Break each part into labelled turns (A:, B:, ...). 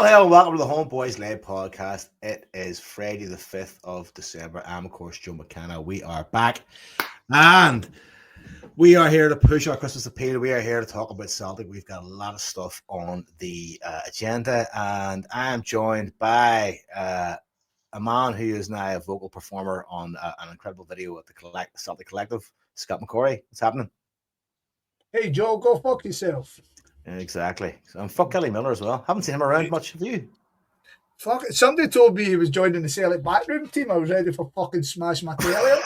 A: Hello, welcome to the HomeBhoys Live podcast. It is Friday the 5th of December. I'm, of course, Joe McKenna. We are back and we are here to push our Christmas appeal. We are here to talk about Celtic. We've got a lot of stuff on the agenda, and I am joined by a man who is now a vocal performer on an incredible video at the Celtic Collective, Scott McCorry. What's happening?
B: Hey, Joe, go fuck yourself.
A: Exactly. And fuck Kelly Miller as well. Haven't seen him around much, have you?
B: Fuck it. Somebody told me he was joining the Celtic backroom team. I was ready for fucking smash my tail out.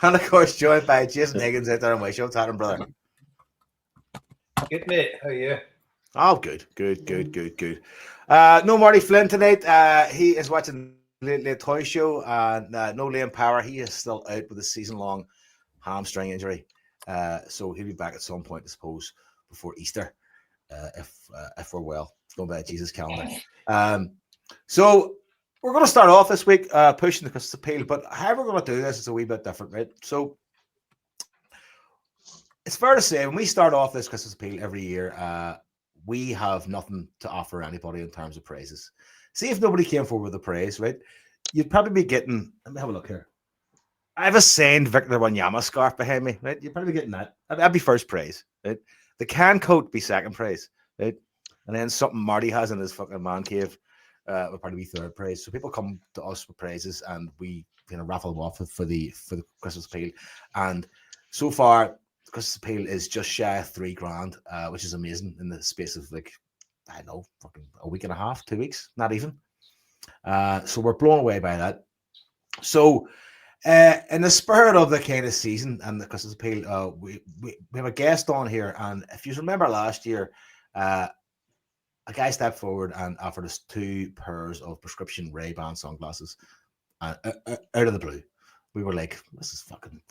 A: And of course, joined by Jason Higgins out there on my show. What's happening, brother?
C: Good, mate. How are you?
A: Oh, good. No Marty Flynn tonight. He is watching the Toy Show. No Liam Power. He is still out with a season-long hamstring injury. So he'll be back at some point, I suppose, before Easter, if we're well. It's going by Jesus' calendar. So we're going to start off this week pushing the Christmas appeal, but how we're going to do this is a wee bit different, right? So it's fair to say when we start off this Christmas appeal every year, we have nothing to offer anybody in terms of praises. See if nobody came forward with a praise, right? You'd probably be getting, let me have a look here. I have a signed Victor Wanyama scarf behind me, right? You're probably getting that. That'd be first praise, right? The can coat be second praise, right? And then something Marty has in his fucking man cave would probably be third praise. So people come to us with praises, and we raffle them off for the Christmas appeal. And so far, the Christmas appeal is just shy of $3,000, which is amazing in the space of fucking a week and a half, 2 weeks, not even. So we're blown away by that. So. In the spirit of the kind of season and the Christmas appeal, we have a guest on here, and if you remember last year, a guy stepped forward and offered us 2 pairs of prescription Ray-Ban sunglasses out of the blue. We were like, "This is fucking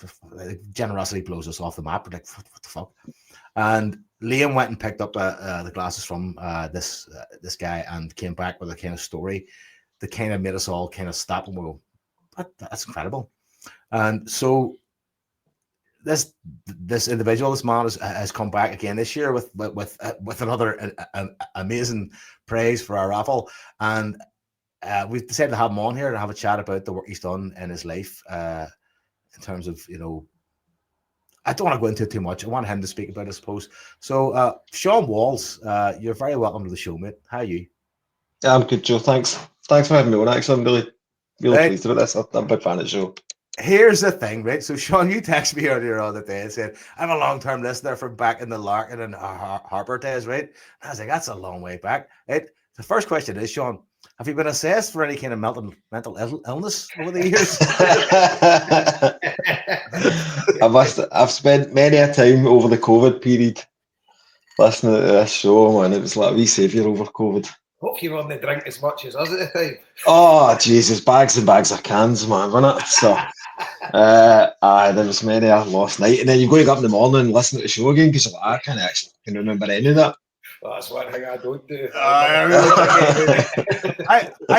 A: generosity blows us off the map." We're like, "What the fuck?" And Liam went and picked up the glasses from this guy and came back with a kind of story that kind of made us all kind of stop and go, "That's incredible." And so this individual, this man has come back again this year with another amazing praise for our raffle, and we've decided to have him on here to have a chat about the work he's done in his life in terms of, I don't want to go into it too much. I want him to speak about it, I suppose. So Sean Walls, you're very welcome to the show, mate. How are you?
D: Yeah, I'm good, Joe. Thanks for having me on. Actually, I'm really pleased about this. I'm a big fan of the show.
A: Here's the thing, right? So, Sean, you texted me earlier on the day and said, I'm a long-term listener from back in the Larkin and Harper days, right? And I was like, that's a long way back, right? The first question is, Sean, have you been assessed for any kind of mental illness over the years?
D: I've spent many a time over the COVID period listening to this show, man. It was like a wee saviour over COVID.
C: Hope you wouldn't drink as much as us at the time.
D: Oh, Jesus, bags and bags of cans, man, wasn't it? So, there was many a lost night. And then you wake up in the morning and listen to the show again because I can't actually remember any of that.
C: Well, that's one thing I don't do.
A: I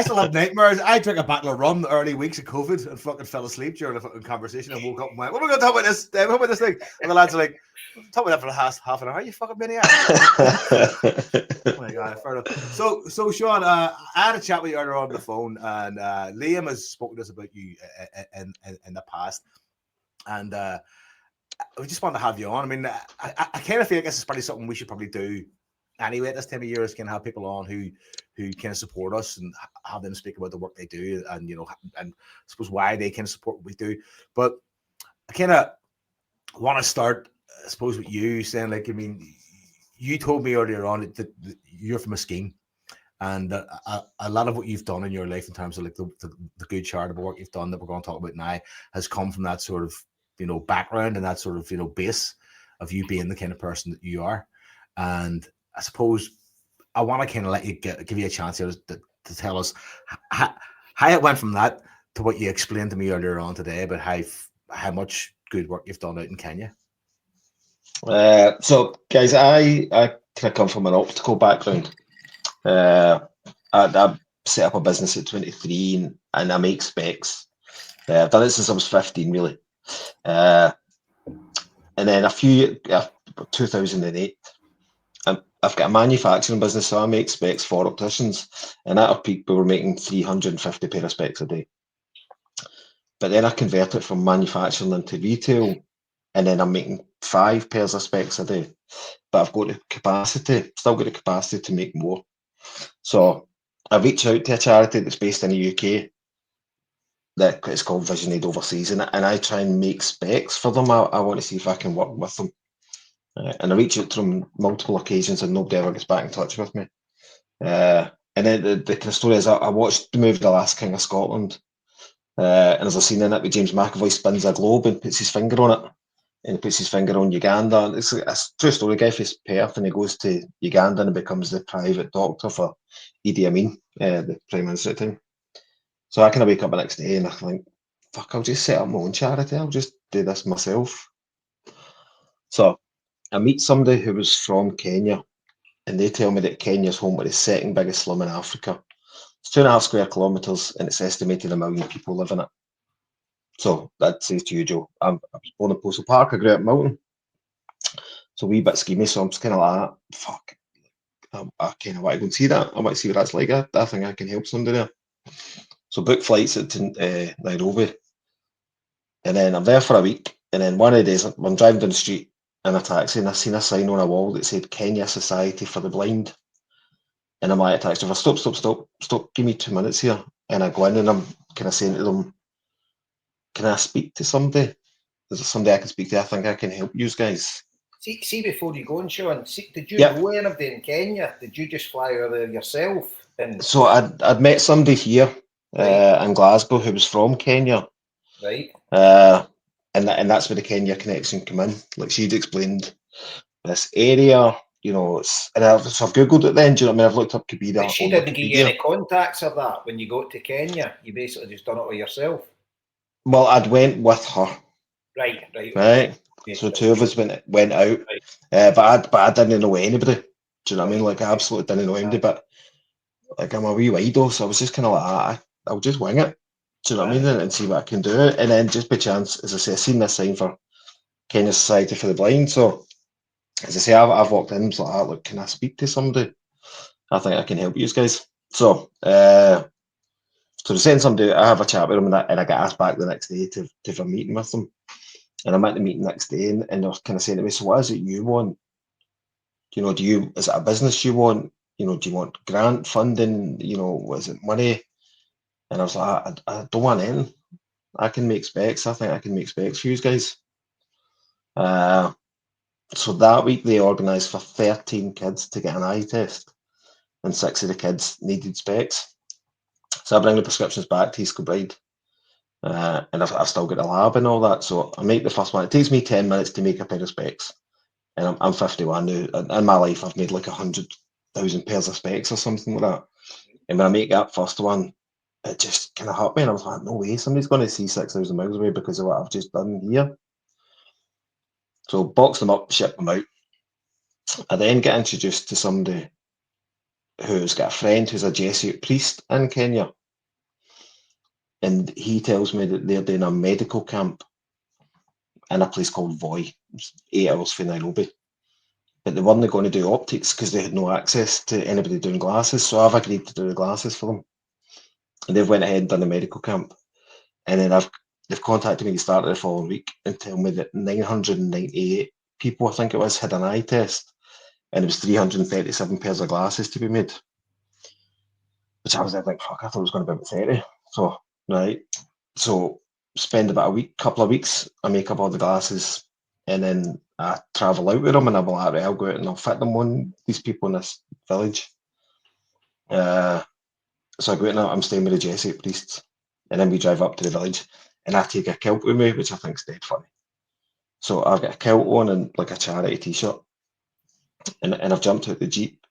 A: still have nightmares. I drank a bottle of rum the early weeks of COVID and fucking fell asleep during a fucking conversation and woke up and went, what are we going to talk about this? What about this thing? And the lads are like, talk about that for the last half an hour. You fucking maniac. Oh my God, fair enough. So Sean, I had a chat with you earlier on the phone, and Liam has spoken to us about you in the past. And we just wanted to have you on. I mean, I kind of feel like this is probably something we should probably do anyway at this time of year, is can have people on who kind of support us and have them speak about the work they do, and and I suppose why they can support what we do. But I kind of want to start, I suppose, with you saying, like, I mean, you told me earlier on that you're from a scheme, and a lot of what you've done in your life in terms of like the good charitable work you've done that we're going to talk about now has come from that sort of background and that sort of base of you being the kind of person that you are. And I suppose I want to kind of let you give you a chance here to tell us how it went from that to what you explained to me earlier on today about how much good work you've done out in Kenya.
D: So, guys, I kind of come from an optical background. I set up a business at 23 and I make specs. I've done it since I was 15, really. And then 2008, I've got a manufacturing business, so I make specs for opticians, and at a peak we were making 350 pair of specs a day. But then I convert it from manufacturing into retail, and then I'm making 5 pairs of specs a day. But I've got the capacity, still got the capacity to make more. So I reach out to a charity that's based in the UK that is called Vision Aid Overseas, and I try and make specs for them. I want to see if I can work with them. And I reach out to them multiple occasions and nobody ever gets back in touch with me. And then the kind of story is I watched the movie The Last King of Scotland, and there's a scene in it where James McAvoy spins a globe and puts his finger on it, and he puts his finger on Uganda. And it's a true story. Guy from Perth, and he goes to Uganda and becomes the private doctor for Idi Amin, the Prime Minister at the time. So I kind of wake up the next day and I think, fuck, I'll just set up my own charity. I'll just do this myself. So I meet somebody who was from Kenya, and they tell me that Kenya's home to the second biggest slum in Africa. It's 2.5 square kilometres, and it's estimated 1 million people live in it. So that says to you, Joe, I was born in Postal Park, I grew up in Milton. So a wee bit schemy, so I'm just kind of like, fuck, I kind of want to go and see that. I want to see what that's like. I think I can help somebody there. So book flights to Nairobi, and then I'm there for a week. And then one of the days I'm driving down the street in a taxi, and I seen a sign on a wall that said Kenya Society for the Blind. And I'm like, taxi driver, stop, give me 2 minutes here. And I go in and I'm kind of saying to them, can I speak to somebody? Is there somebody I can speak to? I think I can help you guys.
C: See, before you go on, Sean, did you
D: Yep.
C: know anybody in Kenya? Did you just fly over there yourself? And
D: So I'd met somebody here in Glasgow who was from Kenya.
C: right.
D: And that's where the Kenya connection came in. Like she'd explained this area, and I've Googled it then, do you know what I mean? I've looked up Kabira
C: But
D: on
C: she didn't give you
D: Wikipedia.
C: any contacts of that when you got to Kenya. You basically just done it with yourself.
D: Well, I'd went with her.
C: Right.
D: So the two of us went out,
C: Right.
D: but I didn't know anybody. Do you know what I mean? Like I absolutely didn't know anybody, but like I'm a wee widow, so I was just kind of like, I'll just wing it. Do you know what I mean? And see what I can do. And then just by chance, as I say, I seen this sign for Kenya Society for the Blind. So as I say, I've walked in, so like, look, can I speak to somebody? I think I can help you guys. So so they send somebody, I have a chat with them, and I get asked back the next day to have a meeting with them. And I'm at the meeting next day, and they're kind of saying to me, so what is it you want? Is it a business you want? Do you want grant funding? Was it money? And I was like, I don't want anything. I can make specs. I think I can make specs for you guys. So that week they organised for 13 kids to get an eye test, and 6 of the kids needed specs. So I bring the prescriptions back to East Kilbride, and I've still got the lab and all that. So I make the first one. It takes me 10 minutes to make a pair of specs, and I'm 51 now. In my life, I've made like 100,000 pairs of specs or something like that. And when I make that first one, it just kind of hurt me, and I was like, no way, somebody's going to see 6,000 miles away because of what I've just done here. So box them up, ship them out. I then get introduced to somebody who's got a friend who's a Jesuit priest in Kenya. And he tells me that they're doing a medical camp in a place called Voi, 8 hours from Nairobi. But they weren't going to do optics because they had no access to anybody doing glasses. So I've agreed to do the glasses for them. And they've went ahead and done the medical camp. And then they've contacted me at the start of the following week and tell me that 998 people, I think it was, had an eye test. And it was 337 pairs of glasses to be made. Which I was like, fuck, I thought it was going to be about 30. So, right. So, spend about a couple of weeks, I make up all the glasses, and then I travel out with them, and I'll be like, right, I'll go out and I'll fit them on these people in this village. So I go out and I'm staying with the Jesuit priests, and then we drive up to the village, and I take a kilt with me, which I think's dead funny. So I've got a kilt on and like a charity t-shirt, and I've jumped out the Jeep,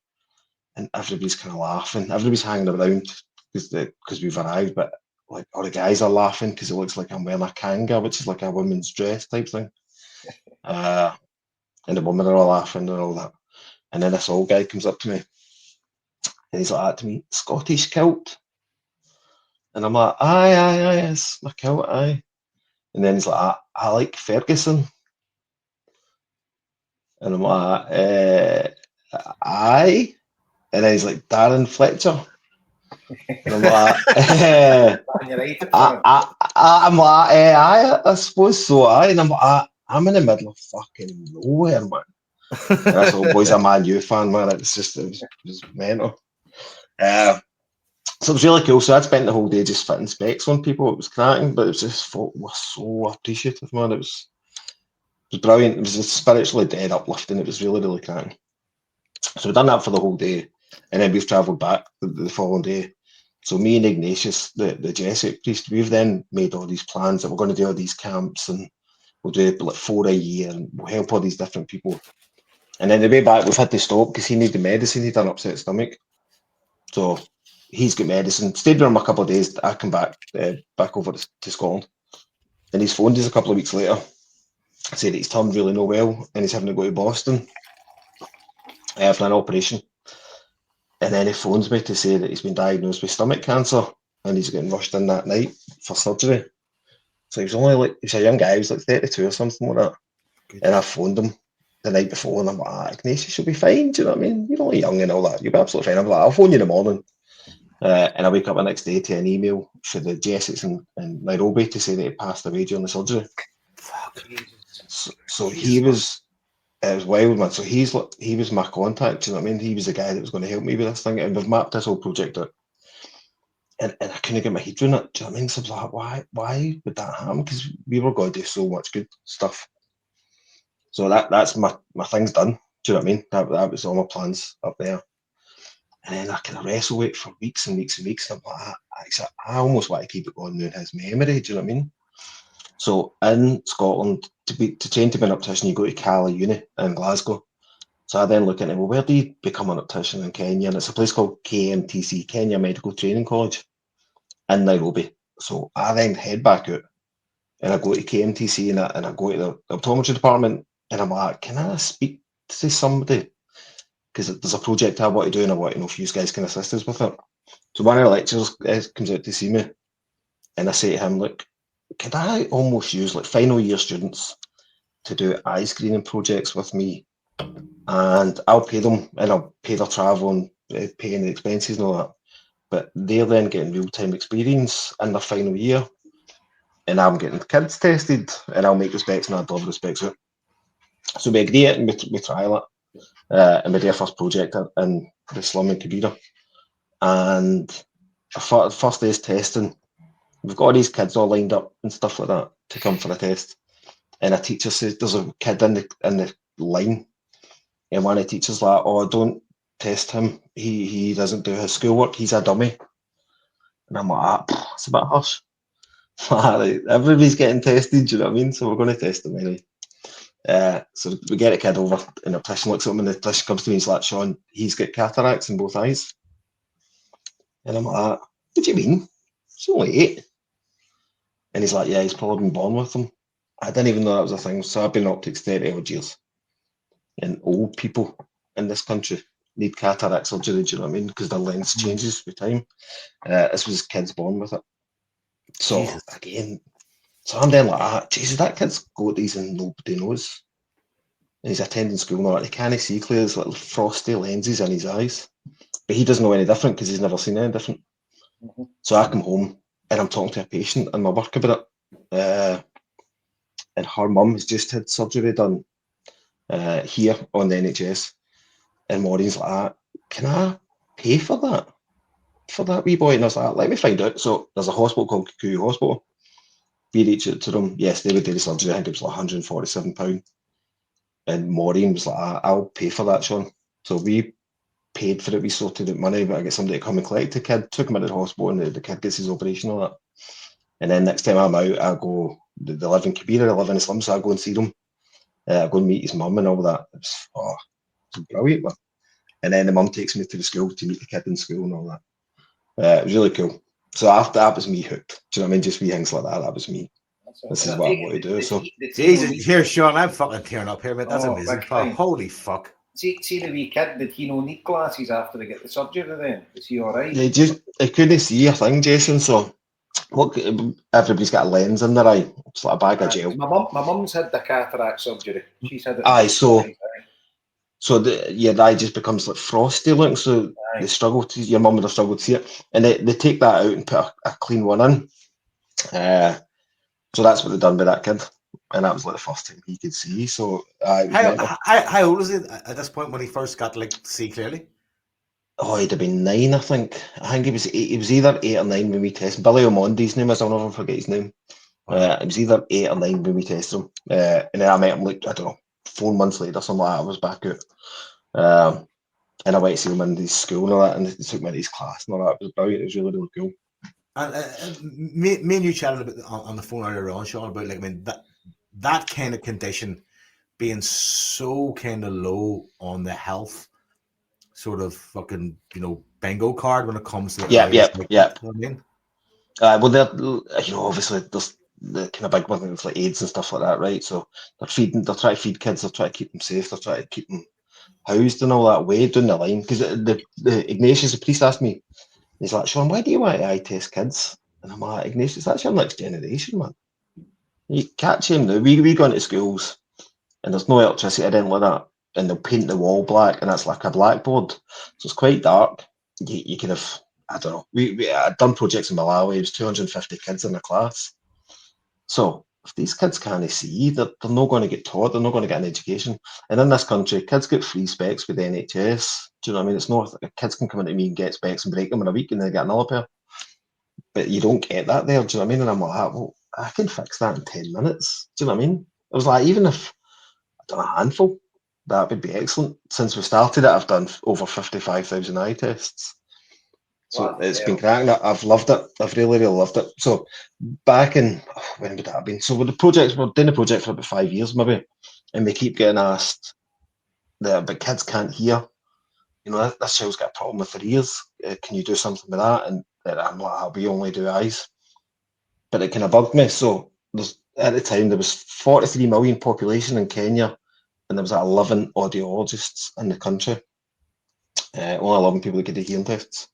D: and everybody's kind of laughing. Everybody's hanging around because we've arrived, but like all the guys are laughing because it looks like I'm wearing a kanga, which is like a woman's dress type thing. And the women are all laughing and all that. And then this old guy comes up to me, and he's like that to me, Scottish kilt. And I'm like, aye, it's my kilt, aye. And then he's like, I like Ferguson. And I'm like, aye. And then he's like, Darren Fletcher. And I'm like,
C: And you're right,
D: I'm like, aye, I suppose so, aye. And I'm like, I'm in the middle of fucking nowhere, man. And that's all boys a Man U fan, man. It was mental. So it was really cool. So I'd spent the whole day just fitting specs on people. It was cracking, but it was just was so appreciative, man. It was brilliant. It was just spiritually dead uplifting. It was really, really cracking. So we've done that for the whole day, and then we've travelled back the following day. So me and Ignatius, the Jesuit priest, we've then made all these plans that we're going to do all these camps, and we'll do like 4 a year, and we'll help all these different people. And then the way back, we've had to stop because he needed medicine. He'd an upset stomach. So he's got medicine. Stayed with him a couple of days. I come back over to Scotland. And he's phoned us a couple of weeks later, said that he's turned really no well and he's having to go to Boston for an operation. And then he phones me to say that he's been diagnosed with stomach cancer and he's getting rushed in that night for surgery. So he was a young guy, he was like 32 or something like that. Good. And I phoned him the night before and I'm like, Ignatius, you'll be fine, do you know what I mean? You're only young and all that, you'll be absolutely fine. I'm like, I'll phone you in the morning. And I wake up the next day to an email for the Jesuits in Nairobi to say that he passed away during the surgery.
A: Fuck.
D: So he was, it was wild, man. So he was my contact, do you know what I mean? He was the guy that was going to help me with this thing. And we've mapped this whole project out. And I couldn't get my head around it, do you know what I mean? So I was like, why would that happen? Because we were going to do so much good stuff. So that's my thing's done. Do you know what I mean? That was all my plans up there. And then I kind of wrestle with it for weeks and weeks and weeks. And I'm like, I almost want to keep it going in his memory. Do you know what I mean? So in Scotland, to train to be an optician, you go to Cala Uni in Glasgow. So I then look into, well, where do you become an optician in Kenya? And it's a place called KMTC, Kenya Medical Training College, in Nairobi. So I then head back out and I go to KMTC and I go to the optometry department and I'm like, can I speak to somebody? Because there's a project I want to do and I want to know if you guys can assist us with it. So one of the lecturers comes out to see me and I say to him, look, could I almost use like final year students to do eye screening projects with me, and I'll pay them and I'll pay their travel and paying the expenses and all that, but they're then getting real-time experience in their final year and I'm getting the kids tested and I'll make the specs and I'll deliver the specs out. So we agree it and we trial it. And we do our first project in the slum in Kibera. And our first day's testing, we've got all these kids all lined up and stuff like that to come for a test. And a teacher says, there's a kid in the line. And one of the teachers like, oh, don't test him. He doesn't do his schoolwork. He's a dummy. And I'm like, it's a bit harsh. Everybody's getting tested, do you know what I mean? So we're going to test him anyway. So we get a kid over and the optician looks at him and the optician comes to me and he's like, Sean, he's got cataracts in both eyes. And I'm like, what do you mean? He's only 8. And he's like, yeah, he's probably been born with them. I didn't even know that was a thing. So I've been in optics 30 odd years. And old people in this country need cataract surgery, do you know what I mean? Because their lens changes with time. This was kids born with it. So Jesus. Again, so I'm then like, Jesus, that kid's got these and nobody knows. And he's attending school now. He can't see clear. There's little frosty lenses in his eyes. But he doesn't know any different because he's never seen any different. Mm-hmm. So I come home and I'm talking to a patient in my work about it. And her mum has just had surgery done here on the NHS. And Maureen's like, can I pay for that wee boy? And I was like, let me find out. So there's a hospital called Kikuyu Hospital. We reached out to them. Yes, they would do the surgery. I think it was like £147. And Maureen was like, I'll pay for that, Sean. So we paid for it. We sorted out money, but I get somebody to come and collect the kid, took him into the hospital, and the kid gets his operation and all that. And then next time I'm out, I go, they live in Kibera, I live in the slums, so I go and see them. I go and meet his mum and all that. It's brilliant, man. And then the mum takes me to the school to meet the kid in school and all that. It was really cool. So after that was me hooked. Do you know what I mean? Just wee things like that. That was me. This is what I want to do. So
A: Jesus, here, Sean, I'm fucking tearing up here, but that's amazing. Oh, holy fuck.
C: See the wee kid, did he no need glasses after they get the surgery then? Is he alright?
D: They couldn't see a thing, Jason, so look, everybody's got a lens in their eye. It's like a bag of gel.
C: My mum's had the cataract surgery. She's had it.
D: Aye, so So your eye just becomes like frosty looking. So
C: Aye.
D: your mum would have struggled to see it, and they take that out and put a clean one in. So that's what they done with that kid, and that was like the first time he could see. So it was mental.
A: How old was he at this point when he first got to like see clearly?
D: Oh, he'd have been 9, I think. I think he was 8. He was either 8 or 9 when we tested. Billy Omondi's name is. I'll never forget his name. It was either 8 or 9 when we tested him. And then I met him like, I don't know, 4 months later, something like that. I was back out. And I went to see him in his school and all that, and he took me into his class and all that. It was brilliant. It was really, really cool.
A: And me and you chatted about on the phone earlier on, Sean, about like, I mean, that kind of condition being so kind of low on the health sort of fucking, bingo card when it comes to
D: Yeah.
A: You know what I mean?
D: Well, they're, obviously there's the kind of big one things like AIDS and stuff like that, right? So they're trying to feed kids, they're trying to keep them safe, they're trying to keep them housed and all that way down the line. Because the Ignatius, the priest, asked me, he's like, Sean, why do you want to eye test kids? And I'm like, Ignatius, that's your next generation, man. You catch him now. We go into schools and there's no electricity or anything like that, and they'll paint the wall black, and it's like a blackboard, so it's quite dark. You kind of, I don't know. I'd done projects in Malawi. It was 250 kids in a class. So if these kids can't see, they're not going to get taught. They're not going to get an education. And in this country, kids get free specs with the NHS. Do you know what I mean? It's not kids can come into me and get specs and break them in a week, and they get another pair. But you don't get that there. Do you know what I mean? And I'm like, well, I can fix that in 10 minutes. Do you know what I mean? I was like, even if I've done a handful, that would be excellent. Since we started it, I've done over 55,000 eye tests. So it's been cracking. I've loved it. I've really, really loved it. So back in, when would that have been? So with we're doing the project for about 5 years maybe, and we keep getting asked but kids can't hear. This child's got a problem with their ears. Can you do something with that? And I'm like, we only do eyes. But it kind of bugged me. So at the time, there was 43 million population in Kenya, and there was 11 audiologists in the country. Only 11 people that could do hearing tests.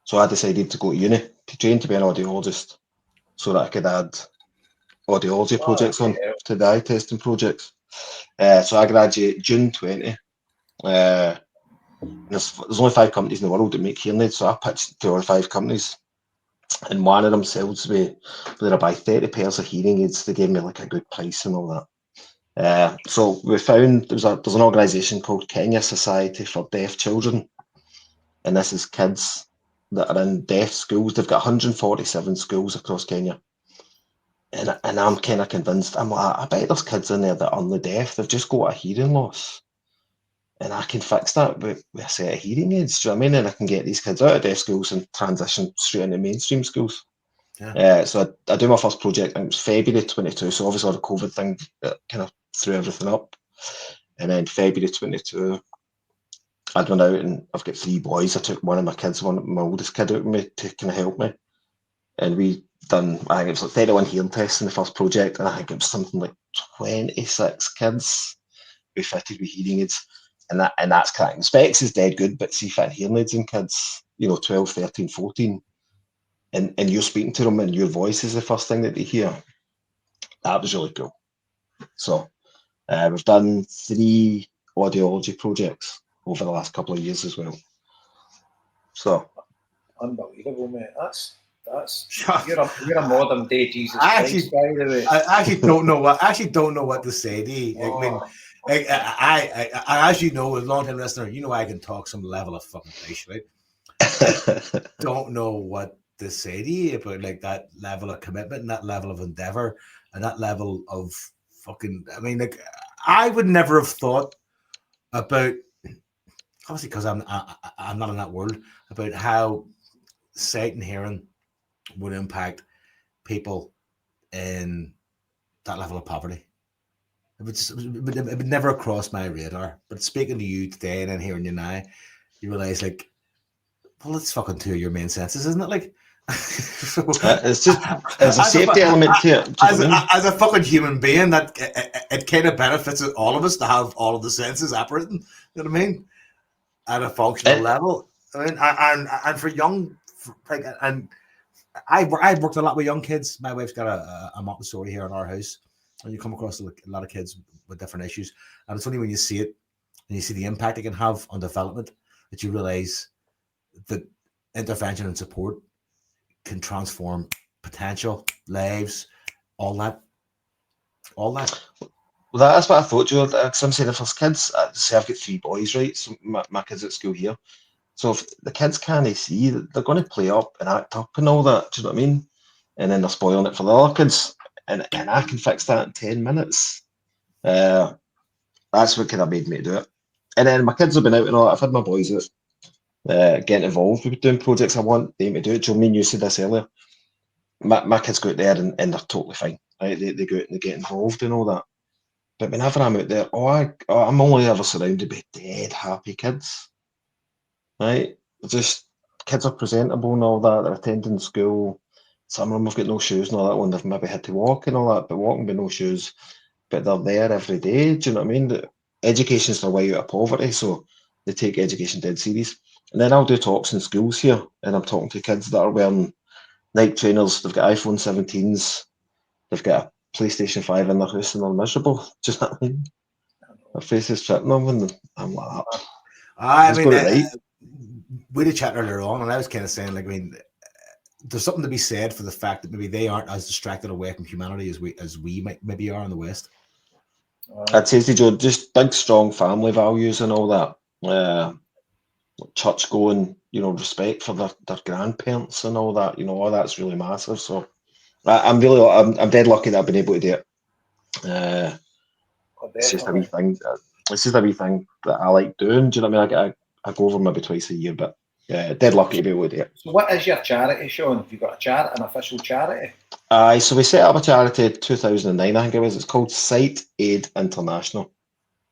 D: So I decided to go to uni to train to be an audiologist so that I could add audiology projects on to the eye testing projects. So I graduate June 20. There's only 5 companies in the world that make hearing aids, so I pitched 2 or 5 companies, and one of them sells me, where I buy 30 pairs of hearing aids. They gave me like a good price and all that. So we found there's an organisation called Kenya Society for Deaf Children, and this is kids that are in deaf schools. They've got 147 schools across Kenya, and I'm kind of convinced. I'm like, I bet there's kids in there that are only deaf. They've just got a hearing loss, and I can fix that with a set of hearing aids. Do you know what I mean? And I can get these kids out of deaf schools and transition straight into mainstream schools.
A: Yeah.
D: So I do my first project, and it was February 22. So obviously the COVID thing kind of threw everything up, and then February 22. I'd went out and I've got 3 boys. I took one of my kids, my oldest kid, out with me to kind of help me. And we done, I think it was like 31 hearing tests in the first project, and I think it was something like 26 kids we fitted with hearing aids. And that's cracking. Specs is dead good, but see fitting hearing aids in kids, 12, 13, 14, and you're speaking to them and your voice is the first thing that they hear. That was really cool. So we've done 3 audiology projects over the last couple of years as well. So
C: unbelievable, mate. That's you're a modern day Jesus Christ, by the way.
A: I actually don't know what to say to you. I mean, I as you know, as a long time listener, I can talk some level of fucking fish, right? I don't know what to say to you about like that level of commitment and that level of endeavor and that level of fucking. I mean, like I would never have thought about, obviously because I'm not in that world, about how sight and hearing would impact people in that level of poverty. It would never cross my radar. But speaking to you today and then hearing you now, you realize like, well, it's fucking 2 of your main senses, isn't it? Like,
D: it's just there's a safety element to it.
A: As a fucking human being, that it kind of benefits all of us to have all of the senses operating. You know what I mean? At a functional level. I mean, and for young, and I've worked a lot with young kids. My wife's got a Montessori here in our house, and you come across a lot of kids with different issues. And it's only when you see it and you see the impact it can have on development, that you realize that intervention and support can transform potential lives, all that.
D: Well, that's what I thought, Joe. Because I'm saying if there's kids, say I've got 3 boys, right? So my kids at school here. So if the kids can't see, they're going to play up and act up and all that. Do you know what I mean? And then they're spoiling it for the other kids. And I can fix that in 10 minutes. That's what kind of made me do it. And then my kids have been out and all. I've had my boys out getting involved with doing projects I want them to do it. Joe, me and you said this earlier. My kids go out there and they're totally fine. Right? They go out and they get involved and all that. But whenever I'm out there, I'm only ever surrounded by dead happy kids. Right? Just kids are presentable and all that. They're attending school. Some of them have got no shoes and all that one. They've maybe had to walk and all that, but walking with no shoes. But they're there every day. Do you know what I mean? Education's their way out of poverty, so they take education dead serious. And then I'll do talks in schools here, and I'm talking to kids that are wearing Nike trainers. They've got iPhone 17s. They've got a PlayStation 5 in their house, and they're miserable. Do you know what I mean? Their face is fitting them, and I'm like,
A: I mean,
D: right.
A: we did chat earlier on, and I was kind of saying, like, I mean, there's something to be said for the fact that maybe they aren't as distracted away from humanity as we maybe are in the West.
D: I'd say to Joe, just big, strong family values and all that. Church going, respect for their grandparents and all that. All that's really massive. So I'm dead lucky that I've been able to do it. It's just a wee thing. It's just a wee thing that I like doing. Do you know what I mean? I go over maybe twice a year, but dead lucky to be able to do it.
C: So what is your charity, Sean? Have you got a charity, an official charity?
D: So we set up a charity in 2009, I think it was. It's called Sight Aid International.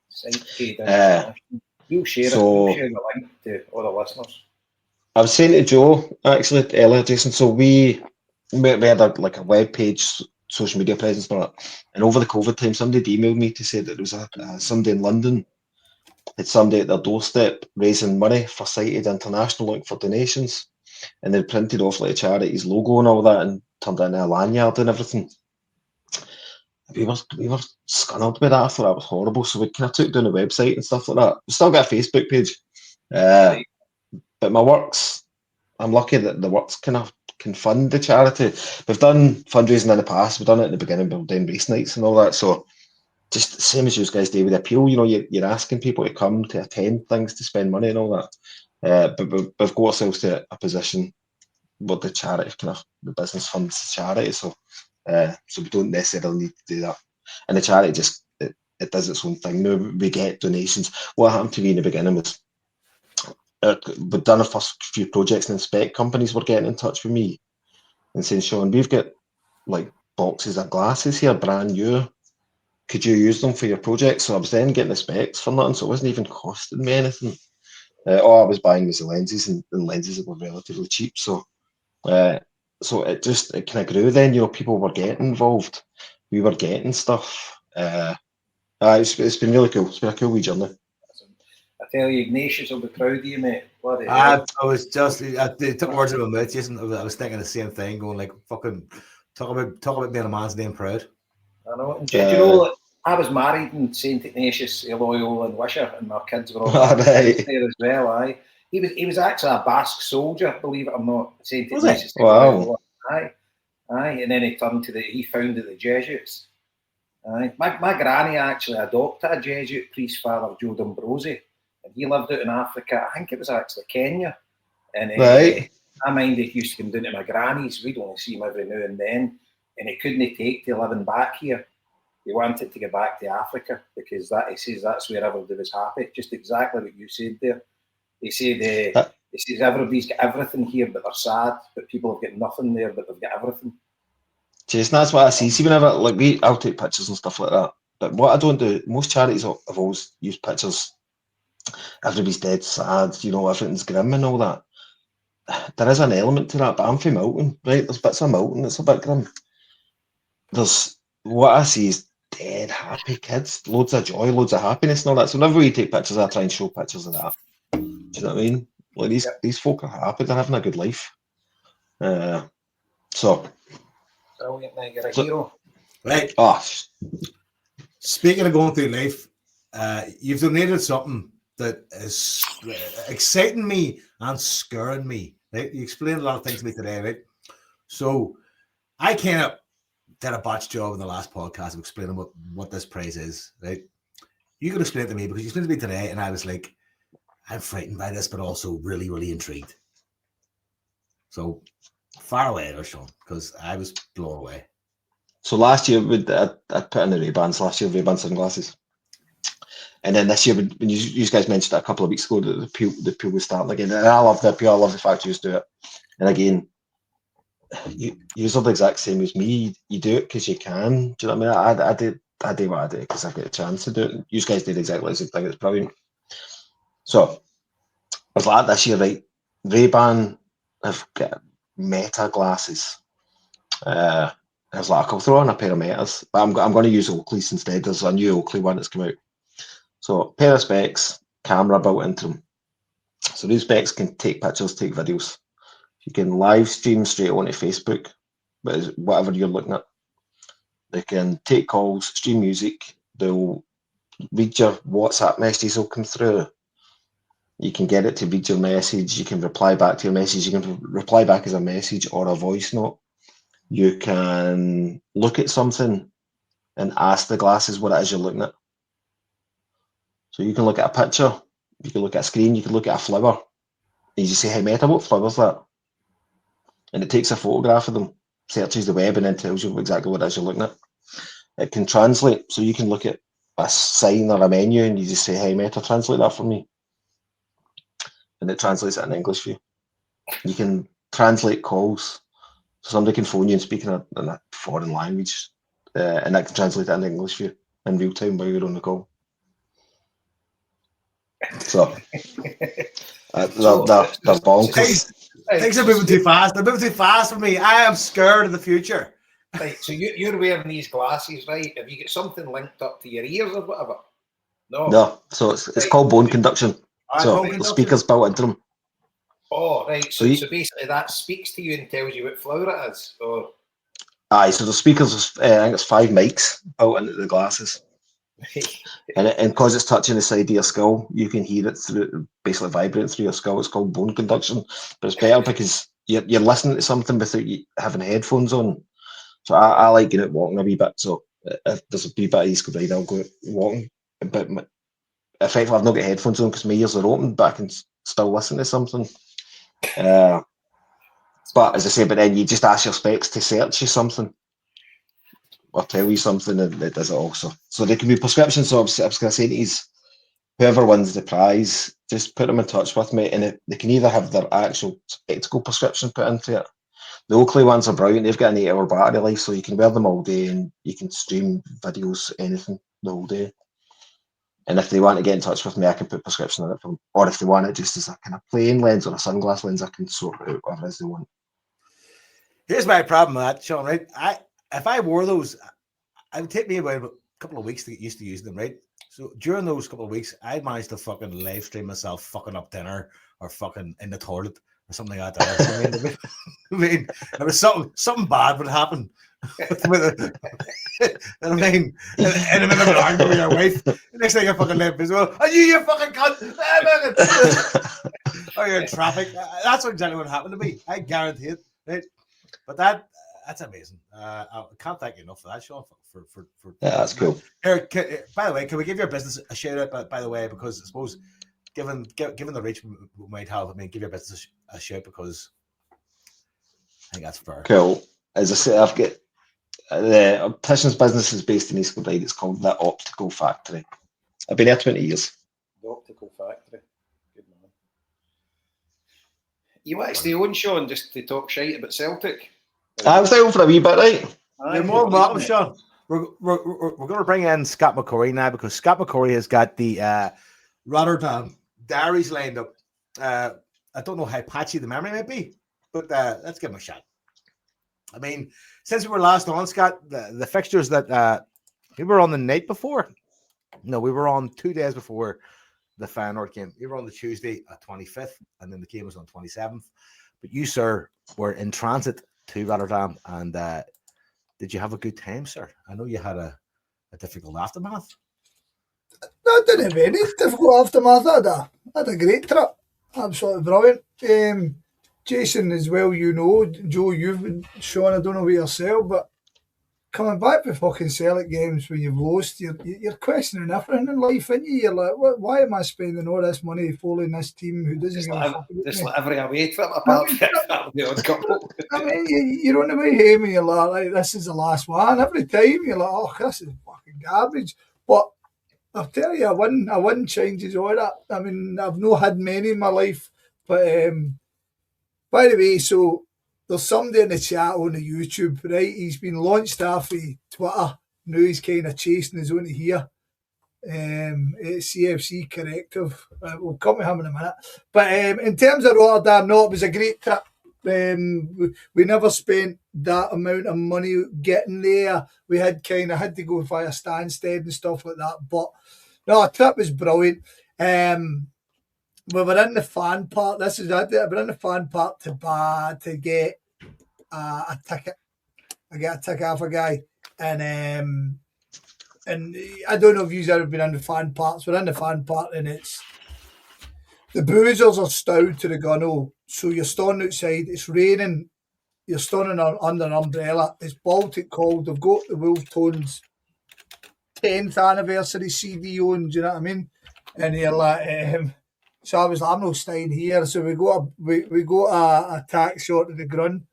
C: Sight Aid International. We'll share the link to all the listeners.
D: I was saying to Joe, actually, earlier, Jason, so we had a web page, social media presence for it. And over the COVID time, somebody emailed me to say that there was somebody in London, had somebody at their doorstep raising money for Sight Aid International, looking for donations. And they printed off a charity's logo and all that and turned it into a lanyard and everything. We were scunnered with that. I thought that was horrible. So we kind of took down the website and stuff like that. We still got a Facebook page. But my works, I'm lucky that the works can fund the charity. We've done fundraising in the past. We've done it at the beginning. We've done race nights and all that. So just the same as you guys do with the appeal, you're asking people to come to attend things, to spend money and all that. But we've got ourselves to a position where the charity the business funds the charity. So we don't necessarily need to do that. And the charity just it does its own thing. Now we get donations. What happened to me in the beginning was we'd done our first few projects and spec companies were getting in touch with me and saying, Sean, we've got boxes of glasses here, brand new. Could you use them for your project? So I was then getting the specs for nothing, so it wasn't even costing me anything. All I was buying was the lenses, and the lenses that were relatively cheap. So it kind of grew then, people were getting involved. We were getting stuff. It's been really cool. It's been a cool wee journey.
C: I tell you, Ignatius will be proud of you, mate.
A: I was just, they took words out of my mouth, Jason. I was thinking the same thing, going like, fucking, talk about being a man's name proud.
C: I know. And do you know, I was married in St. Ignatius, Iloilo and Wisher, and my kids were all there as well, aye. He was actually a Basque soldier, believe it or not. St. Ignatius.
D: Wow.
C: Aye. And then he founded the Jesuits. Aye. My granny actually adopted a Jesuit priest, Father Joe D'Ambrosi, and he lived out in Africa. I think it was actually Kenya. And I mind he used to come down to my granny's. We'd only see him every now and then, and he couldn't take to living back here. He wanted to get back to Africa because he says that's where everybody was happy. Just exactly what you said there. He says everybody's got everything here, but they're sad. But people have got nothing there, but they've got everything.
D: Jason, that's what I see. See, whenever I'll take pictures and stuff like that. But what I don't do, most charities have always used pictures. Everybody's dead, sad. Everything's grim and all that. There is an element to that, but I'm from Milton, right? There's bits of Milton that's a bit grim. There's what I see is dead happy kids, loads of joy, loads of happiness and all that. So whenever we take pictures, I try and show pictures of that. Do you know what I mean? Like these folk are happy, they're having a good life.
C: So brilliant, mate, you're a hero.
A: Right.
D: Oh.
A: Speaking of going through life, you've donated something that is exciting me and scaring me. Right? You explained a lot of things to me today, right? So I kind of did a botch job in the last podcast of explaining what this prize is, right? You can explain it to me because you explained it to me today, and I was like, I'm frightened by this, but also really, really intrigued. So far away there, Sean, because I was blown away.
D: So last year, I put in the Ray-Bans, Ray-Ban sunglasses. And then this year, when you guys mentioned it a couple of weeks ago, that the pool was starting again. And I love the appeal, I love the fact you do it. And again, you're the exact same as me. You do it because you can. Do you know what I mean? I do what I do because I get a chance to do it. You guys did exactly the same thing. It's brilliant. So I was like, this year, right? Ray-Ban have got Meta glasses. I was like, I'll throw on a pair of Metas, but I'm going to use Oakley's instead. There's a new Oakley one that's come out. So pair of specs, camera built into them. So these specs can take pictures, take videos. You can live stream straight onto Facebook, whatever you're looking at. They can take calls, stream music. They'll read your WhatsApp messages will come through. You can get it to read your message. You can reply back to your message. You can reply back as a message or a voice note. You can look at something and ask the glasses what it is you're looking at. So you can look at a picture, you can look at a screen, you can look at a flower. And you just say, hey Meta, what flower's that? And it takes a photograph of them, searches the web, and then tells you exactly what it is you're looking at. It can translate, so you can look at a sign or a menu and you just say, hey Meta, translate that for me. And it translates it in English for you. You can translate calls. So somebody can phone you and speak in a foreign language, and that can translate it in English for you in real time while you're on the call. So they're bonkers.
A: Things are moving too fast. They're moving too fast for me. I am scared of the future.
C: Right, so you're wearing these glasses, right? Have you got something linked up to your ears or whatever?
D: No. So it's called bone conduction. So the speakers built into them.
C: Oh, right. So basically that speaks to you and tells you what flower it is. Or
D: aye, so the speakers, I think it's 5 mics built into the glasses. And because it's touching the side of your skull, you can hear it through, basically vibrating through your skull. It's called bone conduction, but it's better because you're listening to something without you having headphones on. So I like getting out walking a wee bit. So if there's a wee bit of East Kilbride, I'll go walking. But effectively, I've not got headphones on because my ears are open, but I can still listen to something. But as I say, but then you just ask your specs to search you something or tell you something, and it does it also. So they can be prescriptions. So I was going to say to you, whoever wins the prize, just put them in touch with me, and they can either have their actual spectacle prescription put into it. The Oakley ones are brilliant. They've got an 8-hour battery life, so you can wear them all day, and you can stream videos, anything, the whole day. And if they want to get in touch with me, I can put prescription on it for them. Or if they want it just as a kind of plain lens or a sunglass lens, I can sort it out whatever it is they want.
A: Here's my problem with that, Sean, right? If I wore those, it would take me about a couple of weeks to get used to using them, right? So during those couple of weeks, I managed to fucking live stream myself fucking up dinner or fucking in the toilet or something like that. I mean, there was something bad would happen. I mean, in the middle of an argument with your wife, the next thing you fucking live as well. Are you fucking cunt? Or you're in traffic. That's exactly what happened to me. I guarantee it. Right? But that's amazing. I can't thank you enough for that, Sean. For
D: yeah, that's cool.
A: Here, by the way, can we give your business a shout out? By the way, because I suppose given the reach we might have, I mean, give your business a shout because I think that's fair.
D: Cool. As I say, I've got the optician's business is based in East Kilbride. It's called the Optical Factory. I've been here 20 years.
C: The Optical Factory. Good man. You actually own, Sean, just to talk shite about Celtic?
D: I'm still for a wee bit, right?
A: You're more than welcome, Sean. We're going to bring in Scott McCrory now because Scott McCrory has got the Rotterdam diaries lined up. I don't know how patchy the memory might be, but let's give him a shot. I mean, since we were last on, Scott, the fixtures that we were on the night before. No, we were on 2 days before the Feyenoord game. We were on the Tuesday at 25th, and then the game was on 27th. But you, sir, were in transit to Rotterdam, and did you have a good time, sir? I know you had a difficult aftermath.
B: No, I didn't have any difficult aftermath. I had a great trip. Absolutely brilliant. Jason, as well, you know, Joe, you've been Sean, I don't know about yourself, but coming back to fucking Celtic games when you've lost, you're questioning everything in life, aren't you? You're like, why am I spending all this money following this team who doesn't give a fuck about me?
C: Just like every away trip apart from the odd couple.
B: I mean, you're on the way home and you're like, this is the last one. Every time you're like, oh, this is fucking garbage. But I'll tell you, a win changes all that. I mean, I've not had many in my life, but by the way, so there's somebody in the chat on the YouTube, right? He's been launched off of Twitter. Now he's kind of chasing us on here. It's CFC Corrective. We'll come to him in a minute. But in terms of Rotterdam, no, it was a great trip. We never spent that amount of money getting there. We had to go via Stansted and stuff like that. But no, the trip was brilliant. We were in the fan part. We're in the fan part to get a ticket. I get a ticket off a guy, and I don't know if you've ever been in the fan parts. We're in the fan part, and it's the boozers are stowed to the gunnel. So you're standing outside. It's raining. You're standing under an umbrella. It's Baltic cold. They've got the Wolf Tones 10th anniversary CD on. Do you know what I mean? And you're like. So I was like, I'm not staying here. So we got a taxi short to the Grun,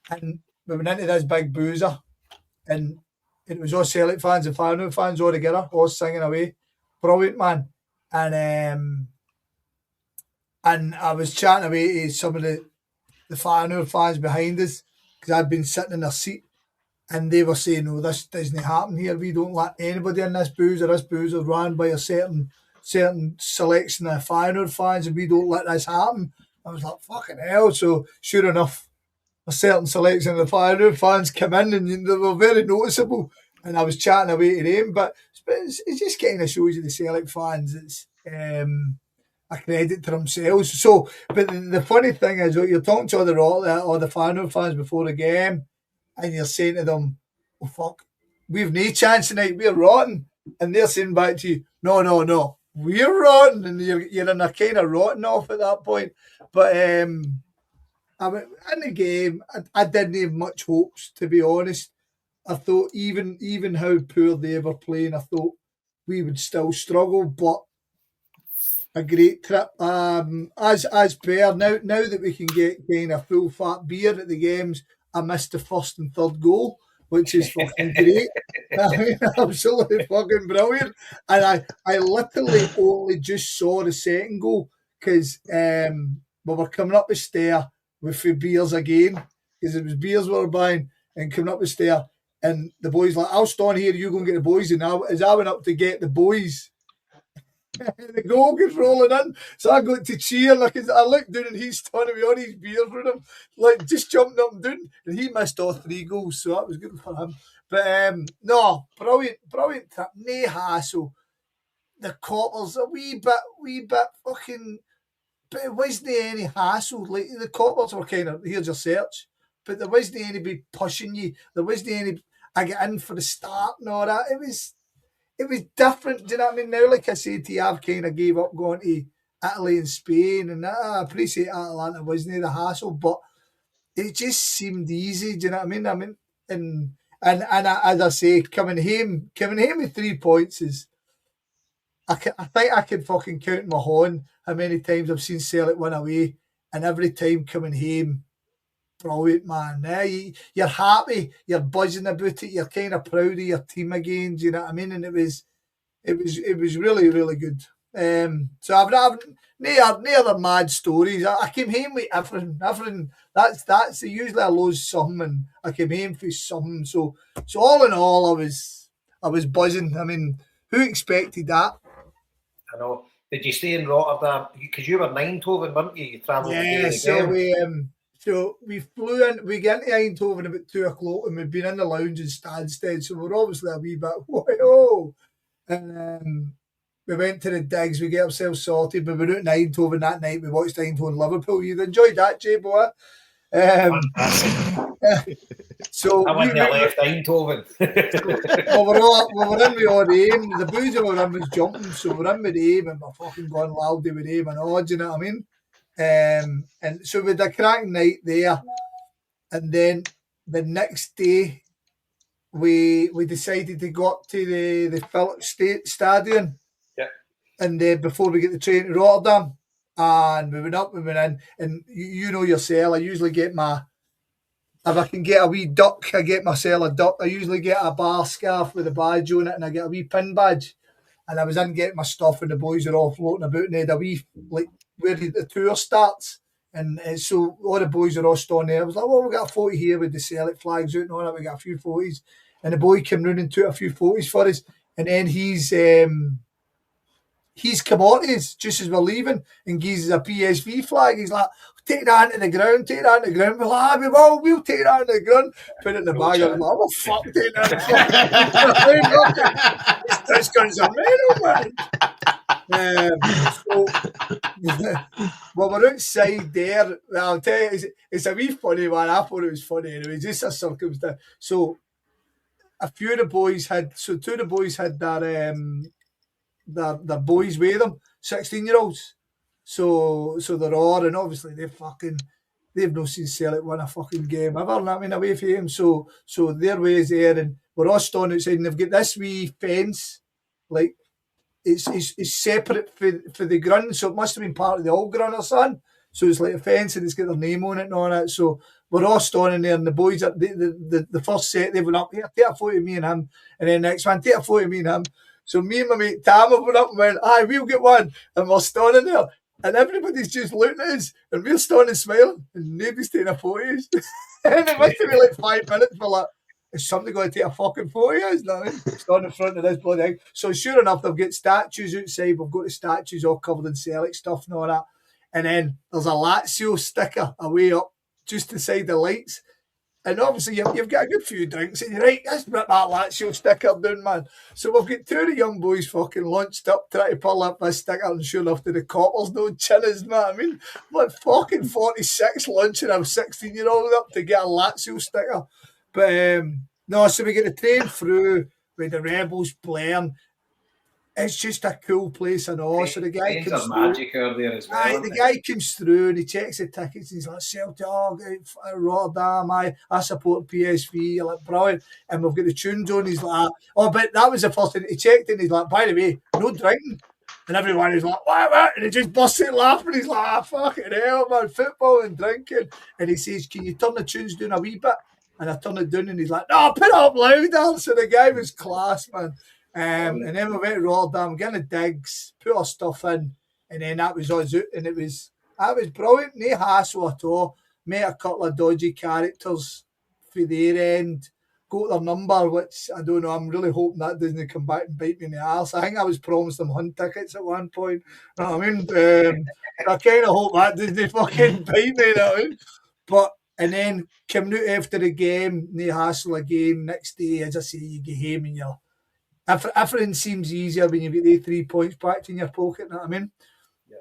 B: and we went into this big boozer, and it was all Celtic fans and Feyenoord fans all together, all singing away. Brilliant, man. And I was chatting away to some of the Feyenoord fans behind us because I'd been sitting in their seat, and they were saying, "No, this doesn't happen here. We don't let anybody in this boozer. This boozer ran by a certain selection of Feyenoord fans, and we don't let this happen." I was like, fucking hell. So sure enough, a certain selection of the Feyenoord fans come in, and they were very noticeable, and I was chatting away to them. But it just kind of shows you the Celtic fans, it's a credit to themselves. So, but the funny thing is, you're talking to all the Feyenoord fans before the game, and you're saying to them, "Oh fuck, we've no chance tonight, we're rotten," and they're saying back to you, no, we're rotten, and you're in a kind of rotten off at that point. But I mean, in the game, I didn't have much hopes, to be honest. I thought even how poor they were playing, I thought we would still struggle. But a great trip. As per now that we can get kind of full fat beer at the games, I missed the first and third goal, which is fucking great. I mean, absolutely fucking brilliant. And I literally only just saw the second goal because we were coming up the stair with the beers again, because it was beers we were buying, and coming up the stair, and the boys like, "I'll stand here, you go and get the boys." And as I went up to get the boys, the goal goes rolling in, so I got to cheer. Like, I looked down and he's standing with all these beers with him, like just jumping up and down. And he missed all 3 goals, so that was good for him. But no, brilliant trip, no hassle. The coppers a wee bit fucking, but it wasn't any hassle. Like, the coppers were kind of, here's your search, but there wasn't anybody pushing you. There wasn't any, I get in for the start and all that. It was different, do you know what I mean? Now, like I said to you, I've kind of gave up going to Italy and Spain, and I appreciate Atalanta wasn't the hassle, but it just seemed easy, do you know what I mean? And as I say, coming home with 3 points is, I think I can fucking count my horn how many times I've seen Celtic win away, and every time coming home, brilliant, man. You're happy, you're buzzing about it, you're kind of proud of your team again. Do you know what I mean? And it was really, really good. So I've no other mad stories. I came home with everything. That's usually I lose something, and I came home for something. So all in all, I was buzzing. I mean, who expected that?
C: I know. Did you stay in Rotterdam? Because you were in Eindhoven, weren't you? You travelled.
B: Yeah, so we flew in. We get into Eindhoven about 2:00, and we've been in the lounge in Stansted, so we're obviously a wee bit whoa. And we went to the digs. We get ourselves sorted. We were out in Eindhoven that night. We watched Eindhoven Liverpool. You'd enjoyed that, Jay boy. So
C: I wouldn't have left Eindhoven.
B: we were in with all the aim. The boys that were in was jumping, so we're in with the aim and we're fucking going loudly with aim and odds, you know what I mean? And so we had a cracking night there. And then the next day, we decided to go up to the Phillips State Stadium.
C: Yeah.
B: And before we get the train to Rotterdam, and we went up, we went in, and you know yourself, I usually get if I can get a wee duck, I get myself a duck. I usually get a bar scarf with a badge on it, and I get a wee pin badge. And I was in getting my stuff, and the boys are all floating about, and they had a wee, like, where the tour starts. And so all the boys are all standing there. I was like, well, we got a photo here with the Celtic flags out and all that. We got a few photos. And the boy came round and took a few photos for us. And then he's come on to us just as we're leaving and gives us a PSV flag. He's like, take that into the ground, take that into the ground. We're like, we'll take that into the ground. Put it in the bag. I was like, well, fuck, take that into the ground. This guy's a man. Well, we're outside there. I'll tell you, it's a wee funny one. I thought it was funny anyway, just a circumstance. So two of the boys had their boys with them, 16-year-olds. So they're all, and obviously they've not seen Celtic win a fucking game ever, and I mean away from him. So their ways there, and we're all standing outside, and they've got this wee fence, like it's separate for the ground, so it must have been part of the old ground or something. So it's like a fence, and it's got their name on it and all that. So we're all standing there, and the boys, the first set, they went up here, take a photo of me and him, and then the next one, take a photo of me and him. So me and my mate Tam went up and went, aye, we'll get one. And we're standing there, and everybody's just looking at us, and we're standing smiling, and nobody's taking a photo of us. And it must have been like 5 minutes, we're like, is somebody going to take a fucking photo of us? No, standing in front of this bloody thing. So sure enough, they've got statues outside. We've got the statues all covered in Celtic stuff and all that. And then there's a Lazio sticker away up just beside the lights. And obviously you've got a good few drinks, and you're right, let's rip that Lazio sticker down, man. So we've got two of the young boys fucking launched up trying to pull up this sticker, and sure enough, the coppers no chinners, man. I mean, like fucking 46 launching a 16-year-old up to get a Lazio sticker. But no, so we get the train through with the Rebels blaring. It's just a cool place and all. So the guy comes through.
C: Magic out there as well.
B: The guy comes through and he checks the tickets. And he's like, Celtic, Rotterdam, I support PSV. You're like, brilliant. And we've got the tunes on. He's like, oh, but that was the first thing. He checked it and he's like, by the way, no drinking. And everyone is like, what? And he just busts out laughing. He's like, fucking hell, man, football and drinking. And he says, can you turn the tunes down a wee bit? And I turn it down and he's like, no, put it up louder. So the guy was class, man. And then we went to Rotterdam, getting the digs, put our stuff in, and then that was us out, and that was brilliant. No hassle at all. Met a couple of dodgy characters for their end, got their number, which I don't know. I'm really hoping that doesn't come back and bite me in the arse. I think I was promised them Hunt tickets at one point. You know what I mean? I kind of hope that doesn't fucking bite me. You know what I mean? But and then coming out after the game, no hassle again. Next day, as I say, you get home and you're. Everything seems easier when you get the 3 points back in your pocket, you know what I mean? Yeah.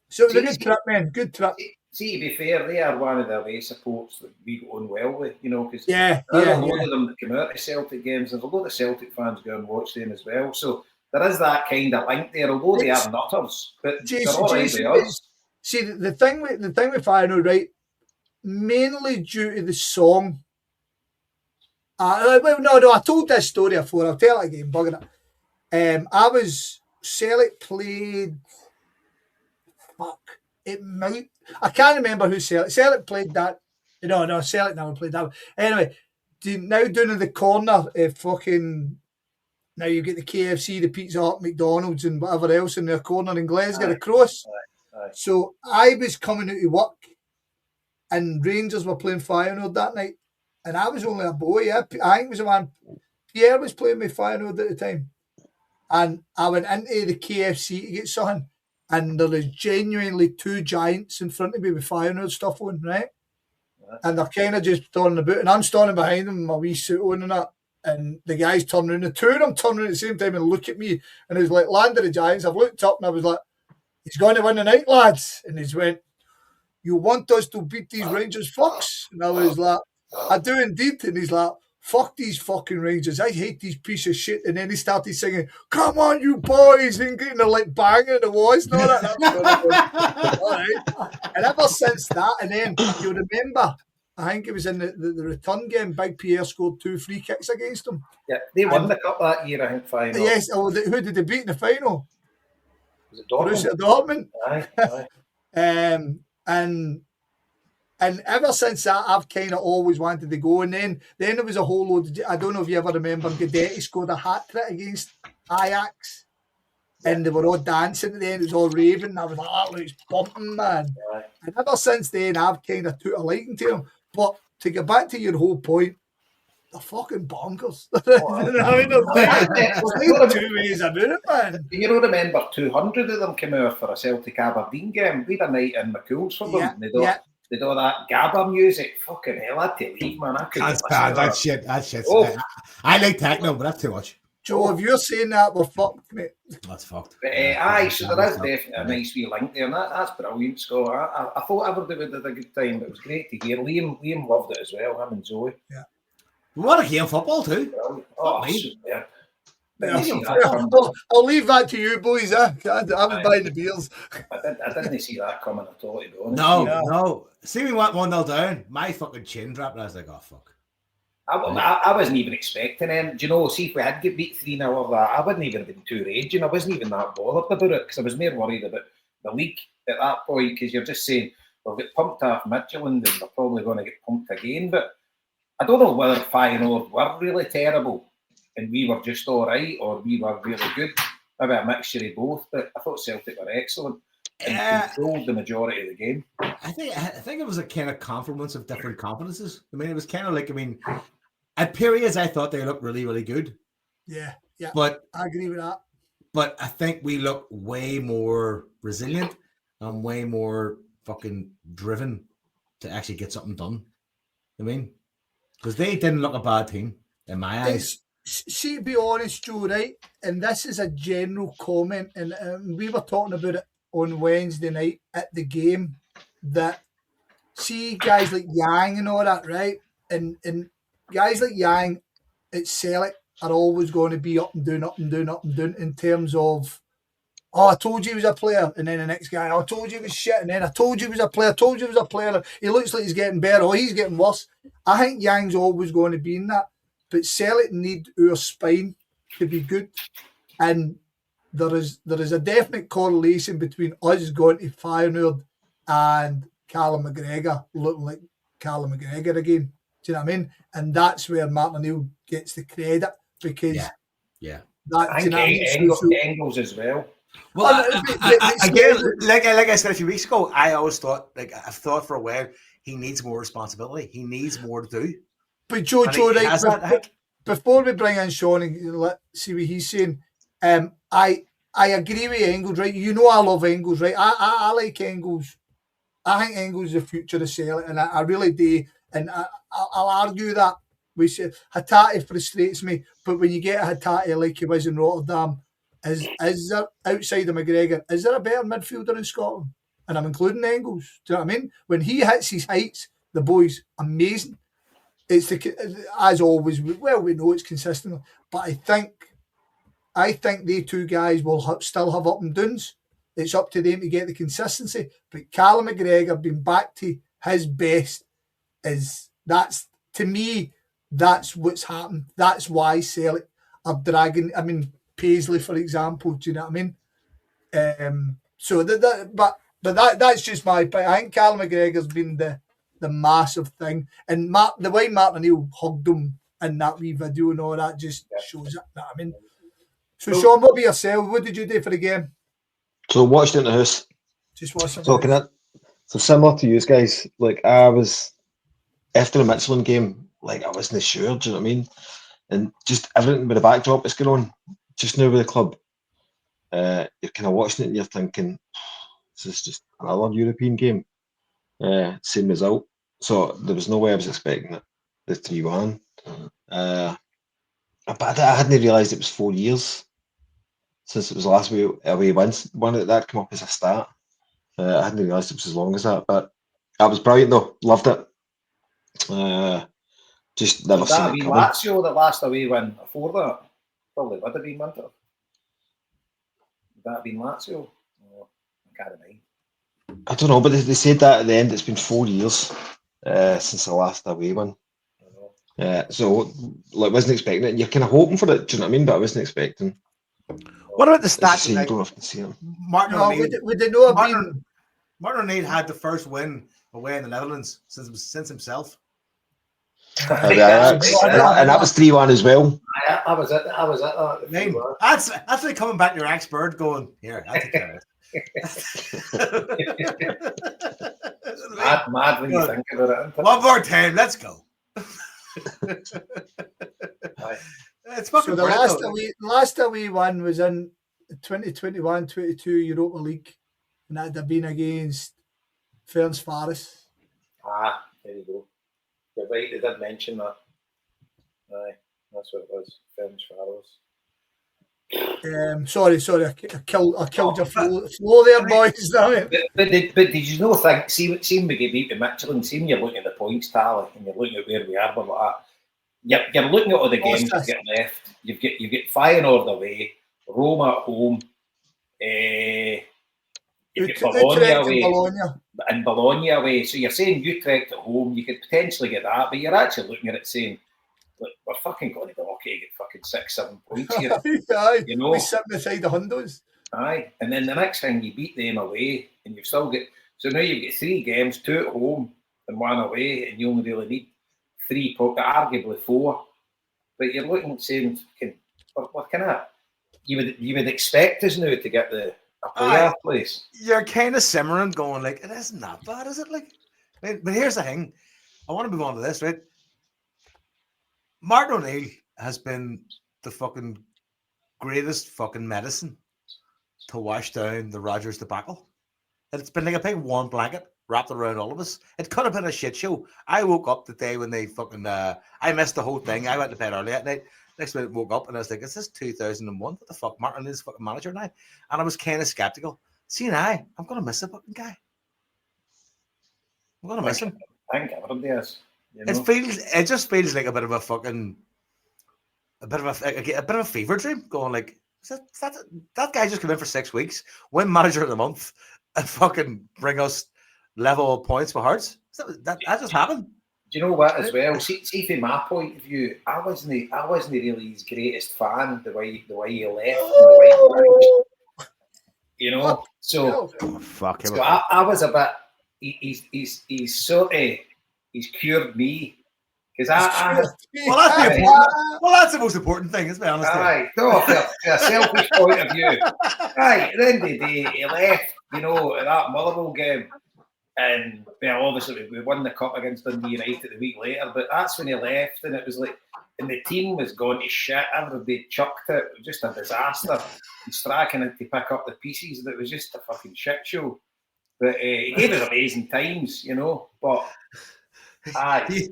B: So it was a good trip, man. Good trip.
C: See, to be fair, they are one of the away supports that we go on well with, you know, because
B: there's
C: a lot of them that come out of Celtic games. There's a lot of Celtic fans go and watch them as well. So there is that kind of link there, although they are nutters. But they're all right with us.
B: See, the thing with Feyenoord, right, mainly due to the song. No, I told this story before. I'll tell it again, bugging it. Celtic played, I can't remember who Celtic played that. No, Celtic never played that. Anyway, now down in the corner, now you get the KFC, the Pizza Hut, McDonald's and whatever else in their corner in Glasgow, the Cross. So I was coming out to work and Rangers were playing Feyenoord that night. And I was only a boy. I think it was the one. Pierre was playing with Feyenoord at the time. And I went into the KFC to get something. And there was genuinely two giants in front of me with Feyenoord stuff on, right? And they're kind of just turning about. And I'm standing behind them with my wee suit on and that. And the guys turn around. The two of them turn around at the same time and look at me. And it's like, land of the Giants. I've looked up and I was like, he's going to win the night, lads. And he's went, you want us to beat these Rangers fucks? And I was like, I do indeed. And he's like, fuck these fucking Rangers. I hate these piece of shit. And then he started singing, come on, you boys. And getting like banging the voice and all that. And I'm going, all right. And ever since that, and then you remember, I think it was in the return game, Big Pierre scored 2 free kicks against them.
C: Yeah, they won the cup that year, I think, final.
B: Yes, who did they beat in the final?
C: Was it Dortmund?
B: Borussia Dortmund.
C: Aye.
B: And ever since that, I've kind of always wanted to go. And then there was a whole load. I don't know if you ever remember, Guidetti scored a hat trick against Ajax, and they were all dancing at the end. It was all raving. And I was like, that looks bumping, man.
C: Aye.
B: And ever since then, I've kind of took a liking to them. But to get back to your whole point, they're fucking bonkers. You know what I mean? There's no 2 ways about it, man.
C: Do you remember 200 of them came out for a Celtic Aberdeen game? We had a night in McCool's for them. They do that Gabba music. Fucking hell, I had to leave, man.
A: That's bad. That shit.
C: Oh.
A: I like techno, but that's too much.
B: Joe, if you're saying that, we're fucked, mate.
A: That's fucked.
C: But, aye, so there is definitely a nice wee link there, and that's brilliant, Scott. I thought Aberdeen had a good time, but it was great to hear. Liam loved it as well, him and Zoe.
B: Yeah.
A: What a game football too.
C: Brilliant. Oh, superb.
B: I'll leave that to you, boys. I'm buying the beers.
C: I didn't see that coming at all, to be honest.
A: No. See, we went 1-0 down. My fucking chin dropped, and I was like, oh, fuck.
C: I wasn't even expecting them. Do you know, see if we had get beat 3-0 of that, I wouldn't even have been too raging. I wasn't even that bothered about it because I was more worried about the league at that point because you're just saying, we'll get pumped off Midtjylland and we're probably going to get pumped again. But I don't know whether Feyenoord were really terrible and we were just all right or we were really good. Maybe a mixture of both, but I thought Celtic were excellent and controlled the majority of the game.
A: I think it was a kind of confluence of different confidences. I mean, it was kind of like, at periods, I thought they looked really, really good.
B: Yeah.
A: But
B: I agree with that.
A: But I think we look way more resilient and way more fucking driven to actually get something done. I mean, because they didn't look a bad team in my eyes.
B: See, to be honest, Joe, right? And this is a general comment, and we were talking about it on Wednesday night at the game, that see guys like Yang and all that, right? And guys like Yang at Celtic are always going to be up and down in terms of, oh, I told you he was a player, and then the next guy, oh, I told you he was shit, and then I told you he was a player, he looks like he's getting better, or he's getting worse. I think Yang's always going to be in that, but Celtic need our spine to be good, and there is a definite correlation between us going to Feyenoord and Callum McGregor looking like Callum McGregor again. Do you know what I mean? And that's where Martin O'Neill gets the credit because
C: I think Engels as well.
A: Well, again, like I said a few weeks ago, I always thought, I've thought for a while, he needs more responsibility. He needs more to do.
B: But Joe, right, before we bring in Sean and let's see what he's saying, I agree with Engels, right? You know I love Engels, right? I like Engels. I think Engels is the future of Celtic, and I really do. And I'll argue that. We say Hatate frustrates me, but when you get a Hatate like he was in Rotterdam, is there, outside of McGregor, is there a better midfielder in Scotland? And I'm including Engels. Do you know what I mean? When he hits his heights, the boy's amazing. It's as always. Well, we know it's consistent, but I think they two guys will still have up and downs. It's up to them to get the consistency. But Callum McGregor being back to his best that's what's happened. That's why Celtic are dragging. I mean, Paisley, for example. Do you know what I mean? So that's just my point. I think Callum McGregor's been the massive thing, and the way Martin O'Neill hugged him in that wee video and all that just shows it. You know what I mean? So Sean, what about yourself? What did you do for the game?
D: So watched it in the house.
B: Just watched it.
D: So similar to you guys, like I was after the Midtjylland game, like I wasn't sure, do you know what I mean? And just everything with the backdrop that's going on just now with the club, you're kind of watching it and you're thinking, this is just another European game. Same result. So there was no way I was expecting it, the 3-1. But I hadn't realised it was 4 years since it was last away once. One that came up as a start. I hadn't realised it was as long as that. But That was brilliant though. Loved it. Just never
C: Would
D: seen
C: that have
D: it
C: been
D: coming.
C: Lazio that last away win before that? Probably would have been, wouldn't it? Would that have been Lazio? Oh, I can't remember.
D: I don't know, but they said that at the end. It's been 4 years since the last away one. So like, wasn't expecting it. You're kind of hoping for it. Do you know what I mean? But I wasn't expecting.
A: What about the
D: As you
A: stat?
D: say, you
A: Like,
D: don't often see them.
A: Martin
B: No,
A: O'Neill.
B: would it not have
A: Martin,
B: been?
A: Martin O'Neill had the first win away in the Netherlands since himself.
D: And that was 3-1 as well.
C: I was at that.
A: Name. That's like coming back to your ex-bird going, here, I'll take care of
C: it. Mad when you think about it.
A: One more time, let's go. It's fucking
B: So the last away one was in 2021-22 Europa League, and that'd have been against Ferencváros.
C: There you go. You're right, they did mention that. Aye, that's what it was. Ferencváros.
B: Sorry, I killed your flow there, boys.
C: But did you know? See when we get beat to Michelin, see when you're looking at the points tally and you're looking at where we are, but like that, you're looking at all the games you've got left. You've got Feyenoord away, Roma at home, you've got Bologna away, and Bologna away. So you're saying Utrecht at home, you could potentially get that, but you're actually looking at it saying, look, we're fucking going to be lucky to get fucking 6-7 points here.
B: Aye,
C: you know,
B: we sit beside the Hundos.
C: Aye, and then the next thing you beat them away, and you've still got. So now you've got 3 games, 2 at home and 1 away, and you only really need 3, arguably 4. But you're looking at saying, what kind of you would expect us now to get a playoff place.
A: You're kind of simmering, going like, it isn't that bad, is it? Like, but here's the thing. I want to move on to this, right? Martin O'Neill has been the fucking greatest fucking medicine to wash down the Rodgers debacle. And it's been like a big warm blanket wrapped around all of us. It could have been a shit show. I woke up the day when they fucking I missed the whole thing. I went to bed early at night. Next minute woke up and I was like, is this 2001? What the fuck? Martin is fucking manager now. And I was kind of skeptical. See, now I'm gonna miss the fucking guy. I'm gonna miss him.
C: I think everybody is. You know?
A: It just feels like a bit of a fever dream. Going like, that guy just came in for 6 weeks, win manager of the month, and fucking bring us level points with Hearts. That just happened.
C: Do you know what as well? See from my point of view, I wasn't really his greatest fan the way he left and the way he managed. You know, so
A: fuck him.
C: So I was a bit. He's sort of cured me because
A: that's the most important thing. Let's be honest.
C: Aye, no, from a selfish point of view. Aye, at the end of the day, he left. You know, at that Motherwell game. And well, obviously we won the cup against Dundee United a week later, but that's when he left, and it was like, and the team was gone to shit. Everybody chucked it. It was just a disaster. And Strachan had to pick up the pieces. It was just a fucking shit show. But he gave us amazing times, you know. But
A: he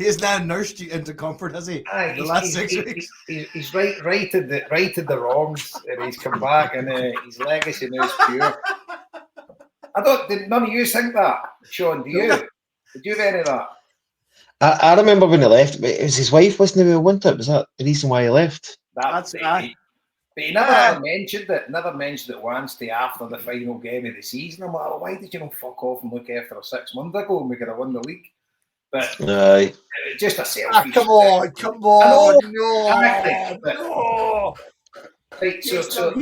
A: has now nursed you into comfort, has he? The last 6 weeks.
C: He's righted the wrongs, and he's come back, and his legacy now is pure. Did none of you think that, Sean? Do you? Did you have any of that?
D: I remember when he left, but it was his wife, wasn't it, who went it? Was that the reason why he left?
C: That's it. But he never mentioned it once to after the final game of the season. I'm like, well, why did you not fuck off and look after us 6 months ago and we could have won the league? But
D: aye.
C: Just a selfish.
B: Come on,
C: no. Right, so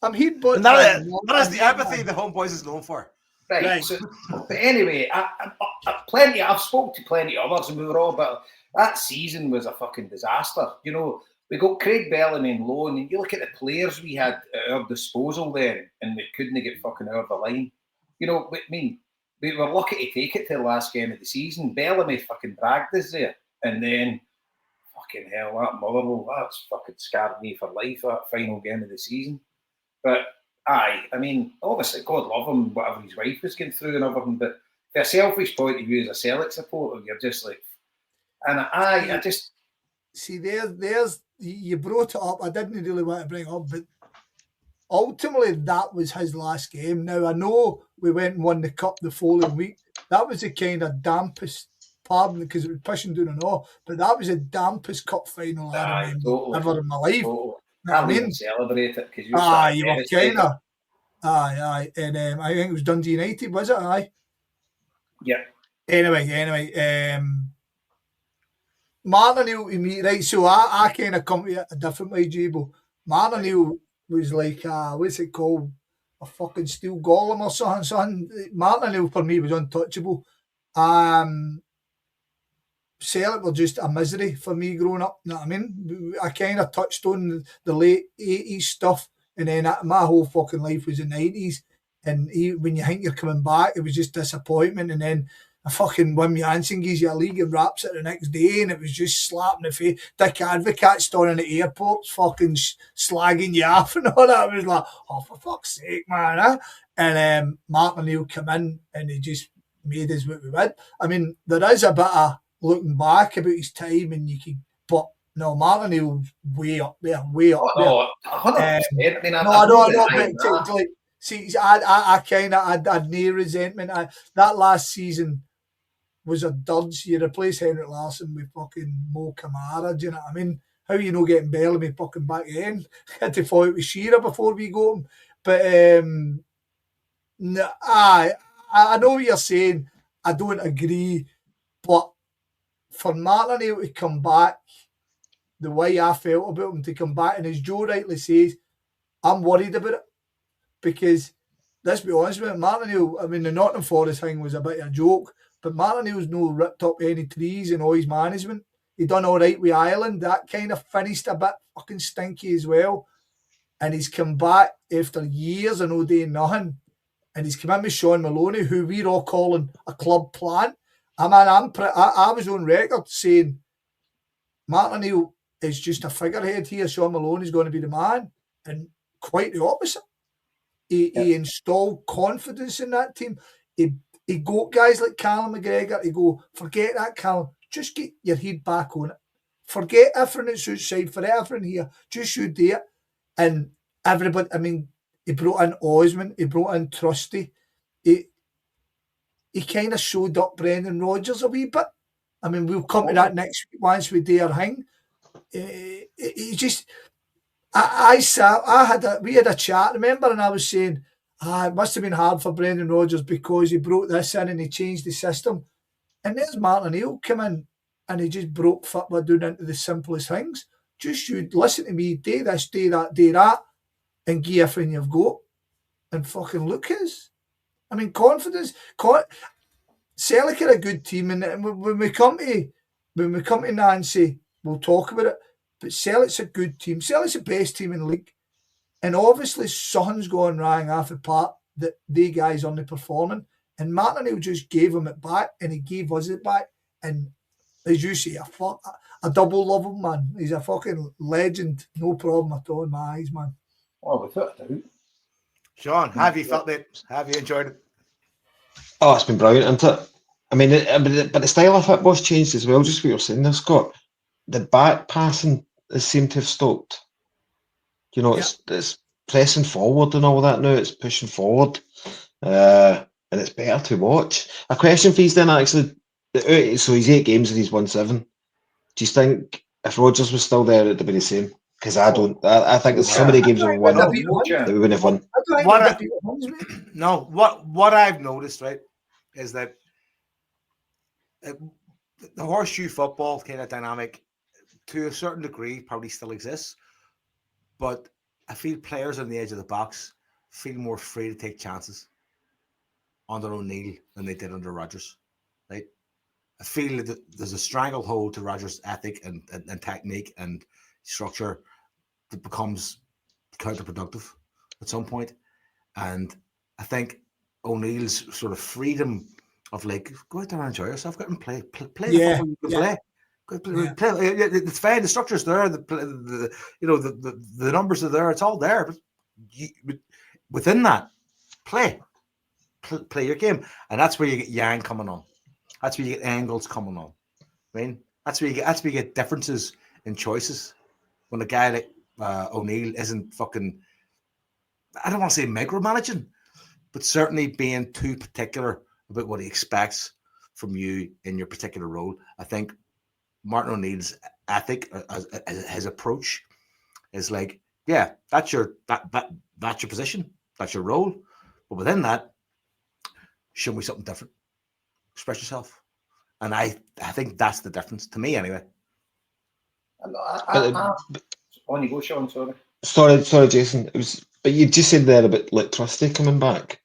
B: I'm heat, but
A: that is the empathy the HomeBhoys is known for.
C: Right. So, but anyway, I've spoke to plenty of others, and we were all. But that season was a fucking disaster. You know, we got Craig Bellamy in loan, and you look at the players we had at our disposal then, and we couldn't get fucking over the line. You know, I mean, we were lucky to take it to the last game of the season. Bellamy fucking dragged us there, and then fucking hell, that Motherwell, that's fucking scarred me for life. That final game of the season. But I mean, obviously, God love him, whatever his wife was going through and everything. But from a selfish point of view, as a Celtic supporter, you're just like, and I just
B: see there's you brought it up. I didn't really want to bring it up, but ultimately that was his last game. Now, I know we went and won the cup the following week. That was the kind of dampest, pardon, because it was pushing down and all, but that was the dampest cup final I remember ever in my life.
C: Totally.
B: You know what I
C: Can't
B: mean?
C: even celebrate it because you
B: You were kind of. Aye. And I think it was Dundee United, was it? Aye.
C: Yeah.
B: Anyway, Martin O'Neill to me, right? So I kind of come to it a different way, Jabo. Martin O'Neill was like, what's it called? A fucking steel golem or something. Martin O'Neill for me was untouchable. Celtic were just a misery for me growing up. You know what I mean? I kind of touched on the late 80s stuff, and then my whole fucking life was in the 90s. And when you think you're coming back, it was just disappointment. And then a fucking Wim Jansen gives you a league and wraps it the next day, and it was just slapping the face. Dick Advocaat standing at the airports, fucking slagging you off and all that. I was like, oh, for fuck's sake, man. Eh? And Martin O'Neill come in, and he just made us what we would. I mean, there is a bit of looking back about his time, and you can, but no, Martin O'Neill's way up there.
C: No, 100%. I mean,
B: Like, see, I kind of had no resentment. That last season was a dirge. You replace Henrik Larsson with fucking Mo Kamara. Do you know what I mean? How you know getting Bellamy fucking back in? Had to fight with Shearer before we got him. But I know what you're saying. I don't agree, but for Martin O'Neill to come back the way I felt about him, to come back, and as Joe rightly says, I'm worried about it because, let's be honest with it, Martin O'Neill, I mean, the Nottingham Forest thing was a bit of a joke, but Martin O'Neill's no ripped up any trees in all his management. He done all right with Ireland. That kind of finished a bit fucking stinky as well. And he's come back after years of no doing nothing. And he's come in with Sean Maloney, who we're all calling a club plant. I was on record saying Martin O'Neill is just a figurehead here. Sean Maloney's going to be the man. And quite the opposite. He installed confidence in that team. He got guys like Callum McGregor. He go, forget that, Callum. Just get your head back on it. Forget everything that's outside. Forget everything here. Just you do it. And everybody, I mean, he brought in Osman. He brought in Trusty. He kind of showed up Brendan Rodgers a wee bit. I mean, we'll come to that next week once we do our thing. He just... we had a chat, remember, and I was saying, it must have been hard for Brendan Rodgers because he brought this in and he changed the system. And there's Martin O'Neill come in and he just broke football down into the simplest things. Just you listen to me, do this, do that, and give everything you've got. And fucking look at us. I mean, confidence. Celtic are a good team, and when we come to Nancy, we'll talk about it. But Celtic's a good team. Celtic's the best team in the league. And obviously something's going wrong off the part that they guys are underperforming. And Martin O'Neill just gave him it back, and he gave us it back. And as you say, a double love him, man. He's a fucking legend. No problem at all in my eyes, man.
C: Oh, without a doubt.
A: Sean, have you felt it? Have you enjoyed it?
D: Oh, it's been brilliant, isn't it? I mean, but the style of football's changed as well, just what you're saying there, Scott. The back passing has seemed to have stopped. You know, it's pressing forward and all that now. It's pushing forward. And it's better to watch. A question for you then, actually. So he's 8 games and he's won 7. Do you think if Rodgers was still there, it'd be the same? Because I don't. I think there's so many games we've won that we wouldn't have won.
A: What I've noticed, right, is that the horseshoe football kind of dynamic, to a certain degree, probably still exists. But I feel players on the edge of the box feel more free to take chances under O'Neill than they did under Rodgers. Right? I feel that there's a stranglehold to Rodgers' ethic and technique and structure that becomes counterproductive at some point. And I think O'Neill's sort of freedom of like, go out there and enjoy yourself, go out and play the football you can play. It's fine. The structure's there. The numbers are there. It's all there. But within that, play your game, and that's where you get Yang coming on. That's where you get angles coming on. I mean, that's where you get differences in choices. When a guy like O'Neill isn't fucking I don't want to say micromanaging, but certainly being too particular about what he expects from you in your particular role. I think Martin O'Neill's ethic, his approach, is like, yeah, that's your position, that's your role, but within that, show me something different, express yourself, and I think that's the difference to me, anyway.
C: On you go, Sean.
D: Sorry, Jason. But you just said there about like Trusty coming back.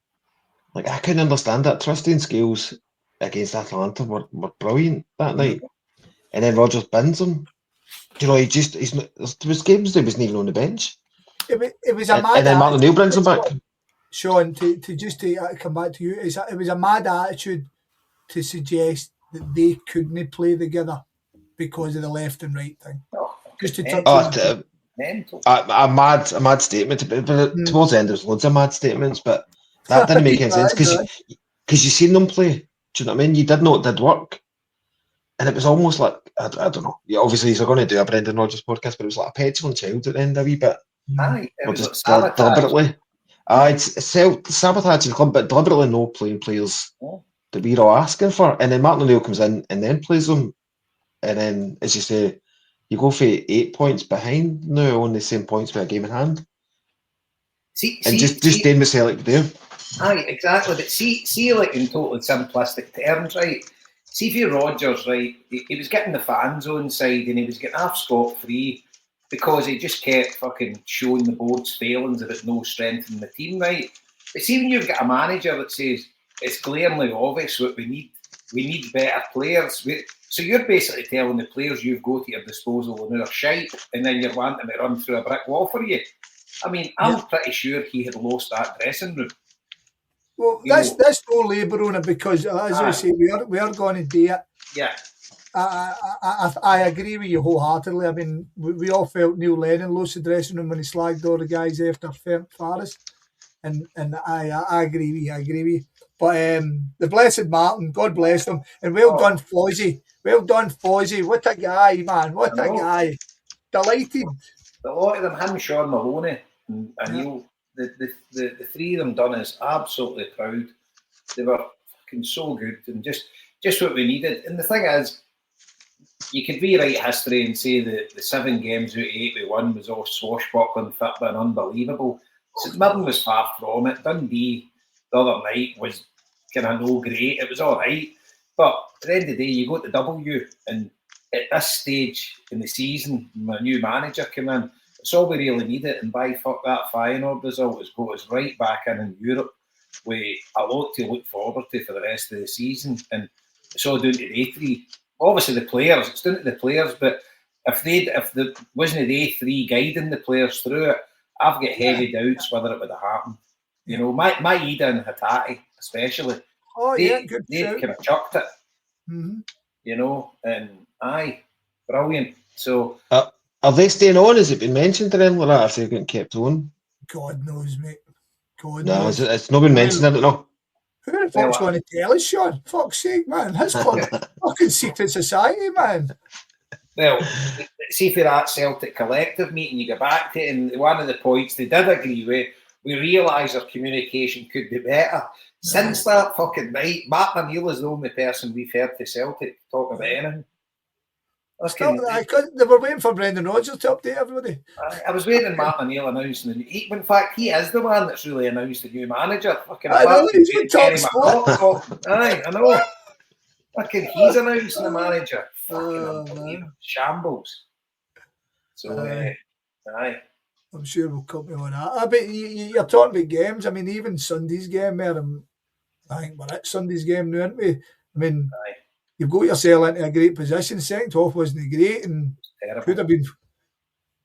D: Like I couldn't understand that. Trusty and Scales against Atalanta were brilliant that night, and then Rodgers bins him. You know, he's not. There was games there wasn't even on the bench.
B: It was a mad.
D: And then Martin O'Neill brings him back.
B: Sean, to come back to you, it was a mad attitude to suggest that they couldn't play together because of the left and right thing. Just to touch
D: a mad statement. But towards the end, there was loads of mad statements, but that didn't make any sense because you seen them play. Do you know what I mean? You did know it did work, and it was almost like I don't know. Yeah, obviously, they're going to do a Brendan Rodgers podcast, but it was like a petulant child at the end a wee bit.
C: Aye, it was
D: just
C: like
D: deliberately. It's sabotage the club, but deliberately no playing players that we're all asking for. And then Martin O'Neill comes in and then plays them, and then as you say, you go for 8 points behind now on the same points with a game in hand. Just staying with Celtic there.
C: Aye, exactly. But see, like in totally simplistic terms, right? See if you're Rodgers, right? He was getting the fans on side and he was getting half scot-free because he just kept fucking showing the board's failings about no strength in the team, right? But see when you've got a manager that says it's glaringly obvious what we need better players. So you're basically telling the players you've got at your disposal and they're shite, and then you're wanting to run through a brick wall for you. I mean, I'm pretty sure he had lost that dressing room.
B: Well, that's no labour on it because, as I say, we are going to do it.
C: Yeah.
B: I agree with you wholeheartedly. I mean, we all felt Neil Lennon lost the dressing room when he slagged all the guys after Forest, and I agree with you. But the blessed Martin, God bless him, and well done, Foisey. Well done, Foisey. What a guy, man! What a guy! Delighted.
C: A lot of them, him, Sean Maloney, and Neil, the three of them done us absolutely proud. They were fucking so good and just what we needed. And the thing is, you could rewrite history and say that the 7 games out of 8 we won was all swashbuckling football and unbelievable. St Mirren was far from it. Dundee the other night was kind of no great. It was all right. But at the end of the day, you got the W. And at this stage in the season, when a new manager came in, it's all we really needed. And by fuck that Feyenoord result has got us right back in Europe with a lot to look forward to for the rest of the season. And it's all down to the A3. Obviously, the players, it's down to the players, but if there wasn't the A3 guiding the players through it, I've got heavy doubts whether it would have happened. You know, my Ida and Hatate, especially, they kind of chucked it.
B: Mm-hmm.
C: You know, and brilliant. So,
D: are they staying on? Has it been mentioned or anything like that? If they're getting kept on?
B: God knows, mate. God
D: no,
B: knows.
D: It's not been mentioned, I don't know.
B: Who the fuck's going to tell us, Sean? Fuck's sake, man. That's called fucking secret society, man.
C: Well, see for that Celtic collective meeting, you go back to it, and one of the points they did agree with, we realise our communication could be better. Since that fucking night, Martin O'Neill is the only person we've heard to Celtic talk about anything.
B: They were waiting for Brendan Rodgers to update everybody.
C: I was waiting Martin O'Neill announcing in fact, he is the one that's really announced the new manager. Fucking
B: I know, he's been top spot.
C: Aye, I know. Fucking he's announcing the manager. Fucking shambles. So, aye.
B: I'm sure we'll come to on that. I bet you're talking about games. I mean, even Sunday's game, I think we're at Sunday's game now, aren't we? I mean, you've got yourself into a great position. Second half wasn't great and could have been.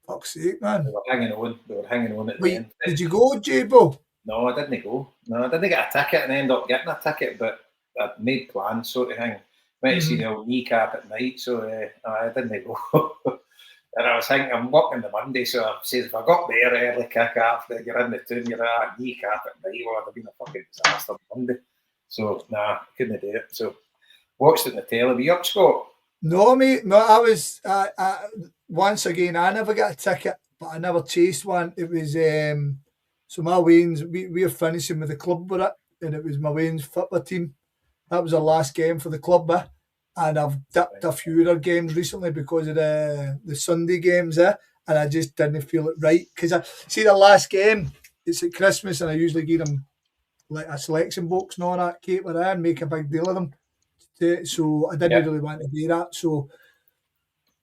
B: Fuck's sake, man.
C: They were hanging on at the end.
B: Did you go, J-Bo?
C: No, I didn't go. No, I didn't get a ticket and end up getting a ticket, but I made plans sort of thing. Went to see the old kneecap at night, so I didn't go. And I was thinking, I'm working the Monday, so I says, if I got there early kick after you're in the tune, you're at kneecap at night, well, it would have been a fucking disaster Monday. So, I couldn't do it. So, watched it on the telly. Were you up, Scott?
B: No, mate. No, I was, once again, I never got a ticket, but I never chased one. It was So my Wayne's, we are finishing with the club with it, and it was my Wayne's football team. That was our last game for the club, and I've dipped a few other games recently because of the Sunday games, and I just didn't feel it right. Because I see the last game, it's at Christmas, and I usually give them like a selection box and all that, caper and make a big deal of them. So I didn't really want to do that. So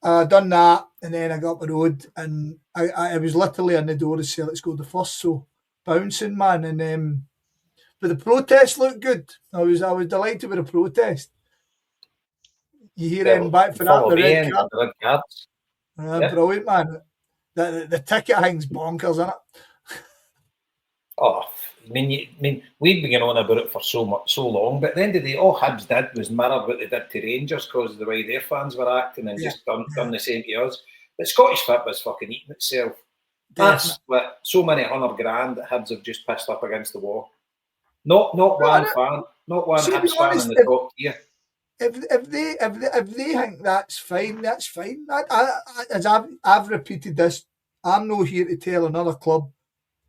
B: I done that, and then I got up the road, and I was literally in the door to say, let's go the first. So bouncing, man, and but the protest looked good. I was delighted with the protest. You hear them back for that, the red cards. Brilliant, man. The ticket thing's bonkers, isn't it?
C: Oh, I mean, we've been going on about it for so long, but at the end of the day, all Hibs did was mirror what they did to Rangers because of the way their fans were acting, and just done the same to us. But Scottish football's fucking eating itself. That's what so many $100,000 that Hibs have just pissed up against the wall. Not one fan, not one Hibs fan in the top tier.
B: If they think that's fine, that's fine. As I've repeated this, I'm not here to tell another club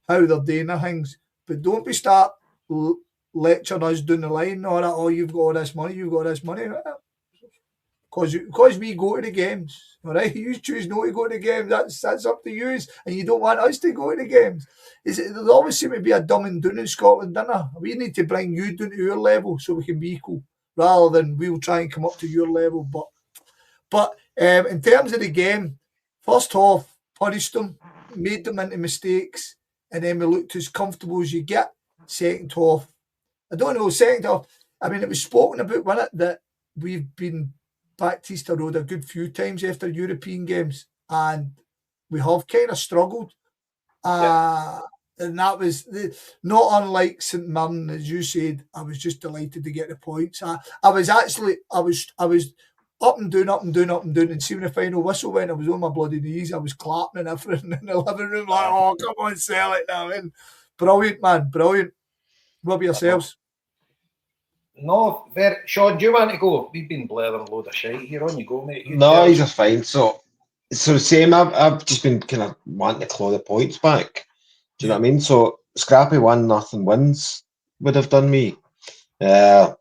B: how they're doing their things, but don't be start lecturing us down the line or that. Oh, you've got all this money, because we go to the games. All right, you choose not to go to the games. That's up to you, and you don't want us to go to the games. There always seems to be a dumb and doing in Scotland, doesn't there? We need to bring you down to your level so we can be equal, rather than we'll try and come up to your level. But in terms of the game, first half punished them, made them into mistakes, and then we looked as comfortable as you get. Second half, I don't know. Second half, I mean, it was spoken about, wasn't it, that we've been back to Easter Road a good few times after European games, and we have kind of struggled. And that was not unlike St Mirren, as you said. I was just delighted to get the points. I was up and down, and see when the final whistle went, I was on my bloody knees. I was clapping and everything in the living room, like, oh, come on, sell it now. And brilliant, man, brilliant. What about yourselves?
C: No, Sean, do you want to go? We've been blathering a load of shit here. On you go, mate.
D: No, he's just fine. So same. I've just been kind of wanting to claw the points back. Do you know what I mean? So scrappy 1-0 wins would have done me. But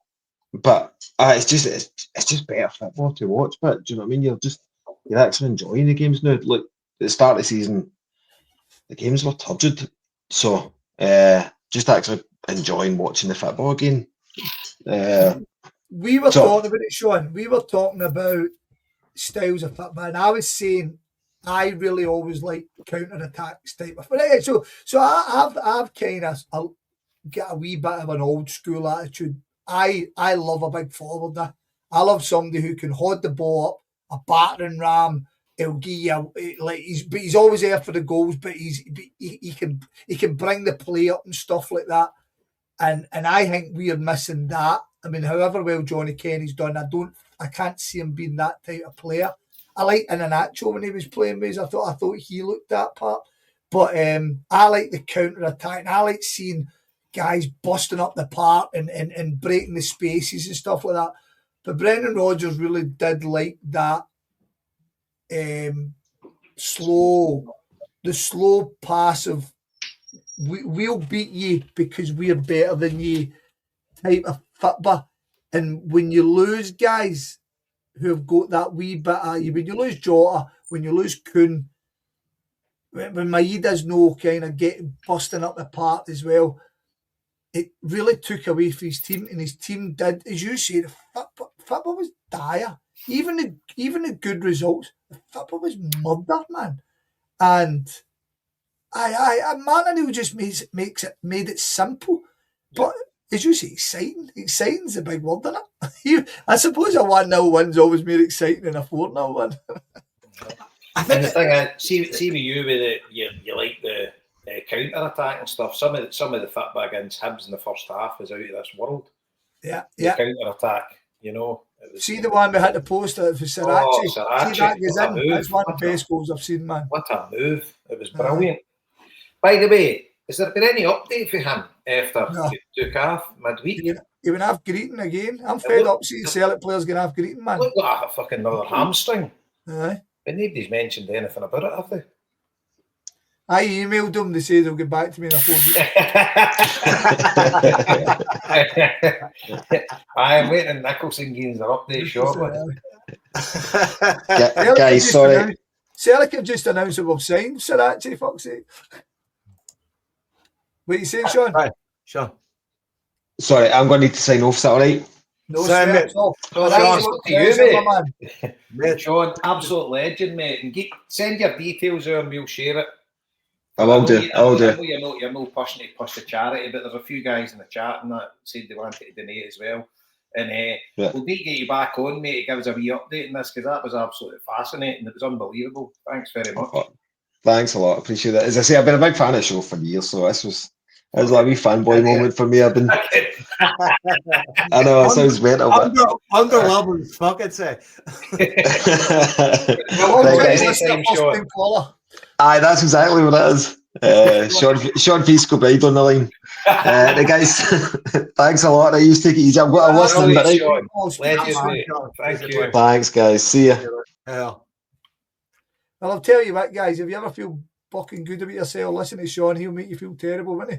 D: it's just better football to watch. But do you know what I mean? You're actually enjoying the games now. Look, at the start of the season, the games were turgid. So just actually enjoying watching the football again.
B: We were talking about it, Sean. We were talking about styles of football, and I was saying I really always like counter-attacks type of. So I've kind of get a wee bit of an old school attitude. I love a big forward. I love somebody who can hold the ball up, a battering ram. He'll give you he's always there for the goals, but he can bring the play up and stuff like that. And I think we are missing that. I mean, however well Johnny Kenny's done, I can't see him being that type of player. I like Iheanacho when he was playing with us. I thought he looked that part. But I like the counter attack, and I like seeing guys busting up the park and breaking the spaces and stuff like that. But Brendan Rodgers really did like that slow passive. We'll beat you because we're better than you type of football. And when you lose guys who have got that wee bit of you, when you lose Jota, when you lose Kuhn, when Maeda's no kind of getting busting up the park as well, it really took away from his team, and his team did, as you said, football was dire. Even the good results, the football was murder, man. And Martin just made it simple, but as you say, exciting. Exciting's a big word, isn't it? I suppose a 1-0 win's always more exciting than a 4-0 win.
C: And the thing is, see with you with you like the counter attack and stuff. Some of the football against Hibs in the first half was out of this world.
B: Yeah.
C: Counter attack, you know.
B: See the one we had to post for Sriracha.
C: Oh, Sriracha.
B: See that goes in. That's one of the best goals I've seen, man.
C: What a move! It was brilliant. By the way, has there been any update for him after he took off midweek?
B: He would have greeting again. I'm fed up seeing Celtic players going to have greeting, man.
C: Look like a fucking another hamstring.
B: Aye.
C: But nobody's mentioned anything about it, have they?
B: I emailed them. They say they'll get back to me in a 4 weeks.
C: I'm waiting. Nicholson gains their update shortly.
D: Guys, sorry.
B: Celtic have just announced that we've signed Sir Archie, fuck's sake. What are you saying, Sean?
A: Right, Sean.
D: Sorry, I'm going to need to sign off. Is that all right?
B: No,
A: Sorry,
B: sweat,
A: mate.
B: no.
C: Sean,
B: Right,
C: it's
B: so
C: up to you, mate.
B: man.
C: Sean, absolute legend, mate. And send your details out and we'll share it.
D: I will do.
C: I know you're no person to push the charity, but there's a few guys in the chat and that said they wanted to donate as well. And we'll need to get you back on, mate, to give us a wee update on this, because that was absolutely fascinating. It was unbelievable. Thanks very much.
D: Thanks a lot. Appreciate that. As I say, I've been a big fan of the show for years, so this was like a wee fanboy moment for me. I've been. I know it sounds mental, but
A: underwhelming as fuck, I'd say.
D: Aye, that's exactly what it is. Sean Peace Kilbride on the line. The guys, thanks a lot. I used to take it easy. I've got a listening, but
C: Thank you.
D: Thanks, guys. See ya.
B: Well, I'll tell you what, guys. If you ever feel fucking good about yourself, listen to Sean. He'll make you feel terrible, won't he?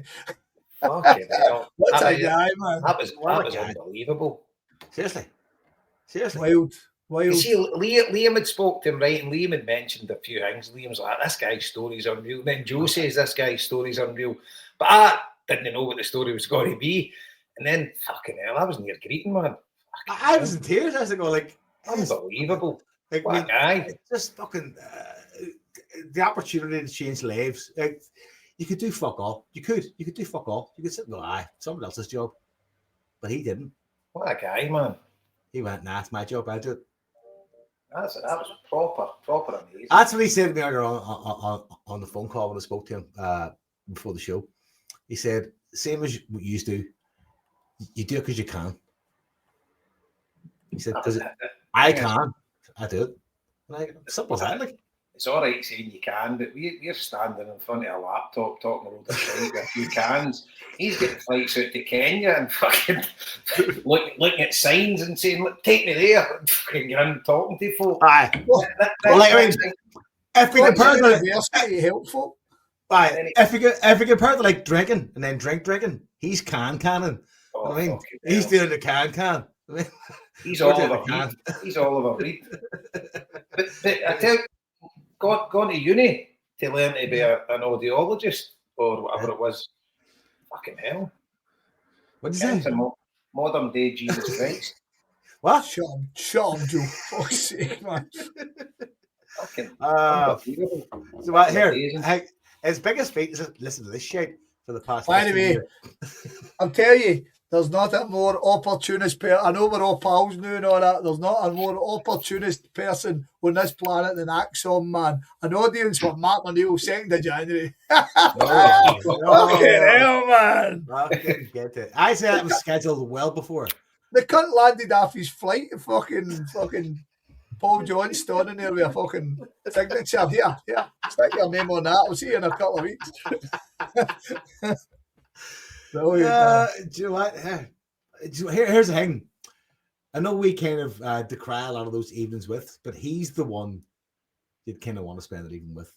C: Fucking hell.
B: What's a guy, man?
C: That was unbelievable.
A: Seriously.
B: Wild.
C: You see, Liam had spoke to him, right, and Liam had mentioned a few things. Liam's like, this guy's story's unreal. Then Joe says this guy's story's unreal. But I didn't know what the story was going to be. And then, fucking hell, I was near greeting, man.
A: I was in tears. I was like,
C: unbelievable.
A: Like,
C: what a guy.
A: Just fucking the opportunity to change lives. Like, you could do fuck all. You could do fuck all. You could sit and go, someone else's job. But he didn't.
C: What a guy, man.
A: He went, nah, it's my job. I'll do it.
C: That was proper amazing.
A: That's what he said to me earlier on the phone call when I spoke to him before the show. He said, same as what you do, you do it because you can. He said, because I can, I do it. Like, simple as that. Like,
C: it's all right saying you can, but we're standing in front of a laptop talking about the shite with a few cans. He's getting flights out to Kenya and fucking looking at signs and saying, "Look, take me there." And fucking going talking to folk.
A: Aye. Well, like, I mean, if we compare to
B: helpful.
A: Aye. If we compare to like drinking and then drinking, he's canning.
C: Oh,
A: I mean, he's doing the can. I mean,
C: he's all over. He's all over. But I tell you, gone to uni to learn to be an audiologist or whatever it was. Fucking hell.
A: What did you say?
C: Modern day Jesus Christ.
A: What?
B: Shut up, Joe. Fuck's sake, man.
C: Fucking
A: so what, here, his biggest feat is listen to this shit for the past.
B: Anyway, I'll tell you, there's not a more opportunist person. I know we're all pals now and all that. There's not a more opportunist person on this planet than Axon, man. An audience for Mark O'Neill, 2nd of January. Fucking hell, man.
A: Fucking get it. I said it was scheduled well before.
B: The cunt landed off his flight. Fucking Paul Jones standing there with a fucking signature. Here, stick your name on that. I'll see you in a couple of weeks.
A: Do you know what? Here's the thing. I know we kind of decry a lot of those evenings with, but he's the one you'd kind of want to spend it even with.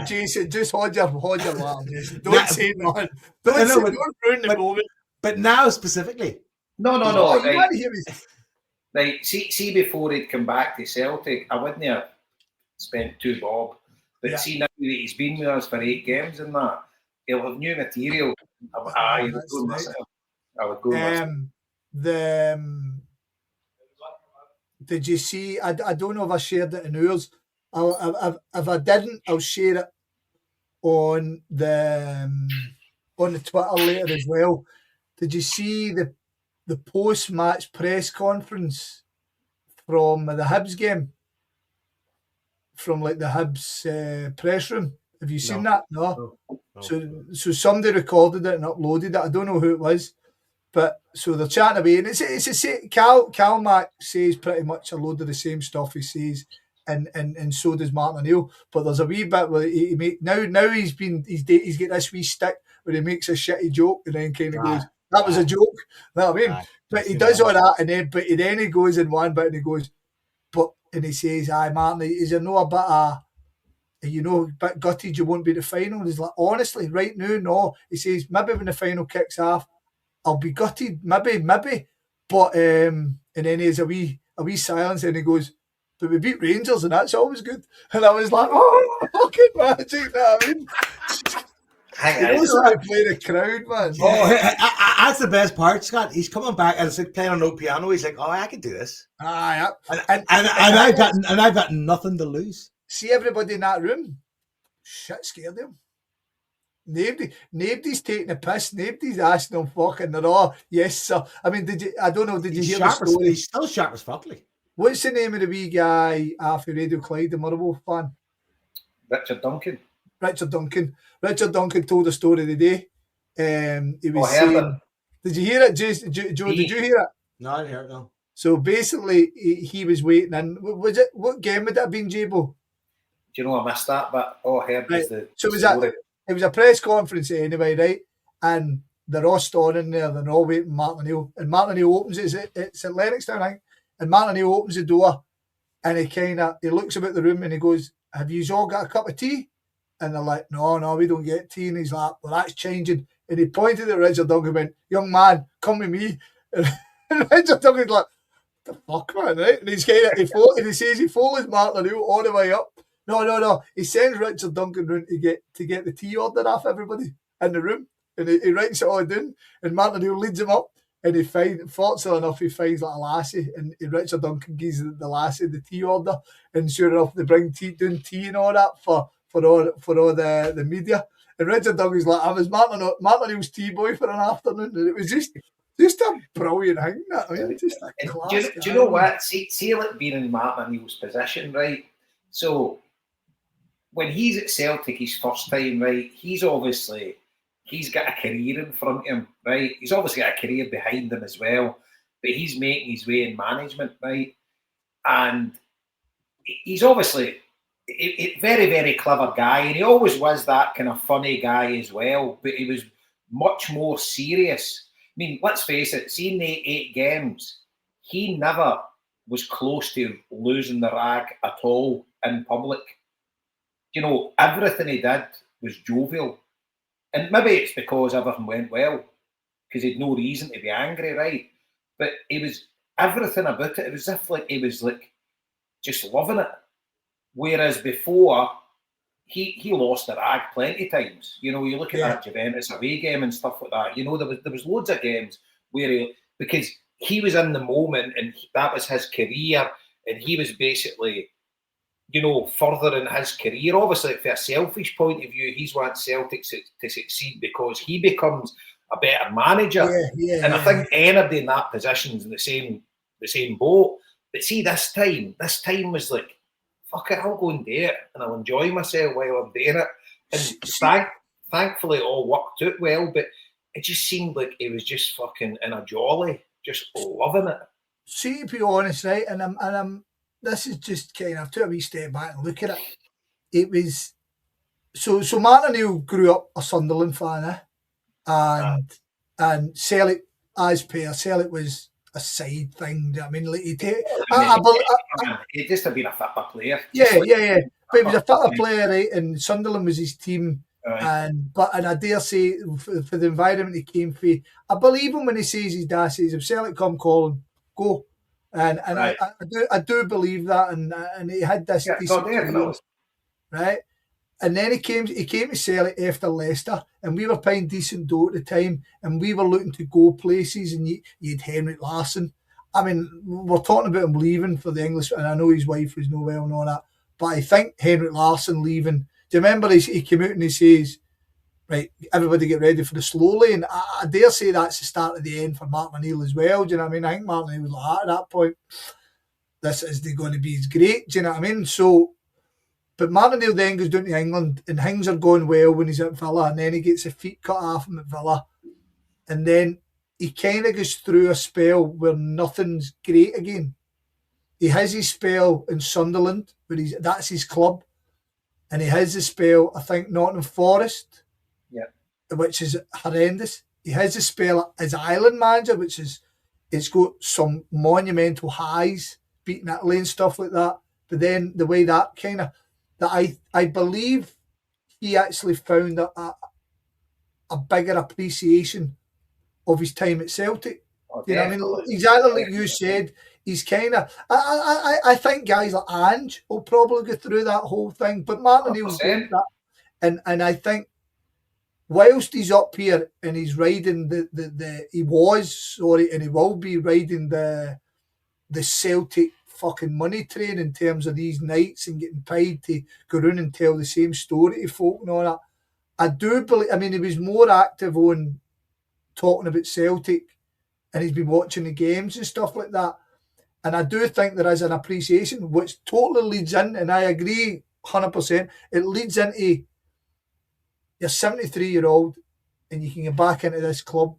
B: Jason, just hold your mouth. Don't say nothing. Don't ruin the moment.
A: But now specifically.
C: No.
B: You want to hear me?
C: Like, see, before he'd come back to Celtic, I wouldn't have spent $2 bob. But see, now that he's been with us for 8 games and that, he'll have new material. I would go
B: Did you see? I don't know if I shared it in ours. If I didn't, I'll share it on the Twitter later as well. Did you see the post-match press conference from the Hibs game? From like the Hibs press room. Have you seen that? No. So somebody recorded it and uploaded it. I don't know who it was, but so they're chatting away, and it's a say. Cal Mac says pretty much a load of the same stuff he says, and so does Martin O'Neill. But there's a wee bit where he now he's got this wee stick where he makes a shitty joke and then kind of goes, "That was a joke." You know what I mean? But he does all that, and then he goes in one bit and he goes, and he says, "Aye, Martin, is there no a bit of you know, a bit gutted you won't be the final. And he's like, honestly, right now, no. He says, maybe when the final kicks off, I'll be gutted, maybe. But and then there's a wee silence, and he goes, but we beat Rangers, and that's always good. And I was like, oh, fucking magic, you know what I mean? He knows how to play the crowd, man.
A: Oh, that's the best part, Scott. He's coming back and it's like playing on no piano. He's like, "Oh, I can do this."
B: Yeah.
A: And I've got nothing to lose.
B: See everybody in that room, shit scared him. Nobody's taking a piss. Nobody's asking him fucking. They're all, yes, sir. I mean, I don't know. Did you hear the story?
A: He's still sharp as fuck.
B: What's the name of the wee guy after Radio Clyde, the Motherwolf fan?
C: Richard Duncan. Richard Duncan told a story today. He was saying, did you hear it, Joe? Did you hear it?
A: No, I didn't hear it, no.
B: So basically, he was waiting, and what game would that have been, Jabo?
C: Do you know I missed that? But I heard
B: right.
C: the
B: so it was a press conference anyway, right? And they're all standing there, they're all waiting Martin O'Neill. And Martin O'Neill opens it, it's at Lennoxtown, I think. And Martin O'Neill opens the door, and he looks about the room and he goes, have you all got a cup of tea? And they're like, no, we don't get tea. And he's like, well, that's changing. And he pointed at Richard Duncan and went, young man, come with me. And Richard Duncan's like, the fuck, man, right? And he says he follows Martin O'Neill all the way up. No. He sends Richard Duncan round to get the tea order off everybody in the room. And he writes it all down. And Martin O'Neill leads him up. And fortunately enough, he finds like a lassie. And Richard Duncan gives the lassie the tea order. And sure enough, they bring tea and all that for all the media. And Richard Duncan's like, I was Martin O'Neill's tea boy for an afternoon. And it was just a brilliant thing. I mean, just a class.
C: Do you know what? See like being in Martin O'Neill's position, right? So when he's at Celtic his first time, right, he's got a career in front of him, right? He's obviously got a career behind him as well, but he's making his way in management, right? And he's obviously a very, very clever guy, and he always was that kind of funny guy as well, but he was much more serious. I mean, let's face it, seeing the 8 games, he never was close to losing the rag at all in public. You know, everything he did was jovial. And maybe it's because everything went well, because he'd no reason to be angry, right? But everything about it, it was as if he was just loving it. Whereas before, he lost the rag plenty of times. You know, you look at that Juventus away game and stuff like that. You know, there was loads of games where because he was in the moment and that was his career, and he was basically, you know, furthering his career. Obviously, from a selfish point of view, he's wanted Celtic to succeed because he becomes a better manager. I think anybody in that position is in the same boat. But see, this time was like, fuck it, I'll go and do it, and I'll enjoy myself while I'm doing it. And thankfully, it all worked out well. But it just seemed like it was just fucking in a jolly, just loving it.
B: See, to be honest, right, and I'm. This is just kind of, took a wee step back and look at it. It was so Martin O'Neill grew up a Sunderland fan, and Celtic as player, Celtic was a side thing. I mean, like
C: he just had been a fitter player.
B: Yeah. But he was a fitter player, right? And Sunderland was his team.
C: Right.
B: But I dare say for the environment he came for, I believe him when he says his dad says, if Celtic come calling, go. And right. I do believe that, and he had this career, right? And then he came to Celtic after Leicester, and we were paying decent dough at the time, and we were looking to go places, and you had Henrik Larsson. I mean, we're talking about him leaving for the English, and I know his wife was no well and all that, but I think Henrik Larsson leaving. Do you remember he came out and he says, right, everybody get ready for the slow lane. I dare say that's the start of the end for Martin O'Neill as well. Do you know what I mean? I think Martin O'Neill was like, at that point, this is going to be great. Do you know what I mean? So, but Martin O'Neill then goes down to England and things are going well when he's at Villa, and then he gets his feet cut off him at Villa. And then he kind of goes through a spell where nothing's great again. He has his spell in Sunderland, where that's his club. And he has his spell, I think, Nottingham Forest, which is horrendous. He has a spell as Ireland manager, which is, it's got some monumental highs, beating Italy and stuff like that. But then the way that kind of, that I believe he actually found a bigger appreciation of his time at Celtic.
C: Oh,
B: You know what I mean?
C: definitely.
B: Exactly like you said. He's kind of. I think guys like Ange will probably go through that whole thing, but Martin O'Neill's going
C: 100%.
B: that, and I think whilst he's up here and he's riding he will be riding the Celtic fucking money train in terms of these nights and getting paid to go around and tell the same story to folk and all that. I do believe. I mean, he was more active on talking about Celtic, and he's been watching the games and stuff like that. And I do think there is an appreciation, which totally leads in, and I agree 100%. It leads into you're 73-year-old, and you can get back into this club,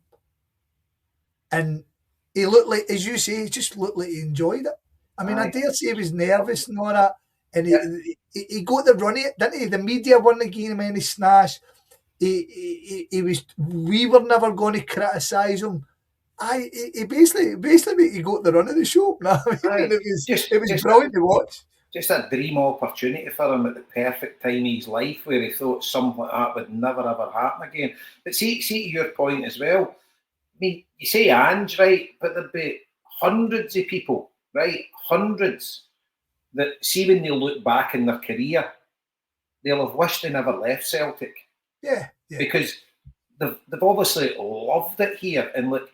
B: and he looked like, as you say, he just looked like he enjoyed it. I mean, I dare say he was nervous and all that, and he got the run of it, didn't he? The media weren't giving him any snash. He was. We were never going to criticise him. He basically he got the run of the show. No, I mean, it was brilliant to watch.
C: Just a dream opportunity for him at the perfect time in his life, where he thought something like that would never ever happen again. But see to your point as well. I mean, you say Ange, right? But there'd be hundreds of people, right? Hundreds that see when they look back in their career, they'll have wished they never left Celtic.
B: Yeah.
C: Because they've obviously loved it here, and look,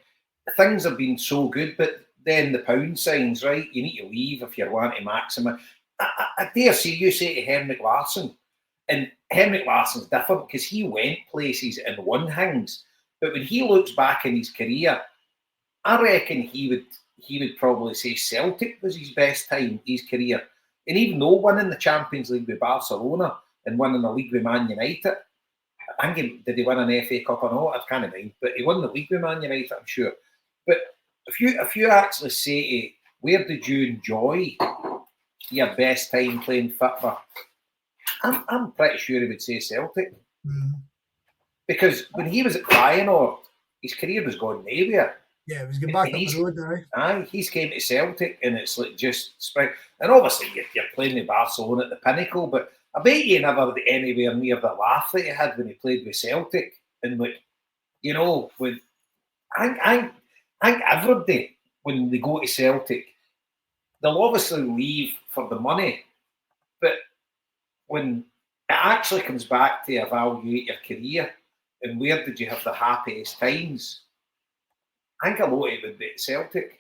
C: things have been so good, but then the pound signs, right? You need to leave if you want to maximize. I dare see you say to Henrik Larsson, and Henrik Larsson's different because he went places and won things, but when he looks back in his career, I reckon he would probably say Celtic was his best time, his career. And even though winning the Champions League with Barcelona and winning the league with Man United, I think did he win an FA Cup or not? I can't mind, but he won the league with Man United, I'm sure. But if you actually say, where did you enjoy your best time playing football? I'm pretty sure he would say Celtic. Because when he was at Feyenoord, his career was going nowhere.
B: Yeah, he was going back up the road, right?
C: He's came to Celtic, and it's like just spring. And obviously, you're playing with Barcelona at the pinnacle, but I bet you never anywhere near the laugh that he had when he played with Celtic. And like, you know, with I think everybody, when they go to Celtic, they'll obviously leave for the money, but when it actually comes back to evaluate your career and where did you have the happiest times, I think a lot of it would be at Celtic.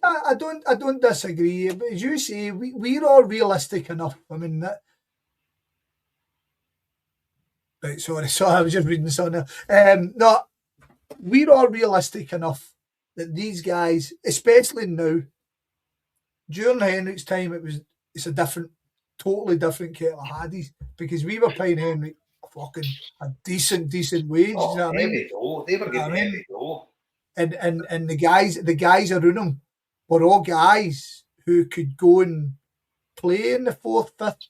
B: I don't disagree, but as you say, we're all realistic enough. I mean, right, sorry, I was just reading something. No, we're all realistic enough that these guys, especially now, during Henrik's time, it's a totally different kettle of Hades, because we were paying Henrik a decent wage. You know what I mean?
C: They were getting heavy dough.
B: And the guys around him were all guys who could go and play in the 4th, 5th,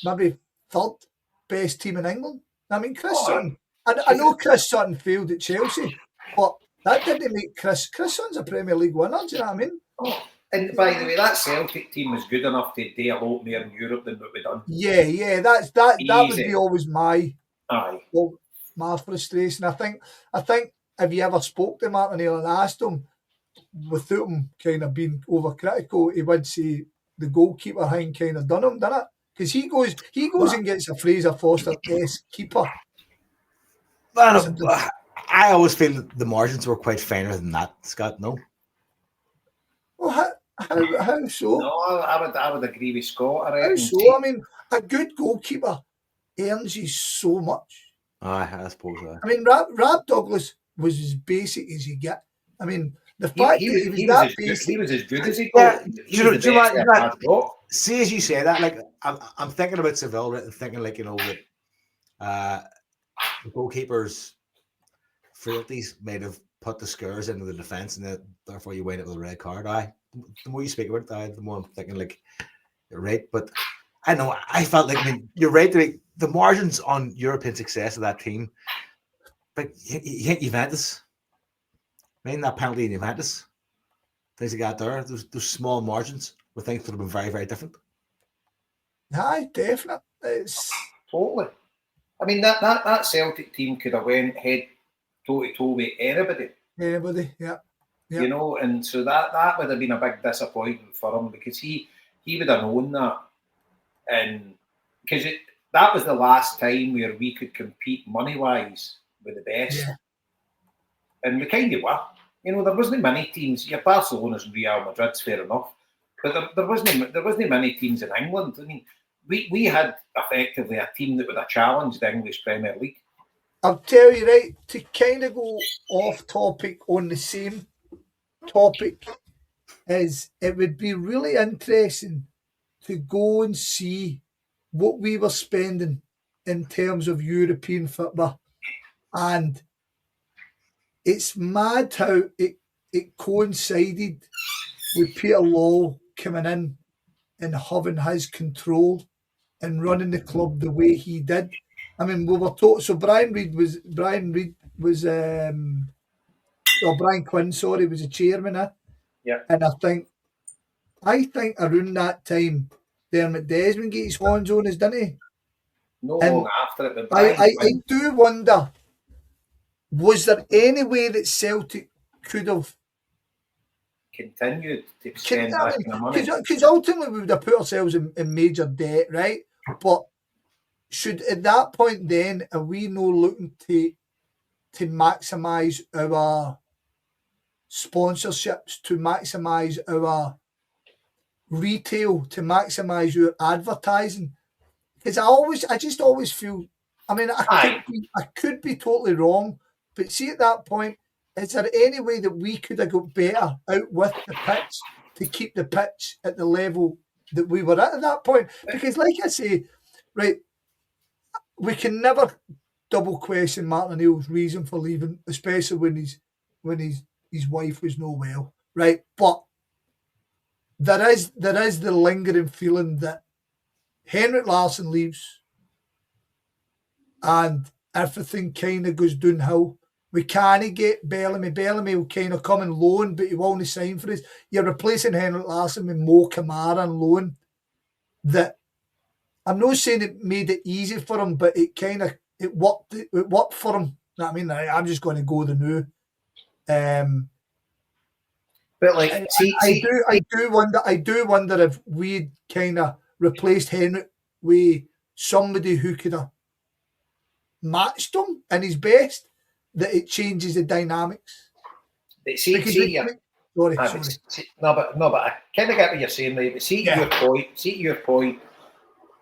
B: maybe 3rd best team in England. I mean, Chris Sutton. I know Chris Sutton failed at Chelsea, but that didn't make Chris Sutton's a Premier League winner. Do you know what I mean?
C: And by the way, that Celtic team was good enough to do a lot more in Europe than what we've done.
B: Yeah, that would be always my frustration. I think if you ever spoke to Martin O'Neill and asked him, without him kind of being overcritical, he would say the goalkeeper thing kind of done him, didn't it? Because he goes and gets a Fraser Forster-esque keeper.
A: I always feel the margins were quite finer than that, Scott. No.
B: Well, how so?
C: No, I would agree with Scott.
B: How so? I mean, a good goalkeeper earns you so much.
A: I suppose so.
B: I mean, Rab Douglas was as basic as you get. I mean, the fact
C: he
B: that
C: was that basic. He was as good as he got.
A: See, as you say that, like I'm thinking about Seville and thinking, like, you know, that the goalkeepers' frailties might have put the scars into the defence, and therefore you wind up with a red card. The more you speak about it, the more I'm thinking, like, you're right. But I know I felt like, I mean, you're right. The margins on European success of that team, but you hit Juventus. I mean, that penalty in Juventus, things like that there, those small margins were things that have been very, very different.
B: Aye, definitely. It's
C: Totally. I mean, that Celtic team could have went head toe to toe with anybody.
B: anybody, yeah.
C: You know, and so that would have been a big disappointment for him, because he would have known that, and because that was the last time where we could compete money wise with the best, and we kind of were. You know, there wasn't many teams. Your Barcelona's and Real Madrid's fair enough, but there wasn't many teams in England. I mean, we had effectively a team that would have challenged the English Premier League.
B: I'll tell you, right, to kind of go off topic on the same topic, is it would be really interesting to go and see what we were spending in terms of European football. And it's mad how it coincided with Peter Law coming in and having his control and running the club the way he did. I mean, we were taught. So Brian Quinn, sorry, was the chairman.
C: Yeah.
B: And I think around that time, Dermot Desmond got his horns on us, didn't he?
C: No
B: And
C: long after it, but
B: I do wonder, was there any way that Celtic could have
C: continued to spend that kind of money?
B: Because ultimately we would have put ourselves in major debt, right? But should at that point then, are we no looking to maximise our sponsorships, to maximise our retail, to maximise your advertising? Because I just always feel, I mean, I could be totally wrong, but see at that point, is there any way that we could have got better out with the pitch to keep the pitch at the level that we were at that point? Because like I say, right, we can never double question Martin O'Neill's reason for leaving, especially when his wife was no well, right? But there is the lingering feeling that Henrik Larsson leaves and everything kind of goes downhill. We can't get Bellamy. Bellamy will kind of come and loan, but he won't sign for us. You're replacing Henrik Larsson with Mo Kamara on loan. That I'm not saying it made it easy for him, but it worked for him. You know what I mean? I'm just going to go the new.
C: But like,
B: I do wonder if we'd kind of replaced Henrik with somebody who could have matched him in his best, that it changes the dynamics.
C: But sorry. But I kind of get what you're saying, right? But see your point.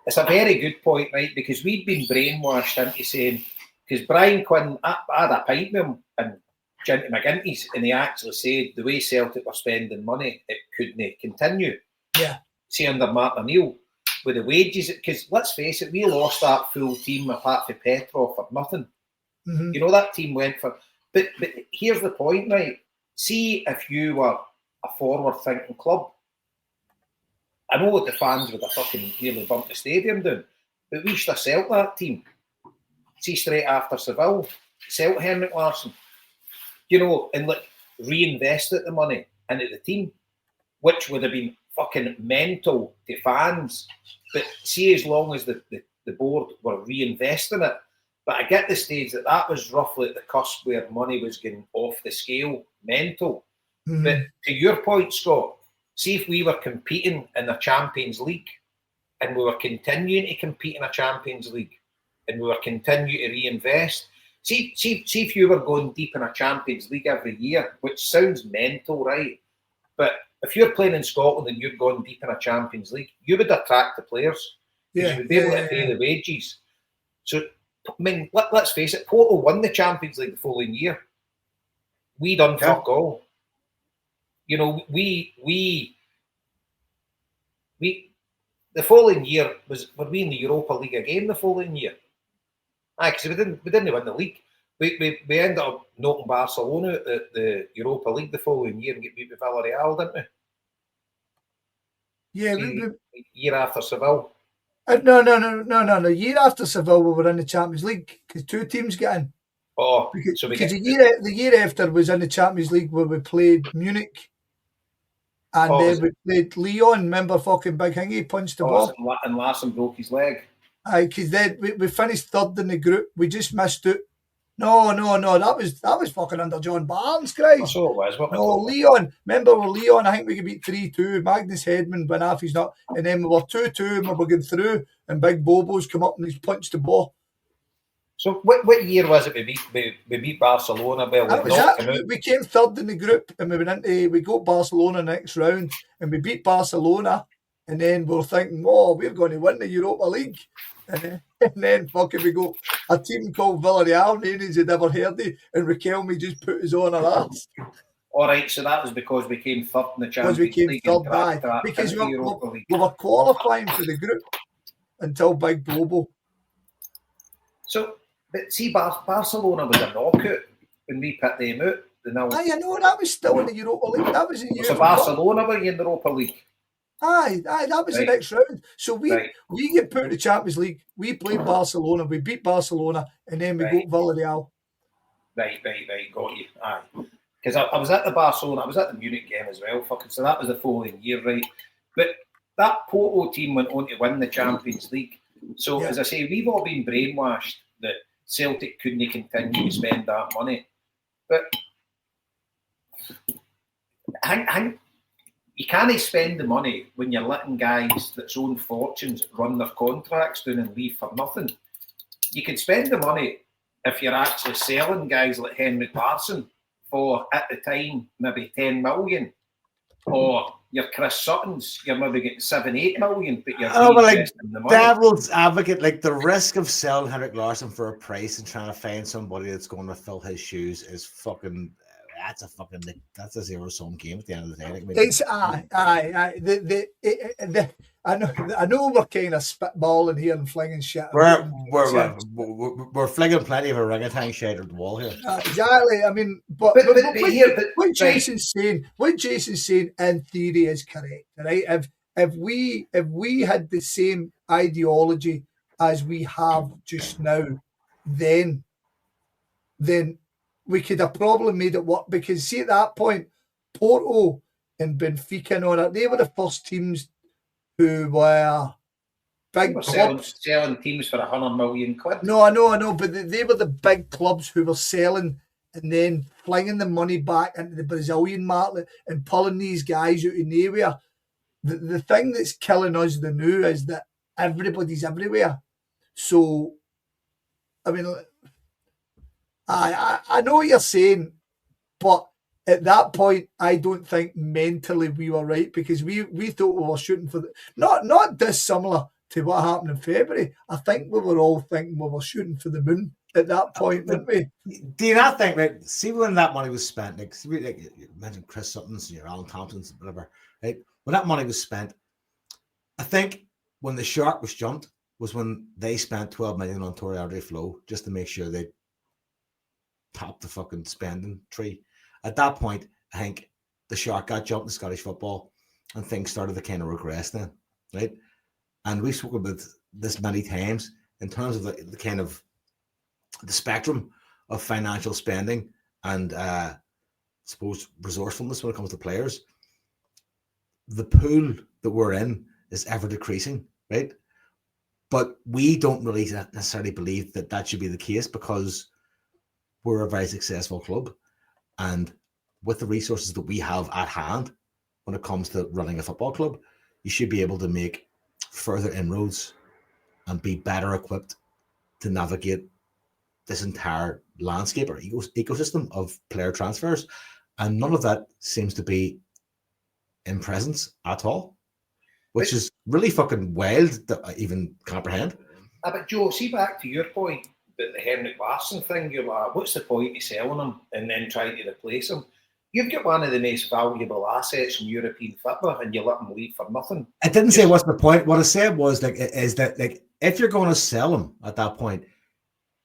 C: It's a very good point, right? Because we'd been brainwashed into saying, because Brian Quinn, I had a pint with him and Ginty McGinty's, and he actually said the way Celtic were spending money, it couldn't continue.
B: Yeah.
C: See, under Martin O'Neill, with the wages, because let's face it, we lost that full team apart from Petrov for nothing.
B: Mm-hmm.
C: You know, that team went for. But here's the point, right? See, if you were a forward-thinking club, I know what the fans would have fucking nearly bumped the stadium down, but we should have sold that team. See, straight after Seville, sell Henrik Larsson, you know, and like reinvested the money into the team, which would have been fucking mental to fans. But see, as long as the board were reinvesting it, but I get the stage that was roughly at the cusp where money was getting off the scale, mental. Mm-hmm. But to your point, Scott, see if we were competing in the Champions League and we were continuing to compete in a Champions League and we were continuing to reinvest. See if you were going deep in a Champions League every year, which sounds mental, right? But if you're playing in Scotland and you're going deep in a Champions League, you would attract the players. You would be able to pay the wages. So, I mean, let's face it, Porto won the Champions League the following year. We done fuck all. You know, we the following year were we in the Europa League again the following year? Because we didn't win the league. We ended up knocking Barcelona at the Europa League the following year and get beat with Villarreal, didn't we?
B: Yeah,
C: year after Seville.
B: No. Year after Seville, we were in the Champions League because two teams get in.
C: Oh,
B: because the year after was in the Champions League where we played Munich. And
C: Oh,
B: then
C: was
B: we played Leon. Remember fucking Big Hingy punched the ball?
C: And Larson broke his leg.
B: Aye, because then we finished third in the group. We just missed out. No. That was fucking under John Barnes, Christ.
C: So it was. What
B: No, Leon. Remember with Leon, I think we could beat 3-2. Magnus Hedman went off, he's not. And then we were 2-2 and we were going through. And Big Bobo's come up and he's punched the ball.
C: So what year was it we beat Barcelona? Well,
B: That was it. We came third in the group and we got Barcelona next round and we beat Barcelona. And then we were thinking, oh, we're going to win the Europa League. And then fucking we go a team called Villarreal, names had never heard of, and Riquelme just put us on our ass.
C: All right, so that was because we came third in the Champions
B: Because we came
C: League.
B: third, because we were qualifying for the group until Big Bobo.
C: So, but see, Barcelona was a knockout when we put them out.
B: Aye, I know, that was still in the Europa League. That was in
C: So Barcelona were in the Europa League?
B: Aye, that was the next round. So we get put in the Champions League. We played Barcelona. We beat Barcelona, and then we go Villarreal.
C: Right. Got you. Aye. Because I was at the Barcelona, I was at the Munich game as well. Fucking, so that was the following year, right? But that Porto team went on to win the Champions League. So as I say, we've all been brainwashed that Celtic couldn't continue to spend that money. But you can't spend the money when you're letting guys that's own fortunes run their contracts down and leave for nothing. You can spend the money if you're actually selling guys like Henrik Larsson for, at the time, maybe 10 million. Or your Chris Suttons, you're maybe getting 7-8 million, but you're investing the money.
A: Devil's advocate, like the risk of selling Henrik Larsson for a price and trying to find somebody that's going to fill his shoes is fucking... That's a zero-sum game at the end of the day. Like,
B: it's I know we're kind of spitballing here and flinging shit.
A: We're flinging plenty of orangutan shit at the wall here.
B: Exactly. I mean, but what Jason's saying in theory is correct, right? If we had the same ideology as we have just now, then we could have probably made it work, because see at that point, Porto and Benfica and all that, they were the first teams who were big clubs.
C: Selling teams for 100 million quid.
B: No, I know, but they were the big clubs who were selling and then flinging the money back into the Brazilian market and pulling these guys out of nowhere. The thing that's killing us the new is that everybody's everywhere. So, I mean... I know what you're saying, but at that point, I don't think mentally we were right, because we thought we were shooting for not dissimilar to what happened in February. I think we were all thinking we were shooting for the moon at that point, didn't we?
A: Do you not think, right? See, when that money was spent, like you mentioned Chris Suttons and your Alan Thompsons, whatever, right? When that money was spent, I think when the shark was jumped was when they spent 12 million on Torre Alde Flow just to make sure they top the fucking spending tree. At that point, I think the shark got jumped in Scottish football and things started to kind of regress then, right? And we've spoken about this many times in terms of the kind of the spectrum of financial spending and I suppose resourcefulness when it comes to players. The pool that we're in is ever decreasing, right? But we don't really necessarily believe that should be the case, because we're a very successful club, and with the resources that we have at hand when it comes to running a football club, you should be able to make further inroads and be better equipped to navigate this entire landscape or ecosystem of player transfers. And none of that seems to be in presence at all, which is really fucking wild to even comprehend.
C: But Joe, see, back to your point, the Henrik Larsson thing, you're like, what's the point of selling him and then trying to replace him? You've got one of the most valuable assets in European football and you let him leave for nothing.
A: I didn't say what's the point. What I said was is that if you're going to sell him at that point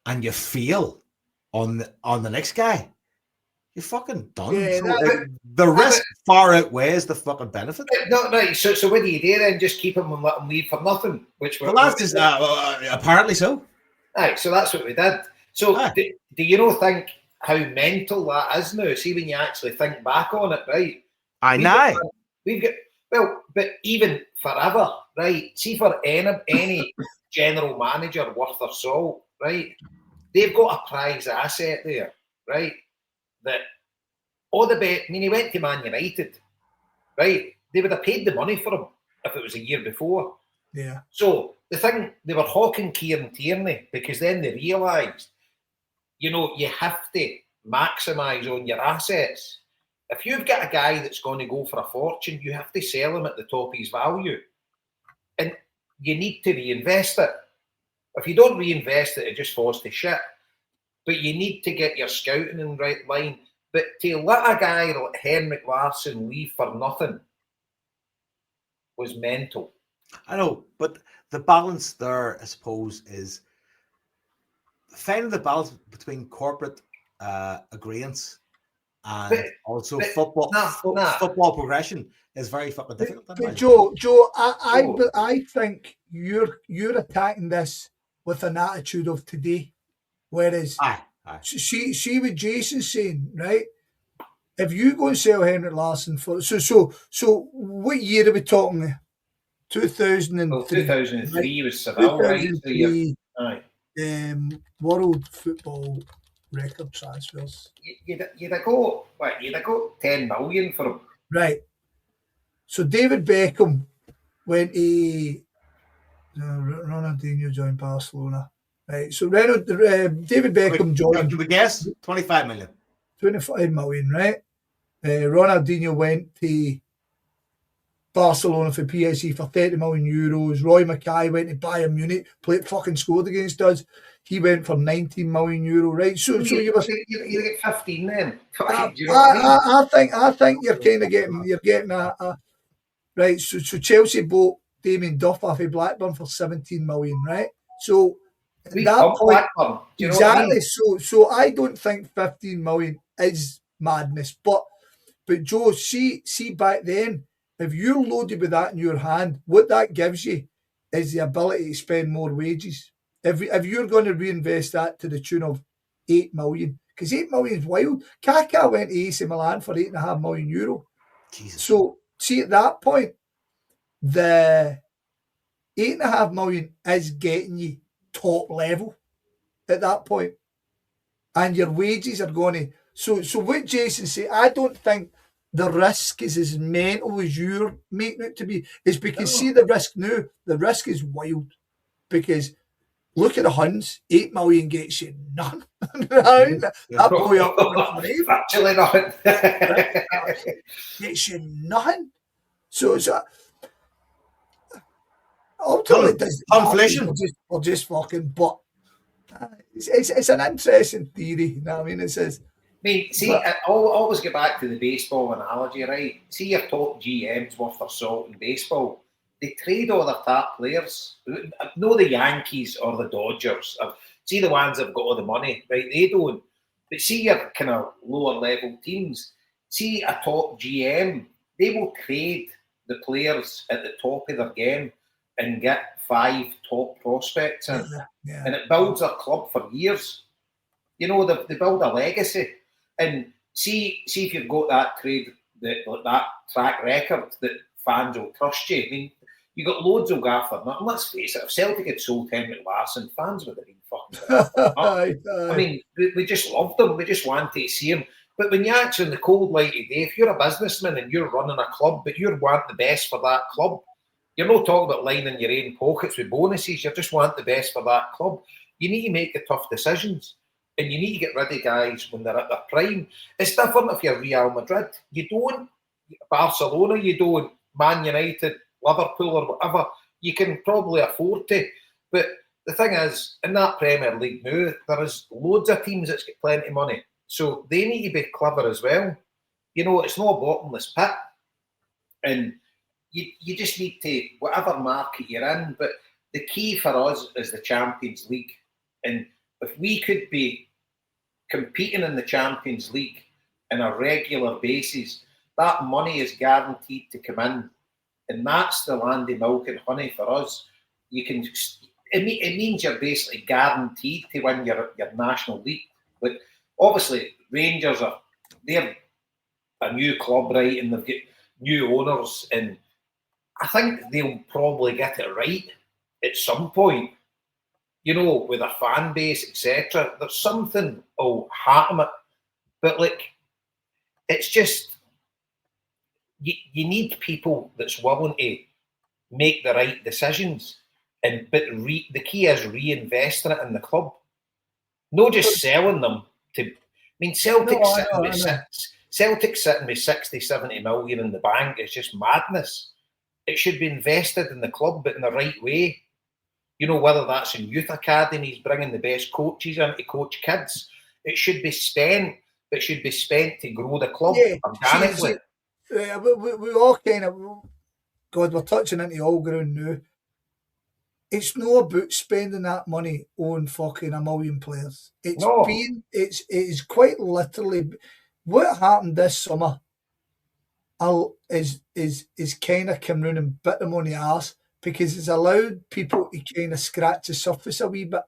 A: and you feel on the next guy, you're fucking done.
B: Yeah,
A: the risk far outweighs the fucking benefit.
C: No, right. So what do you do then? Just keep him and let him leave for nothing?
A: That's just apparently so.
C: Right, so that's what we did. So do you not think how mental that is now? See, when you actually think back on it, right? We've got, well, but even forever, right? See, for any general manager worth their salt, right? They've got a prize asset there, right? That all the bet. I mean, he went to Man United, right? They would have paid the money for him if it was a year before.
B: Yeah.
C: So the thing, they were hawking Kieran Tierney because then they realised, you have to maximise on your assets. If you've got a guy that's going to go for a fortune, you have to sell him at the top of his value. And you need to reinvest it. If you don't reinvest it, it just falls to shit. But you need to get your scouting in the right line. But to let a guy like Henrik Larsson leave for nothing was mental.
A: I know, but the balance there, I suppose, is finding the balance between corporate agreements and also football progression is very fucking difficult.
B: But Joe, I think you're attacking this with an attitude of today, whereas see what Jason's saying, right? If you go and sell Henrik Larsson for so what year are we talking? 2003.
C: Well, 2003 was Seville, right?
B: World football record transfers.
C: You'd have got 10 million for him.
B: Right. So David Beckham went to Ronaldinho joined Barcelona. Right. So David Beckham joined.
A: Can we guess? 25 million.
B: 25 million, right? Ronaldinho went to Barcelona for PSG for 30 million euros. Roy Mackay went to Bayern Munich, fucking scored against us. He went for 19 million euro, right? So you
C: get 15 then.
B: I think you're kind of getting a right. So Chelsea bought Damien Duff off of Blackburn for 17 million, right? So that point, exactly. So I don't think 15 million is madness, but Joe, see back then, if you're loaded with that in your hand, what that gives you is the ability to spend more wages. If you're going to reinvest that to the tune of 8 million, because 8 million is wild. Kaká went to AC Milan for 8.5 million euro.
A: Jesus.
B: So see at that point, the 8.5 million is getting you top level at that point, and your wages are going to. So what Jason said, I don't think the risk is as mental as you're making it to be. It's because see the risk now. The risk is wild because look at the Huns. 8 million gets you none. That boy up
C: actually nothing.
B: Gets you nothing. So ultimately,
A: inflation.
B: We're just fucking. But it's an interesting theory. You know what I mean? It says.
C: See, I always get back to the baseball analogy, right? See your top GMs worth their salt in baseball. They trade all their top players. No, the Yankees or the Dodgers. See the ones that have got all the money, right? They don't. But see your kind of lower level teams. See a top GM. They will trade the players at the top of their game and get 5 top prospects in.
B: Yeah.
C: And it builds a club for years. They build a legacy. And see if you've got that trade, that track record that fans will trust you. I mean, you got loads of Gaffer. And let's face it, if Celtic had sold Henrik Larsson, fans would have been fucking. I mean, we just loved him. We just wanted to see him. But when you're actually in the cold light of day, if you're a businessman and you're running a club, but you want the best for that club, you're not talking about lining your own pockets with bonuses. You just want the best for that club. You need to make the tough decisions. And you need to get rid of guys when they're at their prime. It's different if you're Real Madrid. You don't. Barcelona, you don't. Man United, Liverpool or whatever. You can probably afford to. But the thing is, in that Premier League now, there is loads of teams that's got plenty of money. So they need to be clever as well. It's not a bottomless pit. And you just need to, whatever market you're in, but the key for us is the Champions League. And if we could be competing in the Champions League on a regular basis, that money is guaranteed to come in. And that's the land of milk and honey for us. It means you're basically guaranteed to win your National League. But obviously, Rangers they're a new club, right? And they've got new owners, and I think they'll probably get it right at some point. You know, with a fan base, etc. There's something will happen, but like, it's just you need people that's willing to make the right decisions, but the key is reinvesting it in the club, not just selling them to. I mean, Celtic sitting with 60, 70 million in the bank is just madness. It should be invested in the club, but in the right way. You know, whether that's in youth academies, bringing the best coaches in to coach kids. It should be spent, but should be spent to grow the club organically.
B: We all kind of, God, we're touching into all ground now. It's not about spending that money on fucking a million players. It is quite literally what happened this summer. Is kind of come round and bit them on the arse, because it's allowed people to kind of scratch the surface a wee bit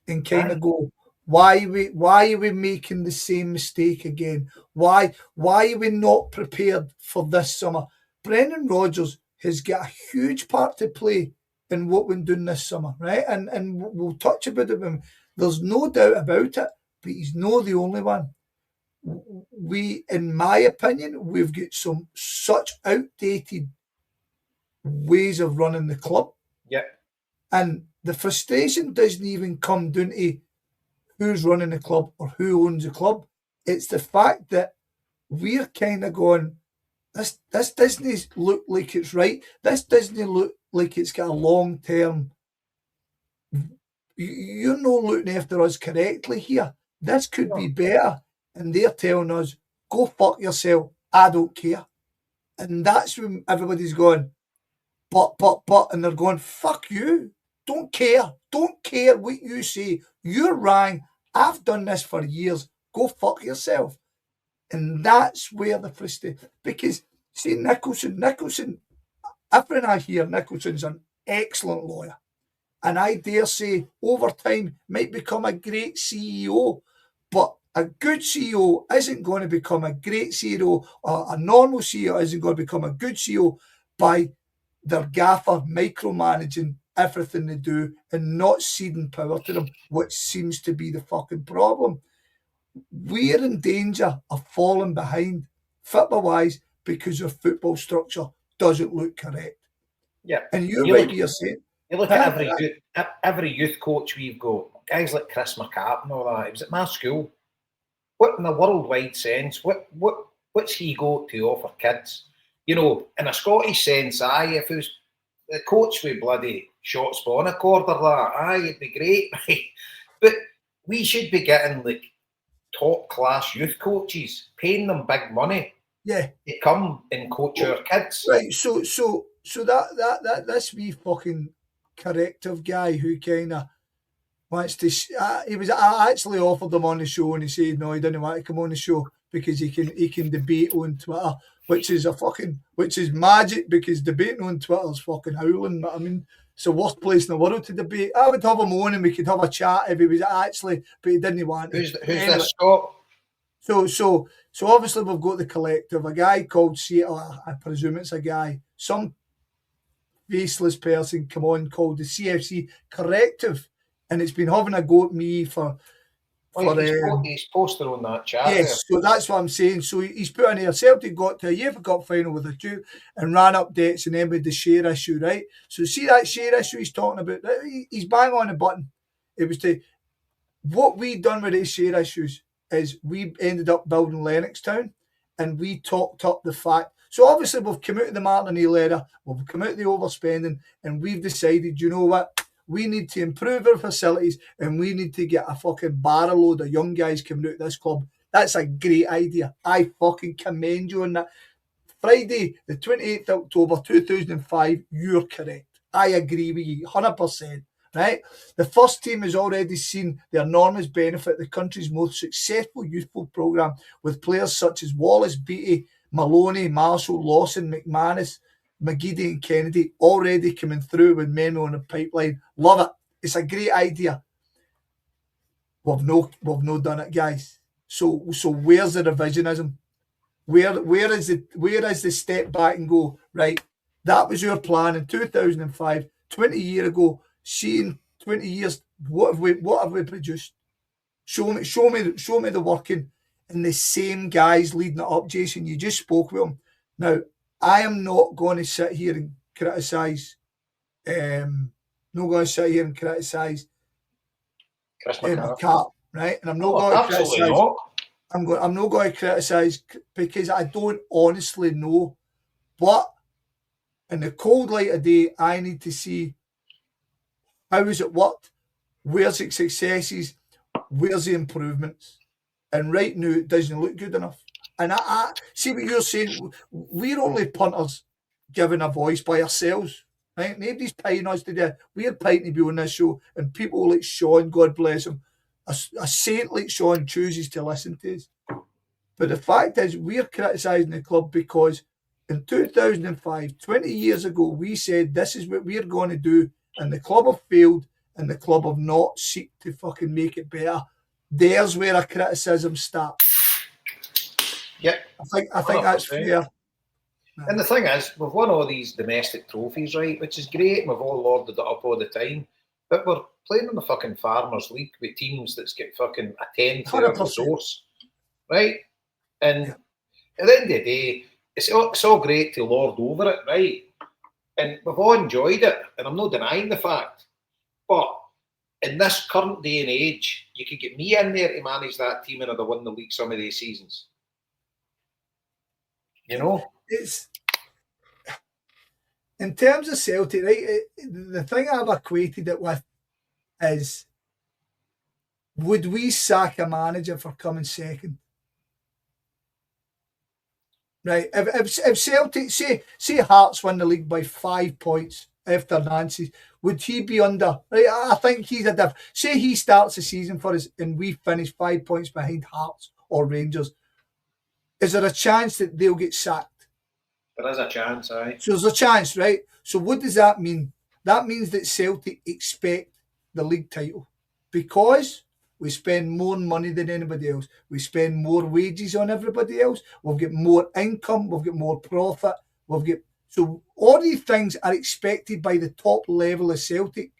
B: and kind of go, why are we making the same mistake again? Why are we not prepared for this summer? Brendan Rodgers has got a huge part to play in what we're doing this summer, right? And we'll touch about it. There's no doubt about it, but he's not the only one. We, in my opinion, we've got such outdated ways of running the club.
C: Yeah.
B: And the frustration doesn't even come down to who's running the club or who owns the club. It's the fact that we're kind of going, this doesn't look like it's right. This doesn't look like it's got a long term. You're not looking after us correctly here. This could be better. And they're telling us, go fuck yourself. I don't care. And that's when everybody's going, but, and they're going, fuck you. Don't care. Don't care what you say. You're wrong. I've done this for years. Go fuck yourself. And that's where the frustration, because see, Nicholson, everything I hear, Nicholson's an excellent lawyer. And I dare say over time might become a great CEO, but a good CEO isn't going to become a great CEO, or a normal CEO isn't going to become a good CEO by their gaffer micromanaging everything they do and not ceding power to them, which seems to be the fucking problem. We're in danger of falling behind football-wise because our football structure doesn't look correct.
C: Yeah.
B: And you're saying.
C: You look at every youth coach we've got, guys like Chris McCart and all that. He was at my school. What in a worldwide sense, what's he got to offer kids? You know, in a Scottish sense, if it was the coach with bloody short spawn recorder, it'd be great. But we should be getting like top class youth coaches, paying them big money.
B: Yeah.
C: To come and coach our kids.
B: Right. So that this wee fucking corrective guy who kind of wants to. I actually offered him on the show, and he said no, he didn't want to come on the show because he can debate on Twitter, which is magic, because debating on Twitter is fucking howling. I mean, it's the worst place in the world to debate. I would have him on and we could have a chat if he was actually, but he didn't want to.
C: Who's this, Scott?
B: So obviously we've got the collective, a guy called I presume it's a guy, some faceless person come on called the CFC Corrective, and it's been having a go at me for
C: he's posted on that chat.
B: Yes, so that's what I'm saying. So he's put in here, Celtic got to a UEFA Cup final with a Duke and ran up debts and then with the share issue, right? So see that share issue he's talking about, he's bang on the button. It was what we done with these share issues is we ended up building Lennoxtown, and we talked up the fact. So obviously we've come out of the Martin O'Neill era, we've come out of the overspending, and we've decided, you know what? We need to improve our facilities, and we need to get a fucking barrel load of young guys coming out of this club. That's a great idea. I fucking commend you on that. Friday, the 28th of October 2005, you're correct. I agree with you 100%. Right? The first team has already seen the enormous benefit the country's most successful youthful programme, with players such as Wallace, Beattie, Maloney, Marshall, Lawson, McManus, McGeady and Kennedy already coming through with Memo on the pipeline. Love it. It's a great idea. We've no done it, guys. So where's the revisionism? Where is the step back and go, right, that was your plan in 2005, 20 years ago. See, in 20 years, what have we produced? Show me the working. And the same guys leading it up, Jason. You just spoke with them. Now, I am not going to sit here and criticise. Not going to sit here and criticise
C: Chris McCart.
B: McCart, right? And I'm not going to criticise. I'm not going to criticise because I don't honestly know. But in the cold light of day, I need to see how has it worked, where's the successes, where's the improvements. And right now, it doesn't look good enough. And I see what you're saying. We're only punters given a voice by ourselves. Right? Nobody's paying us to do it. We're paying to be on this show, and people like Sean, God bless him, a saint like Sean chooses to listen to us. But the fact is, we're criticising the club because in 2005, 20 years ago, we said this is what we're going to do, and the club have failed, and the club have not seek to fucking make it better. There's where a criticism starts.
C: Yep.
B: I think that's fair.
C: And the thing is, we've won all these domestic trophies, right, which is great, and we've all lauded it up all the time, but we're playing in the fucking Farmers League with teams that's got fucking a 10 to their resource, right? And at the end of the day, it's all great to lord over it, right? And we've all enjoyed it, and I'm not denying the fact, but in this current day and age, you could get me in there to manage that team and I'd have won the league some of these seasons. You know?
B: It's in terms of Celtic, right? The thing I've equated it with is, would we sack a manager for coming second? Right? If Celtic say Hearts win the league by 5 points after Nancy, would he be under? Right? I think he's a diff. Say he starts the season for us and we finish 5 points behind Hearts or Rangers. Is there a chance that they'll get sacked?
C: There is a chance, aye.
B: So there's a chance, right? So what does that mean? That means that Celtic expect the league title because we spend more money than anybody else. We spend more wages on everybody else. We've got more income. We've got more profit. So all these things are expected by the top level of Celtic.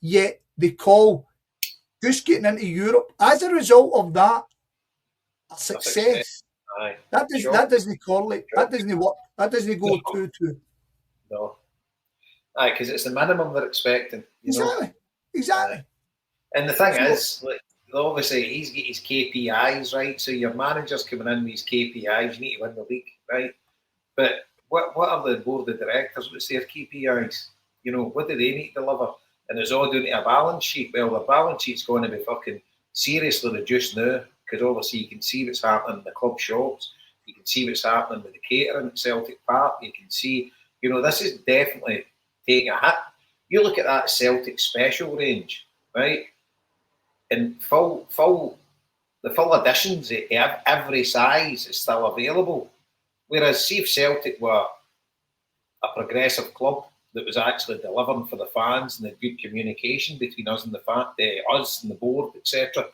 B: Yet they call just getting into Europe as a result of that a success.
C: Aye.
B: That doesn't correlate. Sure. That doesn't work. That doesn't go 2-2.
C: No. Aye, because it's the minimum they're expecting.
B: Exactly.
C: And the thing is, like, obviously, he's got his KPIs, right? So your manager's coming in with his KPIs. You need to win the league, right? But what are the board of directors? What's their KPIs? You know, what do they need to deliver? And it's all doing to a balance sheet. Well, the balance sheet's going to be fucking seriously reduced now. Because obviously you can see what's happening in the club shops, you can see what's happening with the catering at Celtic Park, you can see, you know, this is definitely taking a hit. You look at that Celtic special range, right? And the full editions of every size is still available. Whereas see if Celtic were a progressive club that was actually delivering for the fans and the good communication between us and us and the board, etc.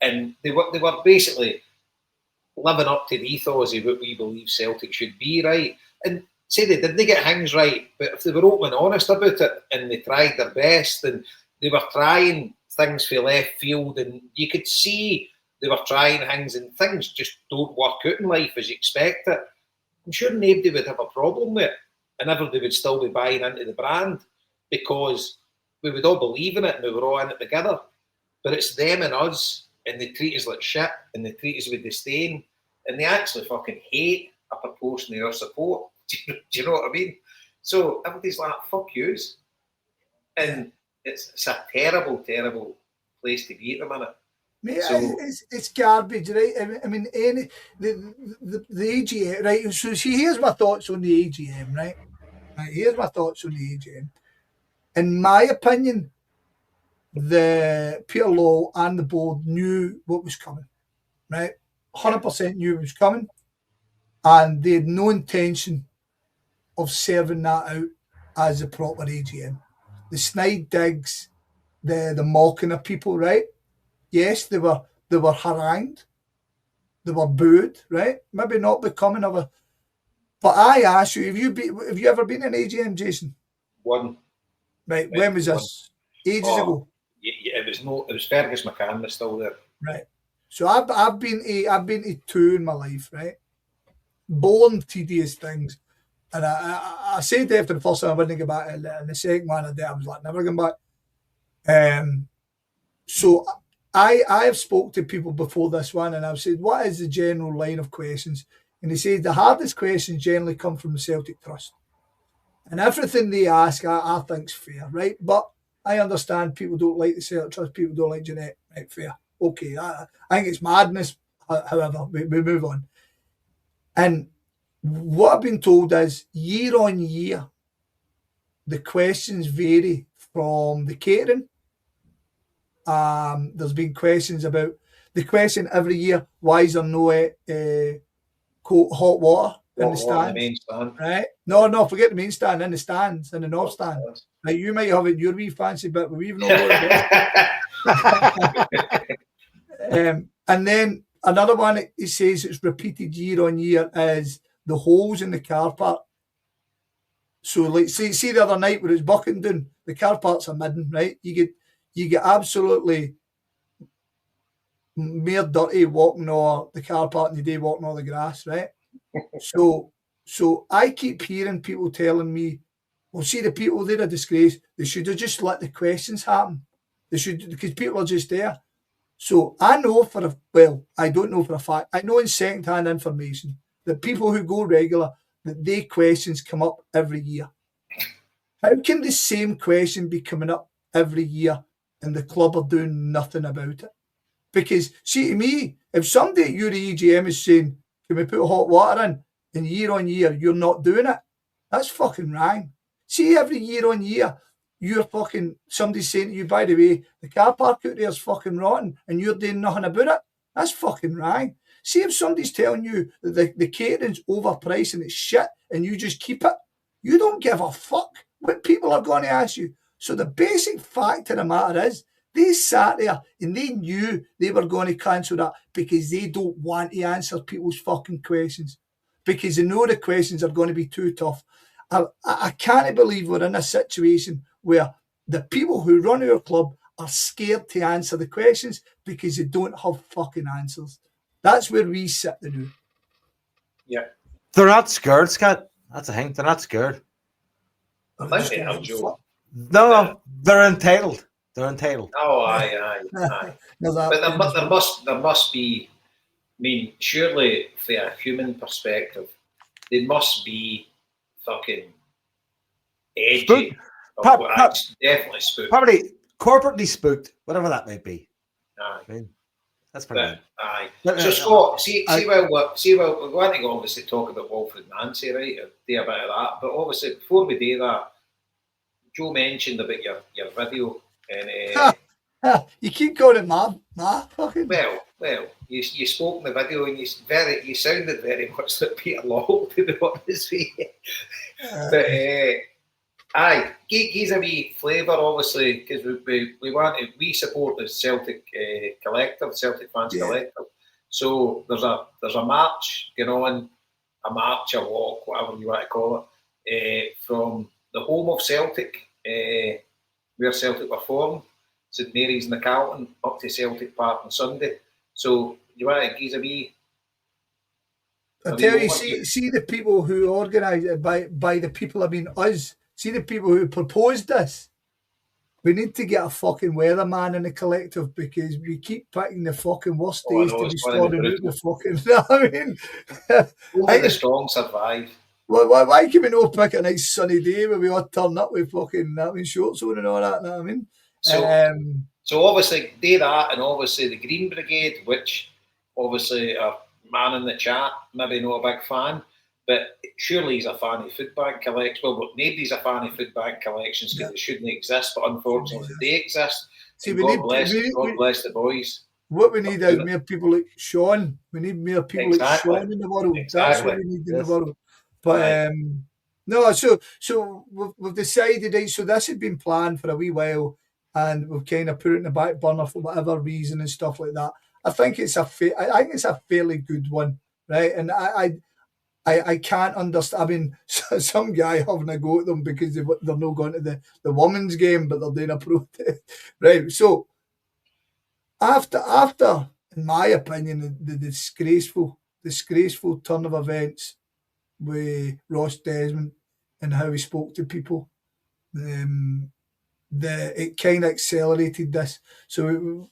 C: And they were basically living up to the ethos of what we believe Celtic should be, right? And say they didn't get things right, but if they were open and honest about it and they tried their best and they were trying things for left field and you could see they were trying things and things just don't work out in life as you expect it, I'm sure nobody would have a problem with it and everybody would still be buying into the brand because we would all believe in it and we were all in it together. But it's them and us. And they treat us like shit, and they treat us with disdain, and they actually fucking hate a proportion of your support. Do you know what I mean? So everybody's like, fuck yous. And it's a terrible, terrible place to be at the minute.
B: Mate, so, it's garbage, right? I mean, the AGM, right? So see, here's my thoughts on the AGM, right? Here's my thoughts on the AGM. In my opinion, the Peter Law and the board knew what was coming, right? 100% knew it was coming, and they had no intention of serving that out as a proper AGM. The snide digs, the mocking of people, right? Yes, they were harangued. they were booed, right? Maybe not becoming of a. But I ask you, have you ever been in AGM, Jason?
C: One.
B: Right. When was this? Ages ago.
C: Yeah, it was Fergus McCann was still there.
B: Right. So I've been to 2 in my life, right? Boring, tedious things. And I said after the first one I wouldn't go back, and the second one I did, I was like, never going back. So I have spoke to people before this one, and I've said, what is the general line of questions? And they say the hardest questions generally come from the Celtic Trust. And everything they ask, I think's fair, right? But I understand people don't like the Celtic Trust, people don't like Jeanette, right? Fair. Okay, I think it's madness. However, we move on. And what I've been told is year on year, the questions vary from the catering. There's been questions about the question every year, why is there no hot water in the stands?
C: The main stand.
B: Right? No, forget the main stand, in the stands, in the north stand. Like, you might have it in your wee fancy bit, but we've not got it. And then another one, it says it's repeated year on year, is the holes in the car park. So, like, see the other night where it's bucking down, the car parks are midden, right? You get absolutely mere dirty walking or the car park in the day, walking on the grass, right? So I keep hearing people telling me, well, see the people, they're a disgrace. They should have just let the questions happen. They should, because people are just there. So I know I don't know for a fact, I know in second-hand information that people who go regular, that their questions come up every year. How can the same question be coming up every year and the club are doing nothing about it? Because, see, to me, if somebody at your EGM is saying, can we put hot water in, and year on year you're not doing it, that's fucking wrong. See, every year on year, somebody's saying to you, by the way, the car park out there is fucking rotten and you're doing nothing about it, that's fucking wrong. See, if somebody's telling you that the catering's overpriced and it's shit and you just keep it, you don't give a fuck what people are going to ask you. So the basic fact of the matter is, they sat there and they knew they were going to cancel that because they don't want to answer people's fucking questions, because they know the questions are going to be too tough. I can't believe we're in a situation where the people who run our club are scared to answer the questions because they don't have fucking answers. That's where we sit now.
C: Yeah.
A: They're not scared, Scott. That's the thing. They're not scared.
C: I think they are, Joe.
A: No, they're entitled. They're entitled.
C: Oh, aye. But there must be, I mean, surely from a human perspective, they must be fucking edgy. Definitely spooked.
A: Probably corporately spooked, whatever that might be.
C: Aye.
A: I mean, that's pretty good.
C: Aye. So Scott, we're going to obviously talk about Wilfred Nancy, right? A day about that. But obviously before we do that, Joe mentioned about your video, and
B: you keep calling it ma fucking.
C: Well, you spoke in the video and you sounded very much like Peter Lawwell, to be honest with you. But aye, give a wee flavour, obviously, because we support the Celtic collective, Celtic fans collective. So there's a march going on, a walk, whatever you want to call it, from the home of Celtic, where Celtic were formed, St Mary's in the Carlton, up to Celtic Park on Sunday. So you want to give a wee.
B: I tell you, see the people who organised it by the people. I mean, us. See the people who proposed this. We need to get a fucking weatherman in the collective because we keep picking the fucking worst days to be storming out the fucking. I mean,
C: only the strong survive.
B: Why can we not pick a nice sunny day where we all turn up with fucking shorts on and all that? You know what I mean?
C: So obviously do that, and obviously the Green Brigade, which obviously are man in the chat, maybe not a big fan, but surely he's a fan of food bank collections. Well, but nobody's a fan of food bank collections because they shouldn't exist, but unfortunately they exist. See, God bless the boys.
B: What we need is more people like Sean. We need more people like Sean in the world. That's what we need in the world. But no, so we've decided, right, so this had been planned for a wee while and we've kind of put it in the back burner for whatever reason and stuff like that. I think it's a fairly good one, right? And I can't understand. I mean, some guy having a go at them because they're not going to the women's game, but they're doing a protest, right? So after, in my opinion, the disgraceful turn of events with Ross Desmond and how he spoke to people, it kind of accelerated this. So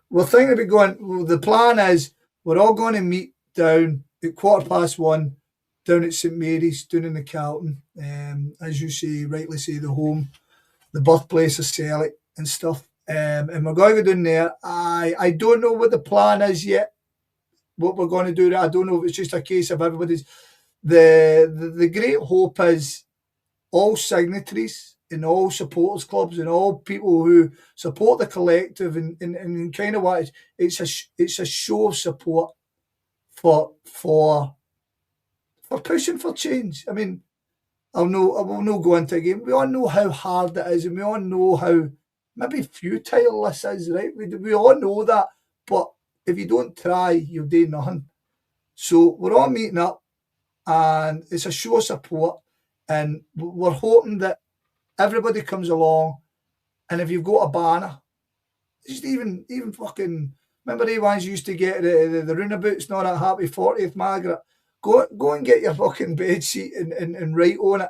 B: we're thinking about going. Well, the plan is we're all going to meet down at 1:15 down at St Mary's, down in the Carlton. As you say, rightly say, the birthplace of Celtic and stuff. And we're going to go down there. I don't know what the plan is yet. What we're going to do. I don't know if it's just a case of everybody's. The great hope is all signatories and all supporters clubs and all people who support the collective and kind of what it's a show of support for pushing for change. I mean, I will not go into a game. We all know how hard it is, and we all know how maybe futile this is, right? We all know that, but if you don't try, you'll do nothing. So we're all meeting up, and it's a show of support, and we're hoping that everybody comes along, and if you've got a banner, just even fucking, remember the ones you used to get the runabouts and all that, happy 40th Margaret, go and get your fucking bed sheet and write on it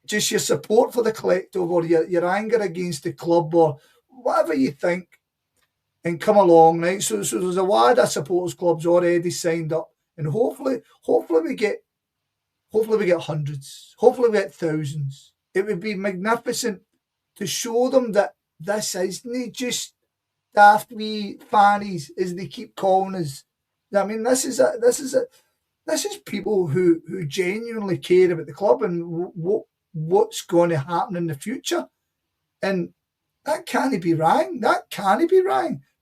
B: just your support for the collective or your anger against the club or whatever you think, and come along, right? So there's a wad of supporters clubs already signed up, and hopefully we get hundreds, hopefully we get thousands. It would be magnificent to show them that this isn't just daft wee fannies, as they keep calling us. I mean, this is people who genuinely care about the club and what's going to happen in the future, and that can't be wrong.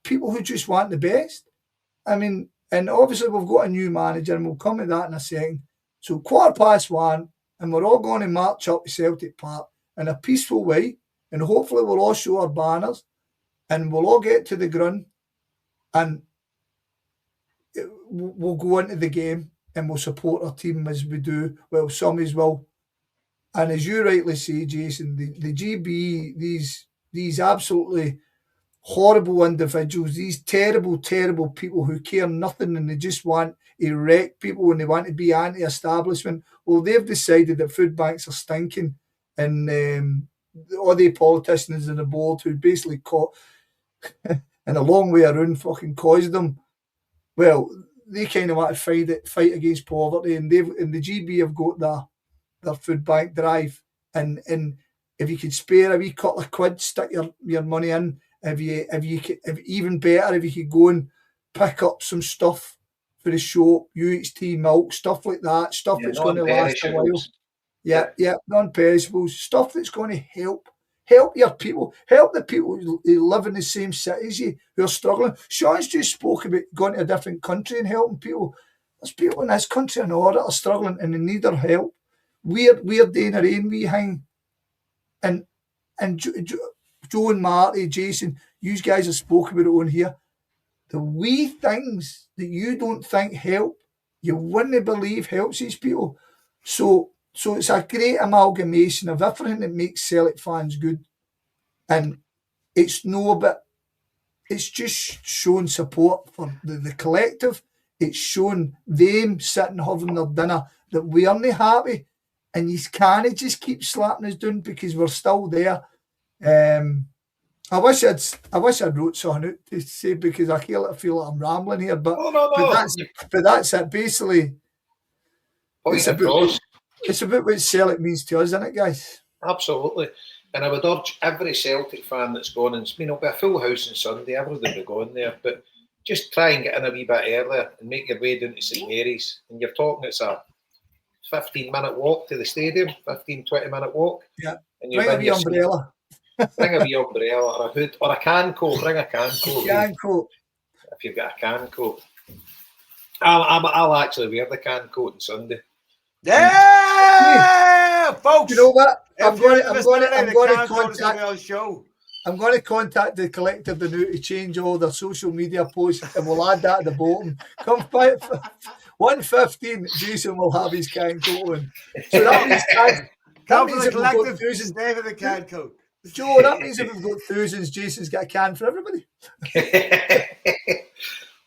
B: People who just want the best. I mean, and obviously we've got a new manager, and we'll come to that in a second. So 1:15, and we're all going to march up to Celtic Park in a peaceful way, and hopefully we'll all show our banners, and we'll all get to the ground, and we'll go into the game, and we'll support our team as we do. Well, some as well. And as you rightly say, Jason, the GB, these absolutely horrible individuals, these terrible, terrible people who care nothing, and they just want to wreck people, and they want to be anti-establishment. Well, they've decided that food banks are stinking, and all the politicians and the board who basically caught in a long way around fucking caused them. Well, they kind of want to fight against poverty, and the GB have got their food bank drive, and if you could spare a wee couple of quid, stick your money in. If even better, if you could go and pick up some stuff for the show, UHT milk, stuff like that, stuff that's going to last a while. Yeah, non-perishables, stuff that's going to help your people, help the people who live in the same city as you, who are struggling. Sean's just spoke about going to a different country and helping people. There's people in this country and all that are struggling and they need our help. We're doing our own wee thing. And Joe and Marty, Jason, you guys have spoken about it on here. The wee things that you don't think help, you wouldn't believe helps these people. So it's a great amalgamation of everything that makes Celtic fans good. And it's just showing support for the collective. It's showing them sitting having their dinner that we aren't happy. And you can't just keep slapping us down because we're still there. I wish I'd wrote something out to say, because I feel like I'm rambling here, but that's it. Basically, it's about what Celtic means to us, isn't it, guys?
C: Absolutely. And I would urge every Celtic fan that's gone, and it'll be a full house on Sunday, everybody will be going there, but just try and get in a wee bit earlier and make your way down to St Mary's. And you're talking, it's a 15-minute walk to the stadium, 15-20-minute walk.
B: Yeah.
C: And you
B: bring a wee umbrella.
C: Bring a wee umbrella or a hood or a can coat. Bring a can coat.
B: Can coat.
C: If you've got a can coat. I'll actually wear the can coat on Sunday.
A: Yeah, folks.
B: You know what? I'm going to I'm going to contact the collective now to change all their social media posts, and we'll add that at the bottom. Come 1:15, Jason will have his can coat on. So that means
A: Come for the
B: if we've got
A: collective.
B: thousands,
A: Stay for the can coat.
B: Joe, that means if we've got thousands, Jason's got a can for everybody.
A: Do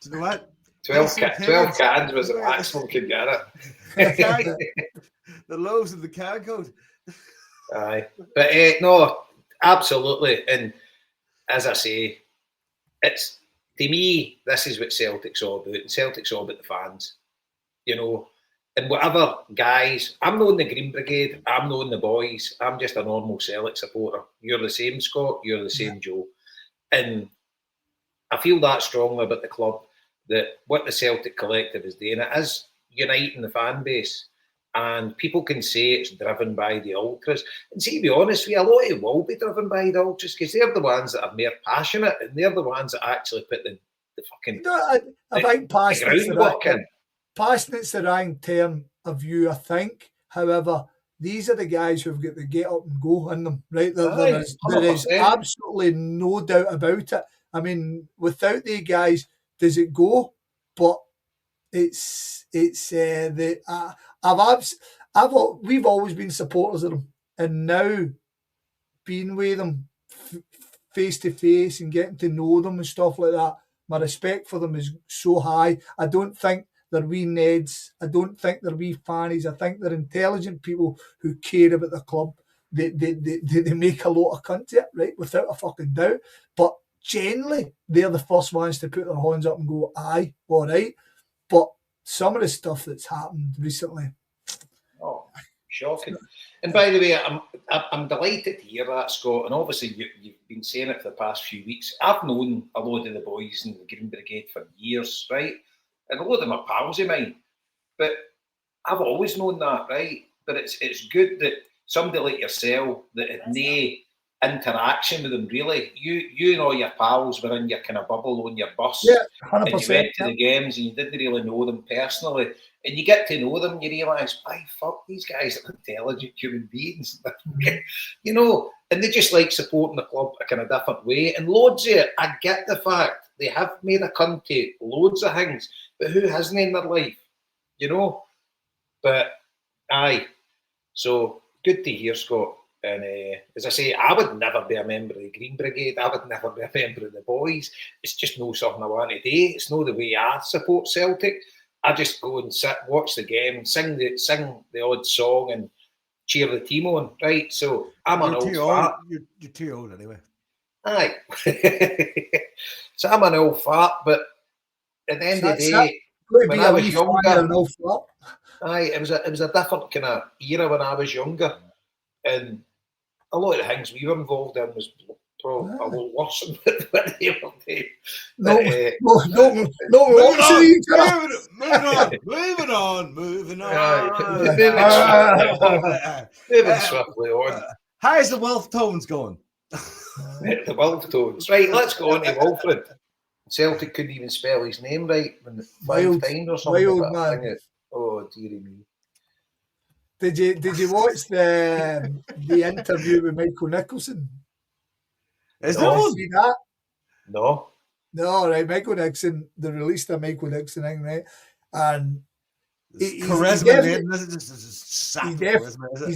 A: you know what?
C: 12 cans was the maximum could get it.
A: The loaves of the can coat.
C: Aye, but no, absolutely. And as I say, it's to me, this is what Celtic's all about. And Celtic's all about the fans, you know. And whatever guys, I'm not in the Green Brigade, I'm not in the boys, I'm just a normal Celtic supporter. You're the same, Scott, you're the same, Joe. And I feel that strongly about the club, that what the Celtic collective is doing, it is uniting the fan base. And people can say it's driven by the ultras. And see, to be honest with you, a lot of it will be driven by the ultras, because they're the ones that are more passionate, and they're the ones that actually put the fucking
B: I think
C: groundwork in.
B: Passionate's the wrong term of view, I think. However, these are the guys who've got the get up and go in them, right? There is absolutely no doubt about it. I mean, without the guys, does it go? But we've always been supporters of them, and now being with them face to face and getting to know them and stuff like that, my respect for them is so high. I don't think they're wee Neds. I don't think they're wee fannies. I think they're intelligent people who care about the club. They make a lot of content, right? Without a fucking doubt. But generally, they're the first ones to put their hands up and go, aye, all right. But some of the stuff that's happened recently.
C: Oh, shocking. And by the way, I'm delighted to hear that, Scott. And obviously, you've been saying it for the past few weeks. I've known a lot of the boys in the Green Brigade for years, right? And a lot of them are pals of mine. But I've always known that, right? But it's good that somebody like yourself that had no interaction with them, really. You and all your pals were in your kind of bubble on your bus.
B: Yeah, 100%.
C: And you went to the games and you didn't really know them personally. And you get to know them and you realise, why, fuck, these guys are intelligent human beings. You know, and they just like supporting the club a kind of different way. And loads of it, I get the fact they have made a cunt to loads of things, but who hasn't in their life? You know? But, aye. So, good to hear, Scott. And as I say, I would never be a member of the Green Brigade. I would never be a member of the boys. It's just no something I want to do. It's not the way I support Celtic. I just go and sit, watch the game, sing the odd song, and cheer the team on. Right? So I'm an old fart.
A: You're too old anyway.
C: Aye. So I'm an old fart, but at the end of the day, when I was younger, aye, it was a different kind of era when I was younger, and a lot of the things we were involved in was probably a lot worse than what they were doing.
A: Moving on.
C: Moving swiftly on.
A: How's the Wolf Tones going?
C: The Wolf Tones. Right, let's go on to Wilfred. Celtic couldn't even spell his name right when 5 times or something.
B: Wild man.
C: Oh, dearie me.
B: Did you watch the interview with Michael Nicholson?
A: Is there one?
B: See that?
C: No.
B: No, right. Michael Nixon, they released a Michael Nixon thing, right? And
A: he's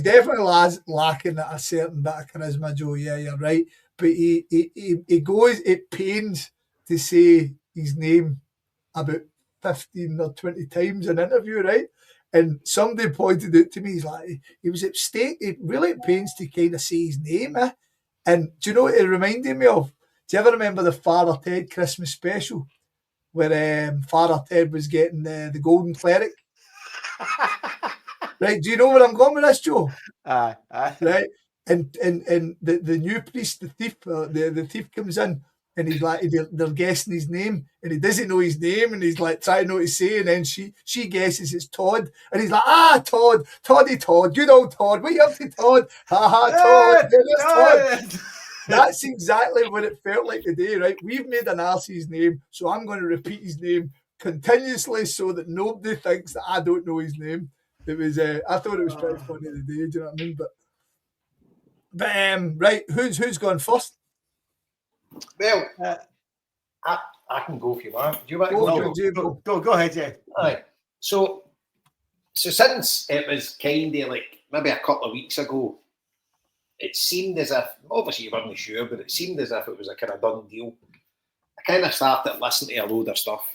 B: definitely lacking a certain bit of charisma, Joe. Yeah, you're right. But he goes at pains to say his name about 15 or 20 times in an interview, right? And somebody pointed out to me, he's like, he was really at pains to kind of say his name, eh? And do you know what it reminded me of? Do you ever remember the Father Ted Christmas special where Father Ted was getting the golden cleric? Right, do you know where I'm going with this, Joe?
A: Right,
B: and the new priest, the thief, the thief comes in, and he's like, they're guessing his name, and he doesn't know his name, and he's like trying not to say, and then she guesses it's Todd, and he's like, Todd, good old Todd, what you up to, Todd? Todd. Todd. That's exactly what it felt like today, right? We've made an arse his name, so I'm going to repeat his name continuously so that nobody thinks that I don't know his name. It was, I thought it was pretty funny today. Do you know what I mean? But right, who's going first?
C: Well,
A: Uh,
C: I can go if you want. Do you want to
B: Go,
C: go?
B: Jay,
A: go ahead, Jay.
C: Aye. So since it was kind of like maybe a couple of weeks ago, it seemed as if, obviously you weren't sure, but it seemed as if it was a kind of done deal. I kind of started listening to a load of stuff.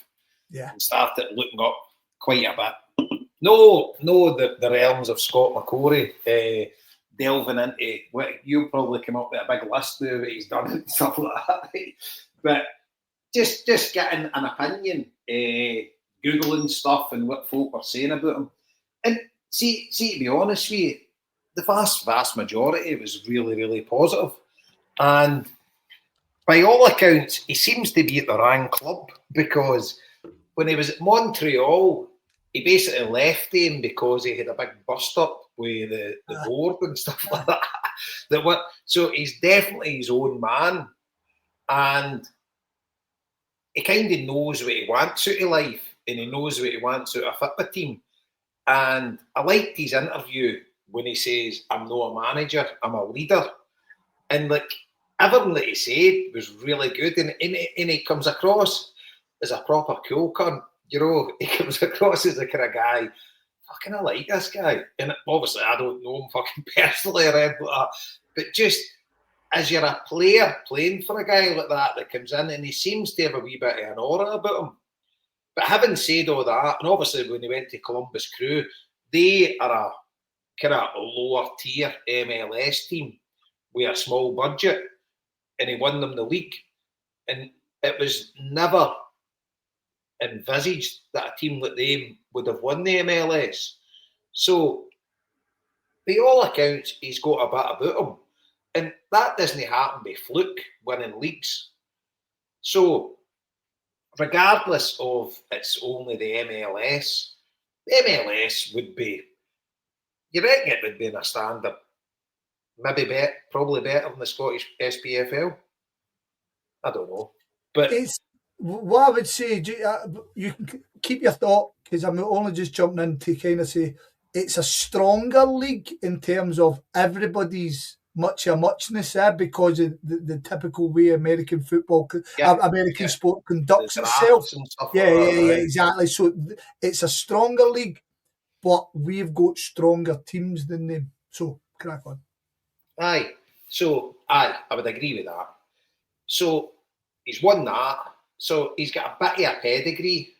B: Yeah.
C: And started looking up quite a bit. No, the realms of Scott McCrory, delving into what you'll probably come up with a big list of what he's done and stuff like that. Right? But just getting an opinion, Googling stuff and what folk were saying about him. And see, to be honest with you, the vast majority was really, really positive. And by all accounts, he seems to be at the wrong club, because when he was at Montreal, he basically left him because he had a big bust up with the board and stuff like that. So he's definitely his own man, and he kind of knows what he wants out of life, and he knows what he wants out of a football team. And I liked his interview when he says, "I'm not a manager, I'm a leader," and like everything that he said was really good, and he comes across as a proper cool cunt. You know, he comes across as the kind of guy, fucking I like this guy. And obviously I don't know him fucking personally or anything like that. But just as you're a player playing for a guy like that comes in, and he seems to have a wee bit of an aura about him. But having said all that, and obviously when he went to Columbus Crew, they are a kind of lower tier MLS team with a small budget, and he won them the league. And it was never envisaged that a team like them would have won the MLS. So, by all accounts, he's got a bit about him. And that doesn't happen by fluke, winning leagues. So, regardless of it's only the MLS would be, you reckon it would be in a standard, maybe probably better than the Scottish SPFL? I don't know. But
B: it's what I would say, you can keep your thought, because I'm only just jumping in to kind of say it's a stronger league in terms of everybody's muchness there, because of the typical way American football, American sport conducts itself. Yeah, exactly. So it's a stronger league, but we've got stronger teams than them. So crack on.
C: Aye. So I would agree with that. So he's won that. So he's got a bit of a pedigree.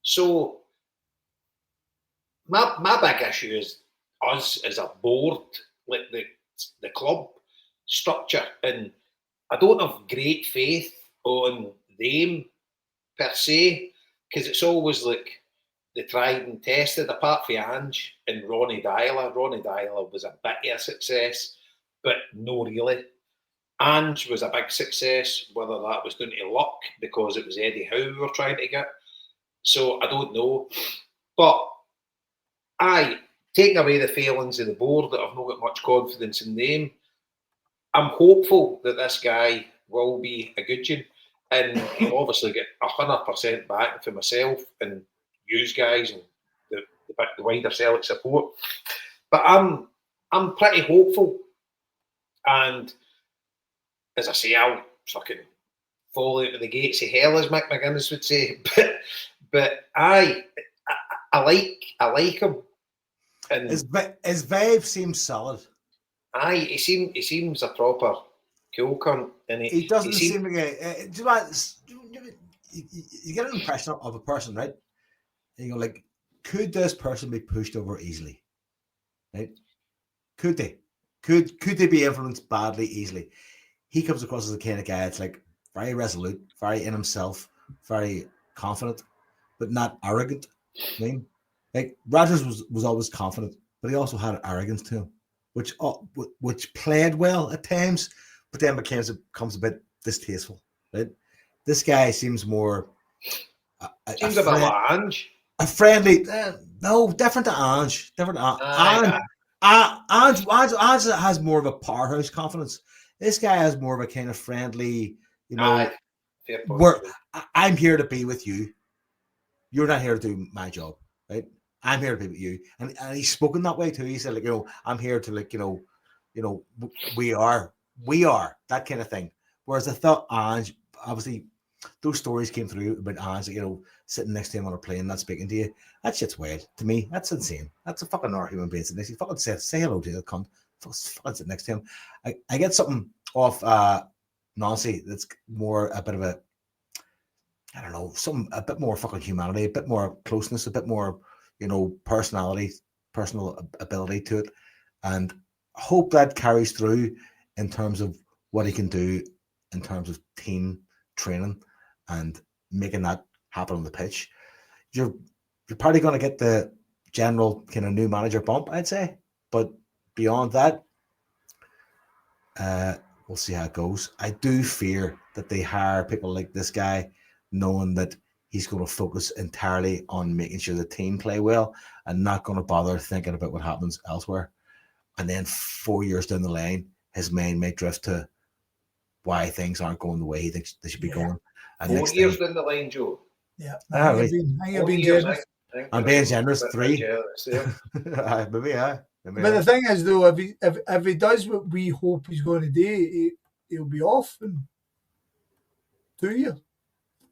C: So my big issue is us as a board, like the club structure, and I don't have great faith on them per se, because it's always like the tried and tested, apart from Ange and Ronnie Dyler. Ronnie Dyler was a bit of a success, but no really. Ange was a big success, whether that was down to luck because it was Eddie Howe we were trying to get. So I don't know. But taking away the failings of the board that I've not got much confidence in them, I'm hopeful that this guy will be a good one. And he'll obviously get 100% back for myself and you guys and the wider Celtic support. But I'm pretty hopeful. And as I say, I'll fucking fall out of the gates of hell, as Mick McGuinness would say. But I like him. And
A: his vibe seems solid.
C: He seems a proper cool cunt, and
A: he doesn't seem like you get an impression of a person, right? And you go like, could this person be pushed over easily? Right? Could they? Could they be influenced badly easily? He comes across as a kind of guy that's like very resolute, very in himself, very confident, but not arrogant. I mean, like Rodgers was always confident, but he also had arrogance to him, which played well at times, but then becomes a bit distasteful. Right? This guy seems more
C: seems a bit like Ange.
A: A friendly, no, different to Ange. Different to Ange has more of a powerhouse confidence. This guy has more of a kind of friendly, you know, where I'm here to be with you. You're not here to do my job, right? I'm here to be with you. And he's spoken that way too. He said, like, you know, I'm here to, like, you know, we are that kind of thing. Whereas I thought Ange, obviously, those stories came through about Ange, you know, sitting next to him on a plane, not speaking to you. That shit's weird to me. That's insane. That's a fucking normal human being sitting next to you. Fucking say hello to the cunt. Fucking sit next to him. I get something off Nancy that's more a bit of a, I don't know, a bit more fucking humanity, a bit more closeness, a bit more, you know, personality, personal ability to it. And I hope that carries through in terms of what he can do in terms of team training and making that happen on the pitch. You're probably going to get the general kind of new manager bump, I'd say. But beyond that, we'll see how it goes. I do fear that they hire people like this guy knowing that he's going to focus entirely on making sure the team play well and not going to bother thinking about what happens elsewhere. And then 4 years down the line, his mind may drift to why things aren't going the way he thinks they should be going. And
C: 4 years down the line, Joe.
B: Yeah.
A: Right.
B: I've been generous.
A: I'm being generous. 3. Maybe.
B: But the thing is, though, if he does what we hope he's going to do, he'll be off in 2 years.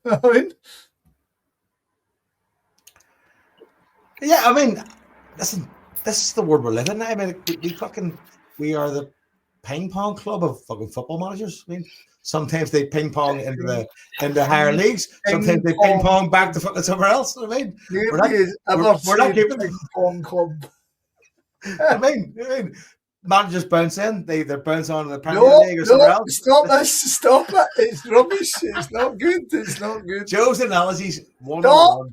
B: I mean,
A: yeah, I mean, listen, this is the world we're living in. I mean, we are the ping pong club of fucking football managers. I mean, sometimes they ping pong into the higher leagues. Sometimes they ping pong back to fucking somewhere else. I mean, we're not keeping
B: ping pong club.
A: I mean, managers bounce in. They either bounce on the Premier League or somewhere else.
B: Stop this! Stop it! It's rubbish. It's not good. It's not good.
A: Joe's analogies.
B: Stop.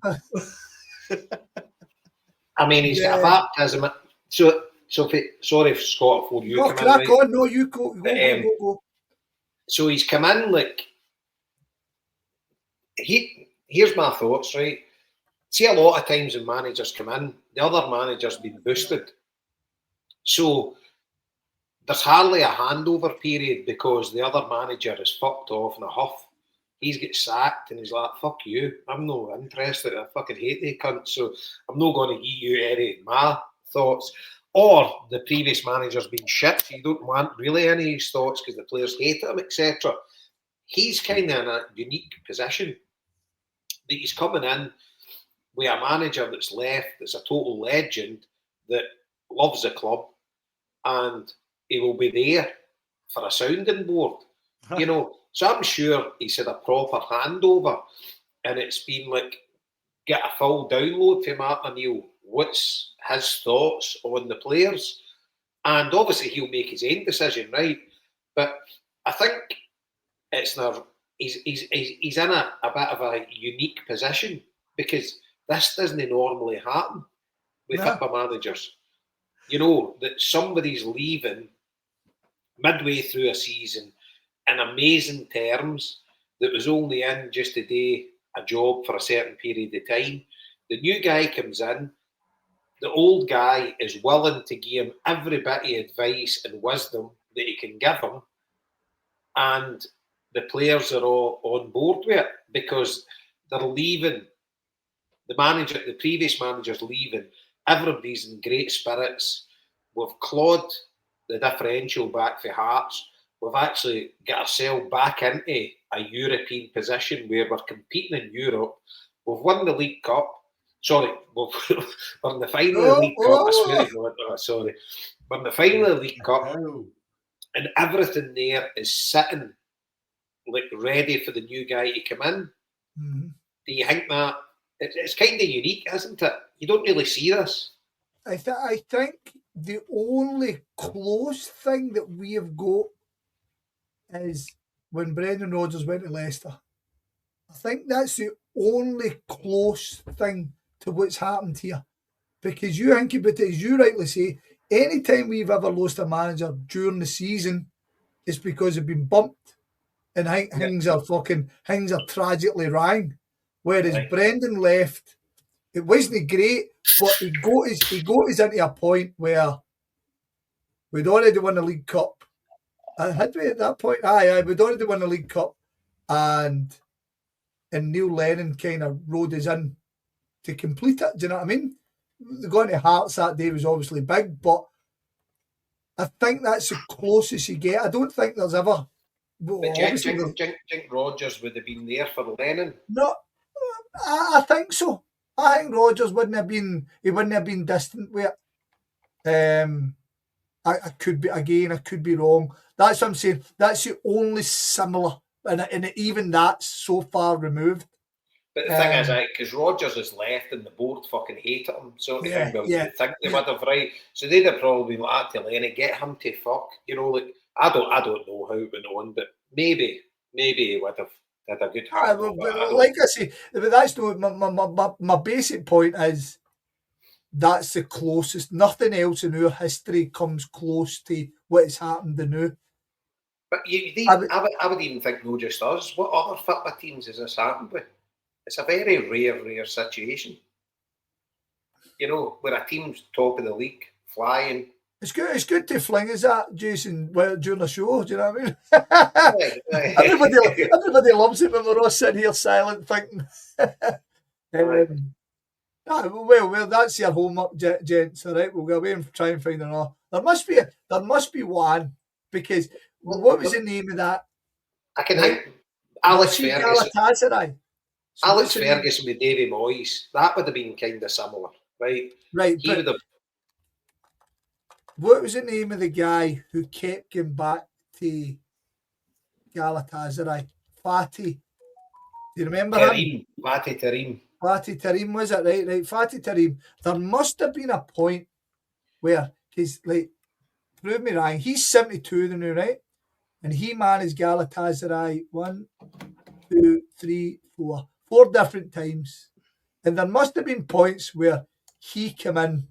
C: I mean, he's got a baptism. So sorry, Scott, for you.
B: No, crack on. No, you go. Go.
C: So he's come in like here's my thoughts, right? See, a lot of times when managers come in, the other manager's been boosted. So there's hardly a handover period because the other manager is fucked off in a huff. He's get sacked and he's like, fuck you, I'm not interested, I fucking hate the cunt, so I'm not going to give you any of my thoughts. Or the previous manager's been shit, you don't want really any of his thoughts because the players hate him, etc. He's kind of in a unique position that he's coming in with a manager that's left, that's a total legend, that loves the club, and he will be there for a sounding board, you know. So I'm sure he's had a proper handover, and it's been like, get a full download from Martin O'Neill. What's his thoughts on the players? And obviously he'll make his own decision, right? But I think it's not. He's in a bit of a unique position because this doesn't normally happen with football managers. You know, that somebody's leaving midway through a season in amazing terms that was only in just to do a job for a certain period of time. The new guy comes in, the old guy is willing to give him every bit of advice and wisdom that he can give him, and the players are all on board with it because they're leaving. The previous manager's leaving. Everybody's in great spirits. We've clawed the differential back for Hearts. We've actually got ourselves back into a European position where we're competing in Europe. We've won the League Cup. Sorry, we're in the final of the League Cup. I swear, sorry. We're in the final of the League Cup, and everything there is sitting like ready for the new guy to come in. Mm-hmm. Do you think that it's kind of unique, isn't it? You don't really see this.
B: I think the only close thing that we have got is when Brendan Rodgers went to Leicester. I think that's the only close thing to what's happened here. Because you think about it, as you rightly say, any time we've ever lost a manager during the season, it's because they've been bumped and things are tragically wrong. Whereas Brendan left, it wasn't great, but he got us into a point where we'd already won the League Cup. Had we at that point? Aye, we'd already won the League Cup, and Neil Lennon kind of rode us in to complete it. Do you know what I mean? Going to Hearts that day was obviously big, but I think that's the closest you get. I don't think there's ever Well,
C: But do you
B: obviously,
C: think Rodgers would have been there for Lennon?
B: no, I think so. I think Rodgers wouldn't have been. He wouldn't have been distant with it. I could be again. I could be wrong. That's what I'm saying. That's the only similar, and even that's so far removed.
C: But the thing is, because Rodgers is left and the board fucking hated him, sort of thing. Well, you think they would have, right? So they'd have probably been like to Lenny, get him to fuck. You know, like I don't know how it went on, but maybe he would have had a good hand.
B: Like I say, but that's no my basic point is that's the closest. Nothing else in our history comes close to what has happened to now.
C: But I would even think not just us. What other football teams has this happened with? It's a very rare situation. You know, where a team's top of the league, flying.
B: It's good to fling us that, Jason, during the show. Do you know what I mean? Everybody loves it when we're all sitting here silent thinking. Well, that's your homework, gents. All right, we'll go away and try and find another. There must be one, because what was the name of that?
C: I can think Alex Ferguson.
B: Galatasaray.
C: Alex Ferguson with Davy Moyes. That would have been kind of similar, right?
B: Right.
C: He would have.
B: What was the name of the guy who kept going back to Galatasaray? Fatih. Do you remember him?
C: Fatih Terim.
B: Fatih Terim, was it? Right. Fatih Terim. There must have been a point where, because, like, prove me wrong, he's 72 now, right? And he managed Galatasaray 1, 2, 3, 4 different times. And there must have been points where he came in.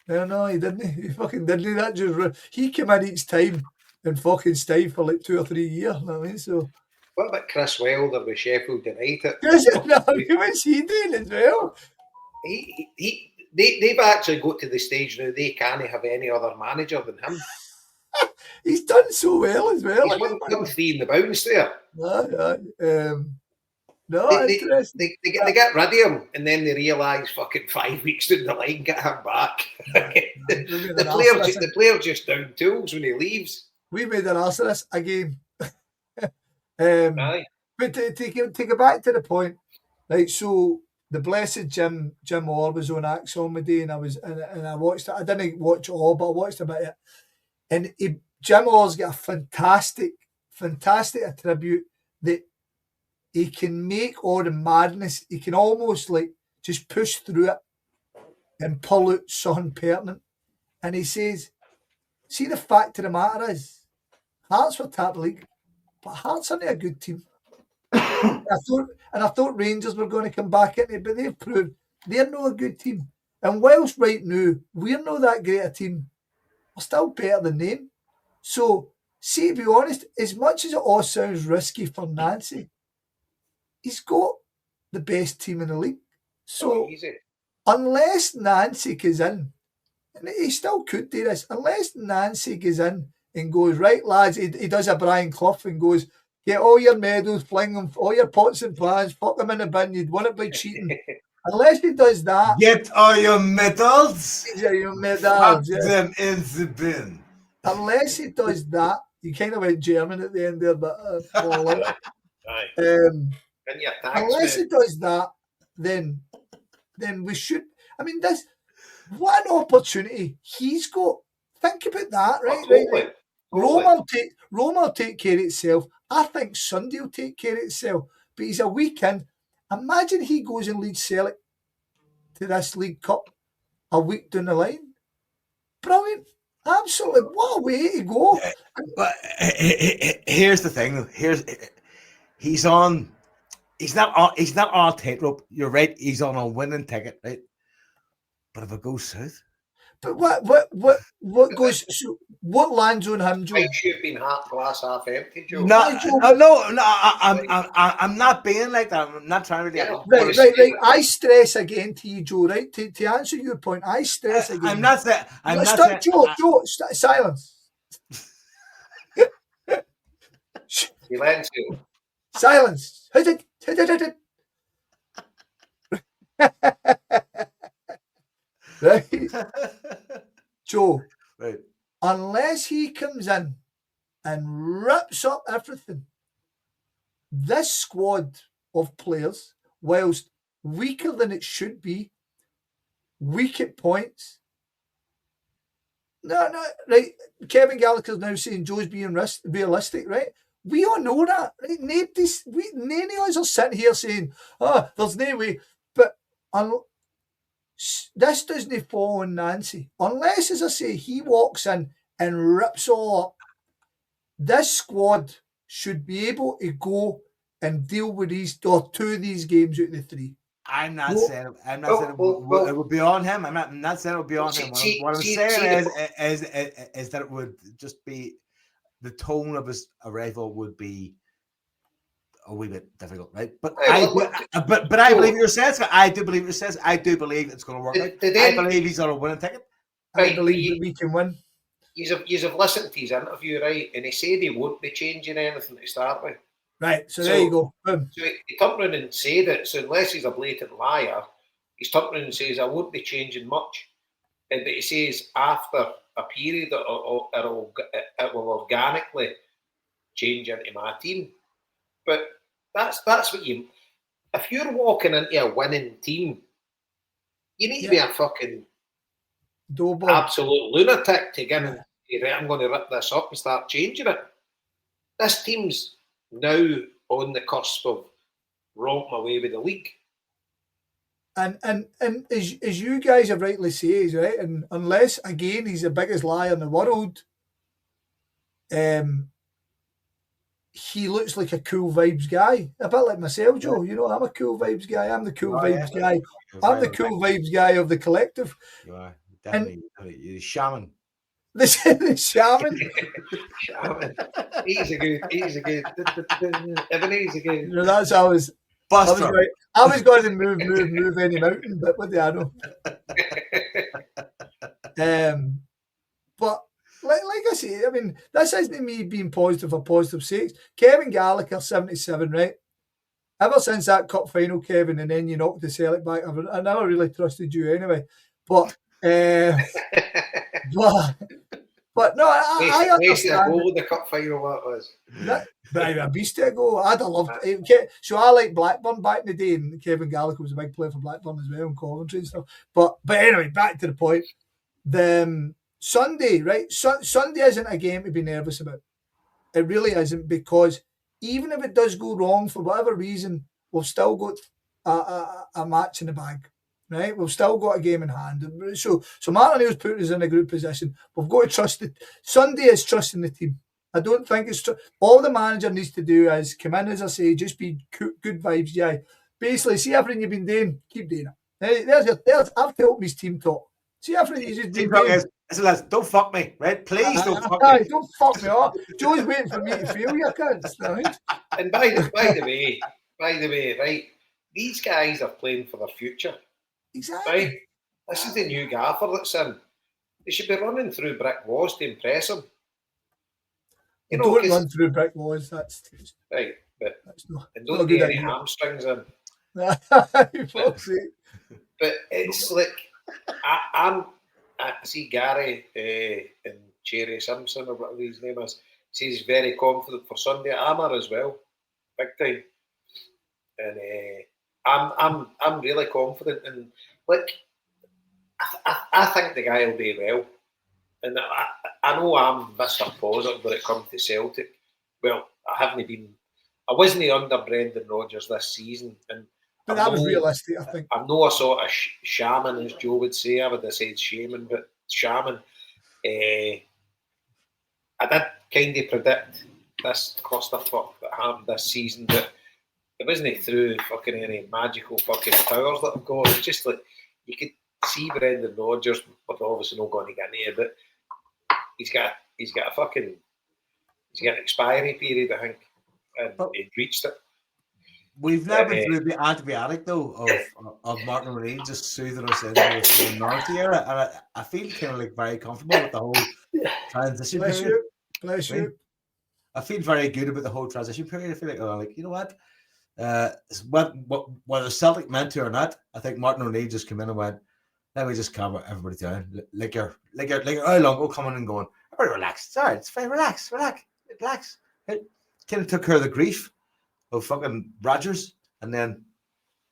B: No, he didn't. He fucking didn't. That just he came in each time and fucking stayed for like 2 or 3 years. You know what I mean? So
C: what about Chris Wilder with Sheffield United?
B: What's he doing as well?
C: They've actually got to the stage now they can't have any other manager than him.
B: He's done so well as well.
C: He's won 3 in the bounce there. They get rid of him and then they realise fucking 5 weeks down the line, get him back. the player just down tools when he leaves.
B: We made an arse of this again. But to take it back to the point, like, so the blessed Jim Orr was on Axon my day, and I watched it. I didn't watch it all, but I watched a bit of it. And Jim Orr's got a fantastic attribute that he can make all the madness. He can almost like just push through it and pull out something pertinent. And he says, see, the fact of the matter is, Hearts were top league, but Hearts aren't a good team. I thought Rangers were going to come back in it, but they've proved they're not a good team. And whilst right now we're not that great a team, we're still better than them. So, see, to be honest, as much as it all sounds risky for Nancy, he's got the best team in the league. So, unless Nancy goes in, and he still could do this, unless Nancy goes in and goes, right, lads, he does a Brian Clough and goes, get all your medals, fling them, all your pots and pans, fuck them in the bin, you'd won it by cheating. Unless he does that.
A: Get all your medals.
B: Yeah, your medals.
A: Fuck them in the bin.
B: Unless he does that, you kind of went German at the end there, but unless he does that, then we should. I mean, this what an opportunity he's got. Think about that, right? Right. Roma will take care of itself. I think Sunday will take care of itself. But he's a weekend. Imagine he goes and leads Celtic to this League Cup a week down the line. Brilliant. Absolutely. What a way to go.
A: But here's the thing. He's not on tightrope. You're right. He's on a winning ticket, right? But if it goes south.
B: But what goes? So what lands on him, Joe?
C: It should have been half glass, half empty, Joe.
A: No. I'm not being like that. I'm not trying to get
B: right. I stress again to you, Joe. Right, to answer your point, I stress again.
A: I'm not saying.
B: Joe, silence. Silence. Right, Joe.
A: Right.
B: Unless he comes in and rips up everything. This squad of players, whilst weaker than it should be, weak at points. No, right. Kevin Gallagher's now saying Joe's being realistic, right? We all know that, right? None of us are sitting here saying, "Oh, there's no way." But this doesn't fall on Nancy unless, as I say, he walks in and rips all up. This squad should be able to go and deal with two of these games out of the three.
A: I'm not saying it would be on him. I'm not saying it would be on him. What I'm saying is that it would just be the tone of his arrival would be a wee bit difficult, right? But I believe your sense. I do believe your sense. I do believe it's going to work out. I believe he's on a winning ticket.
B: I believe that we can win.
C: You've listened to his interview, right? And he said he won't be changing anything to start with.
B: Right, so there you go. Boom.
C: So he turned around and said it. So unless he's a blatant liar, he's turned around and says, I won't be changing much. But he says after a period, it will organically change into my team. But that's what you... If you're walking into a winning team, you need to be a fucking absolute lunatic to get in. I'm going to rip this up and start changing it. This team's now on the cusp of romping away with the league.
B: And as you guys have rightly said, right, and unless, again, he's the biggest liar in the world, he looks like a cool vibes guy. A bit like myself, Joe. You know, I'm a cool vibes guy. I'm the cool vibes guy. I'm the cool vibes guy of the collective.
A: You are. Definitely. You're the shaman.
B: The shaman.
C: Shaman. He's a good. Ebenezer good.
B: You know, that's how I was. I was going to move any mountain, but what do I know? But like I say, I mean, this isn't me being positive for positive sakes. Kevin Gallagher, 77, right? Ever since that cup final, Kevin, and then you knocked the Celtic back, I never really trusted you anyway. But but no, I understand.
C: A goal in the cup final, that was.
B: But a beast to go. I'd have loved it. So I like Blackburn back in the day, and Kevin Gallagher was a big player for Blackburn as well, and Coventry and stuff. But anyway, back to the point. The Sunday, right? Sunday isn't a game to be nervous about. It really isn't, because even if it does go wrong for whatever reason, we've still got a match in the bag. Right, we've still got a game in hand. So Martin O'Neill's put us in a good position. We've got to trust it. Sunday is trusting the team. I don't think it's all the manager needs to do is come in, as I say, just be good vibes, yeah. Basically, see everything you've been doing, keep doing it. There's I've told his team talk. See everything you just been doing.
A: Listen, don't fuck me, right? Please don't fuck me.
B: Don't fuck me up. Joe's waiting for me to feel you, kids. Right?
C: And by the way, right? These guys are playing for their future.
B: Exactly.
C: Right? This is the new gaffer that's in. They should be running through brick walls to impress him.
B: You know, don't run through brick walls. That's
C: right. But and
B: not
C: don't get any hamstrings in. But it's like I see Gary and Cherry Simpson or whatever his name is. Says he's very confident for Sunday. I'm as well, big time. And I'm really confident, and like I think the guy will do well. And I know I'm Mr. Positive when it comes to Celtic. Well, I wasn't under Brendan Rodgers this season, but
B: that was realistic, I think.
C: I'm not a sort of shaman, as Joe would say. I would have said shaman, but shaman. I did kind of predict this clusterfuck that happened this season, but it wasn't through fucking any magical fucking powers that I've got. It's just like you could see Brendan Rodgers, but obviously not going to get near. But he's got an expiry period, I think, and he'd reached it.
A: We've never been through the antibiotic though of Martin O'Neill just soothing us into the North era, and I feel kind of like very comfortable with the whole transition period.
B: Bless you.
A: I feel very good about the whole transition period. I feel like you know what. Whether Celtic meant to or not, I think Martin O'Neill just came in and went, let me just calm everybody down. Like you're how long coming and going, everybody relax. It's all right, it's fine, relax. Relax. Kind of took care of the grief of fucking Rogers, and then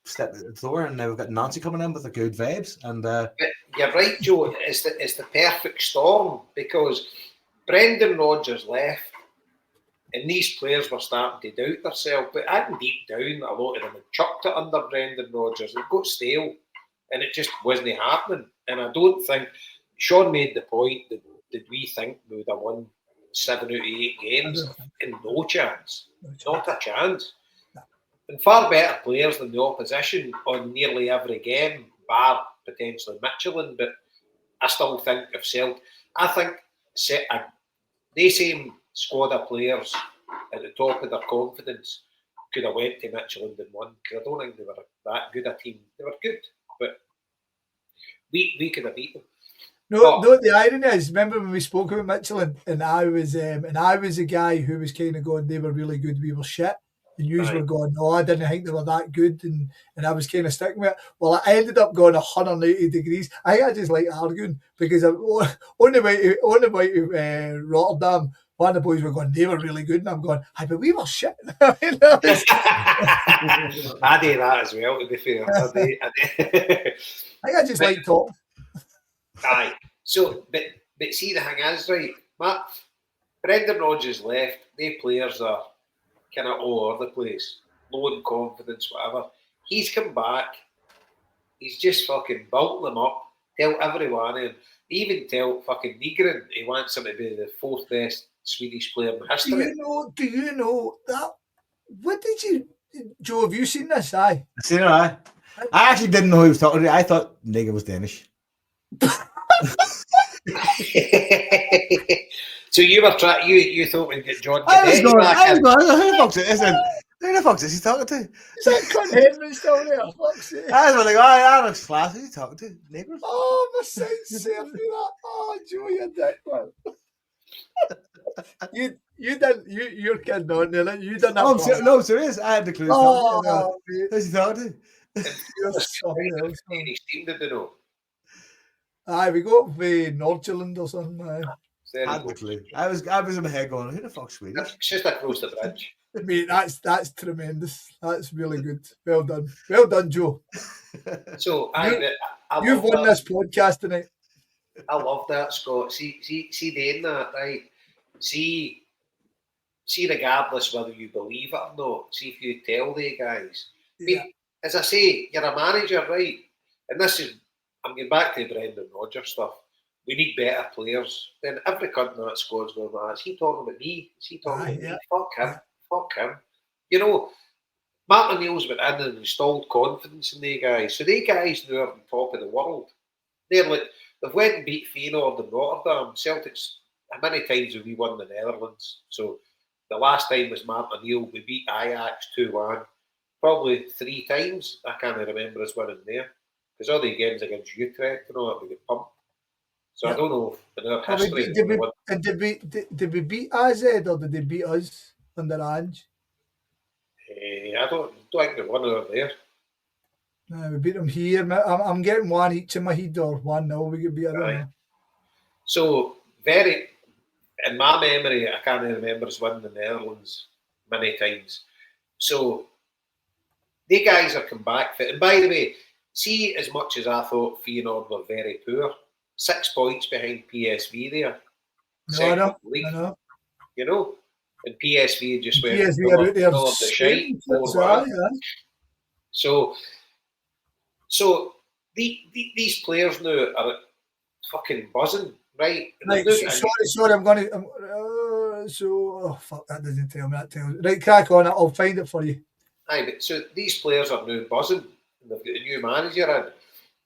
A: stepped at the door, and now we've got Nancy coming in with the good vibes. And
C: But you're right, Joe. It's the perfect storm because Brendan Rodgers left, and these players were starting to doubt themselves. But I think deep down, a lot of them had chucked it under Brendan Rodgers. It got stale, and it just wasn't happening. And I don't think Sean made the point that did we think we would have won 7 out of 8 games? And no chance, not a chance. And far better players than the opposition on nearly every game, bar potentially Michelin. But I still think of Celtic. I think the same squad of players at the top of their confidence could have went to Michelin and won. Because I don't think they were that good a team. They were good, but we could have beat them.
B: No, the irony is, remember when we spoke about Michelin, and I was the guy who was kind of going, they were really good, we were shit. And you were going, no, I didn't think they were that good, and I was kind of sticking with it. Well, I ended up going 180 degrees. I just like arguing because on the way to Rotterdam, one of the boys were going, they were really good, and I'm going, hi, but we were shit.
C: I do that as well, to be fair.
B: I just like talking.
C: Aye. So, but see, the thing is, right, Matt, Brendan Rodgers left, they players are kind of all over the place, low in confidence, whatever. He's come back, he's just fucking built them up, tell everyone, and even tell fucking Nygren he wants him to be the 4th best Swedish player in history.
B: Do you know that? What did you, Joe, have you seen this? Aye.
A: I seen it, I actually didn't know who he was talking to. I thought Nygren was Danish.
C: So you were trying. You thought we'd get John.
A: I was going. Who the fuck is he talking to?
B: Is that Con Henry still there? Fuck's sake.
A: I was like, that looks class. Who's he talking to? Neighbours?
B: Oh, my son's saying that. Oh, Joe, you're dick, man. You didn't. You're kidding on there. You didn't.
A: No, serious. I had the clue. Who's he talking to?
C: He seemed to know.
B: Aye, we got with Nordjylland or something.
A: I had the clue. I was in my head going, who the fuck's Swedish?
C: It's just across the bridge.
B: Mate, that's tremendous. That's really good. Well done, Joe.
C: So
B: you've won this podcast tonight.
C: I love that, Scott. See doing that, right? See, regardless whether you believe it or not. See if you tell the guys.
B: Yeah.
C: I mean, as I say, you're a manager, right? And this is. I'm getting back to the Brendan Rodgers stuff. We need better players. Then every cunt in that squad's going, is he talking about me? Is he talking about me? Fuck him. You know, Matt O'Neill's went in and installed confidence in the guys. So they guys now are on top of the world. They've went and beat Feyenoord and Rotterdam. Celtics, how many times have we won the Netherlands? So the last time was Matt O'Neill. We beat Ajax 2-1. Probably 3 times. I can't remember us winning there. Because all the games against Utrecht and all that, we get pumped. So I don't know if in our history.
B: Did we beat AZ or did they beat us under Ange?
C: I don't think we won over there.
B: No, we beat them here. I'm getting 1 each in my head or 1-0. We could beat them.
C: So in my memory, I can't remember us winning the Netherlands many times. So the guys are come back fit. And by the way, see, as much as I thought Feyenoord were very poor, 6 points behind PSV there.
B: No.
C: You know, and PSV just went
B: PSV are out there.
C: The shite. So these players now are fucking buzzing, right?
B: Sorry, I'm going to. Fuck, that doesn't tell me. That tells. Right, crack on it. I'll find it for you.
C: Aye, but so these players are now buzzing. They've got a new manager in,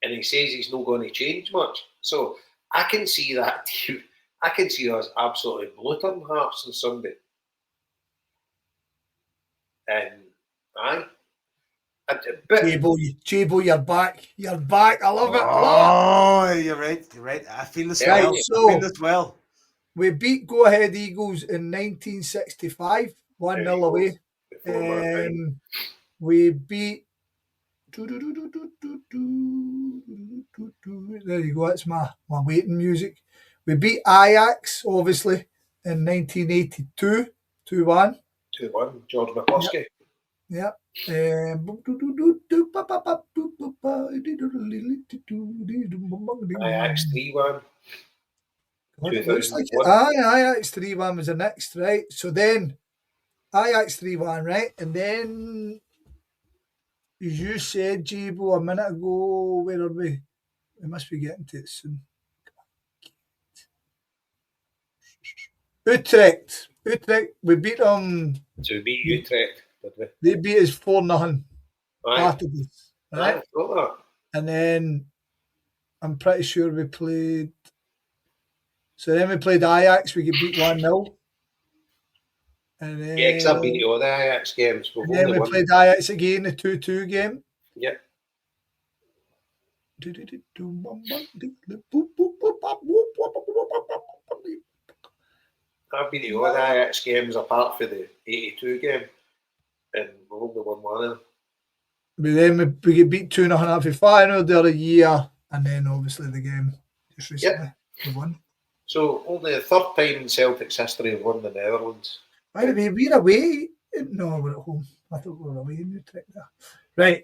C: and he says he's not going to change much. So I can see that team. I can see us absolutely bloating Hearts on Sunday. And aye.
B: Jabo, you're back. You're back. I love it.
A: Oh, you're right. I feel this well.
B: We beat Go Ahead Eagles in 1965, 1-0 away. We beat. There you go. That's my waiting music. We beat Ajax, obviously, in 1982, 2-1.
C: 2-1, George McCluskey.
B: Yeah.
C: Ajax 3-1.
B: God, it looks like it. Ajax 3-1 was the next, right? So then Ajax 3-1, right? And then, as you said, Jabo, a minute ago, where are we? We must be getting to it soon. Utrecht, we beat them.
C: So we beat Utrecht, did we?
B: They beat us 4-0.
C: Right.
B: Right?
C: I thought that.
B: And then I'm pretty sure we played. So then we played Ajax, we get beat 1-0. And then,
C: Yeah, because I've been to all the Ajax games.
B: And then we played Ajax again, the 2-2 game.
C: Yeah. I've been to all the Ajax games apart from the 82 game, and we've only won one of them.
B: But then we get beat 2-0 after final the other year, and then obviously the game just recently we won.
C: So only the third time in Celtic's history we've won the Netherlands.
B: By the way, we're away. No, we're at home. I thought we were away in Utrecht there. Right.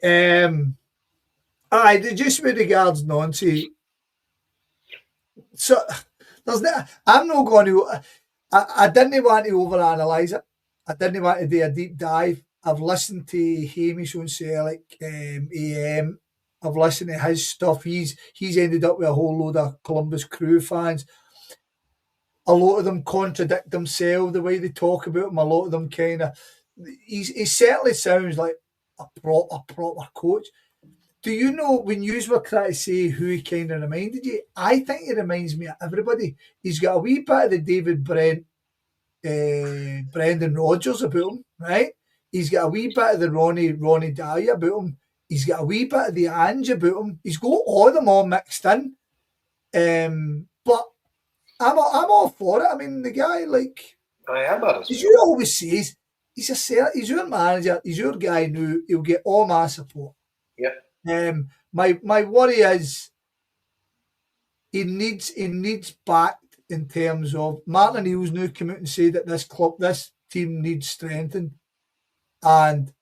B: Aye, just with regards Nancy. So there's I'm not going to. I didn't want to overanalyze it. I didn't want to do a deep dive. I've listened to Hamish on Celtic, AM. I've listened to his stuff. He's ended up with a whole load of Columbus Crew fans. A lot of them contradict themselves the way they talk about him. A lot of them kind of. He certainly sounds like a proper coach. Do you know when you were trying to say who he kind of reminded you? I think he reminds me of everybody. He's got a wee bit of the David Brendan Rodgers about him, right? He's got a wee bit of the Ronnie Dyer about him. He's got a wee bit of the Ange about him. He's got all of them all mixed in. But I'm all for it. I mean, the guy, like,
C: I am, as
B: you always say, he's your manager. He's your guy now. He'll get all my support.
C: Yep.
B: My worry is he needs backed in terms of Martin O'Neill's now come out and say that this team needs strengthened. And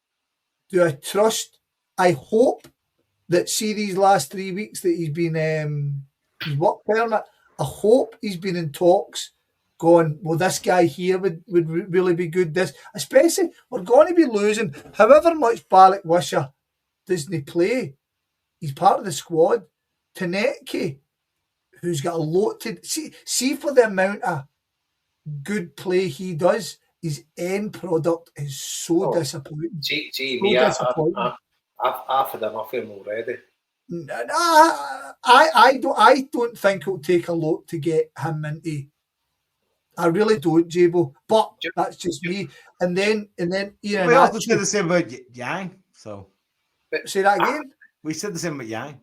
B: do I trust? I hope that these last 3 weeks that he's been his work permit. I hope he's been in talks, going, well, this guy here would really be good. This, especially, we're going to be losing however much Balak Wisher doesn't play. He's part of the squad. Tanetke, who's got a lot to see for the amount of good play he does, his end product is so disappointing.
C: I've had enough of him already.
B: I don't think it'll take a lot to get him into. I really don't, Jabo. But that's just me. And then Ian.
A: We also said the same about Yang. So
B: say that again.
A: We said the same about Yang.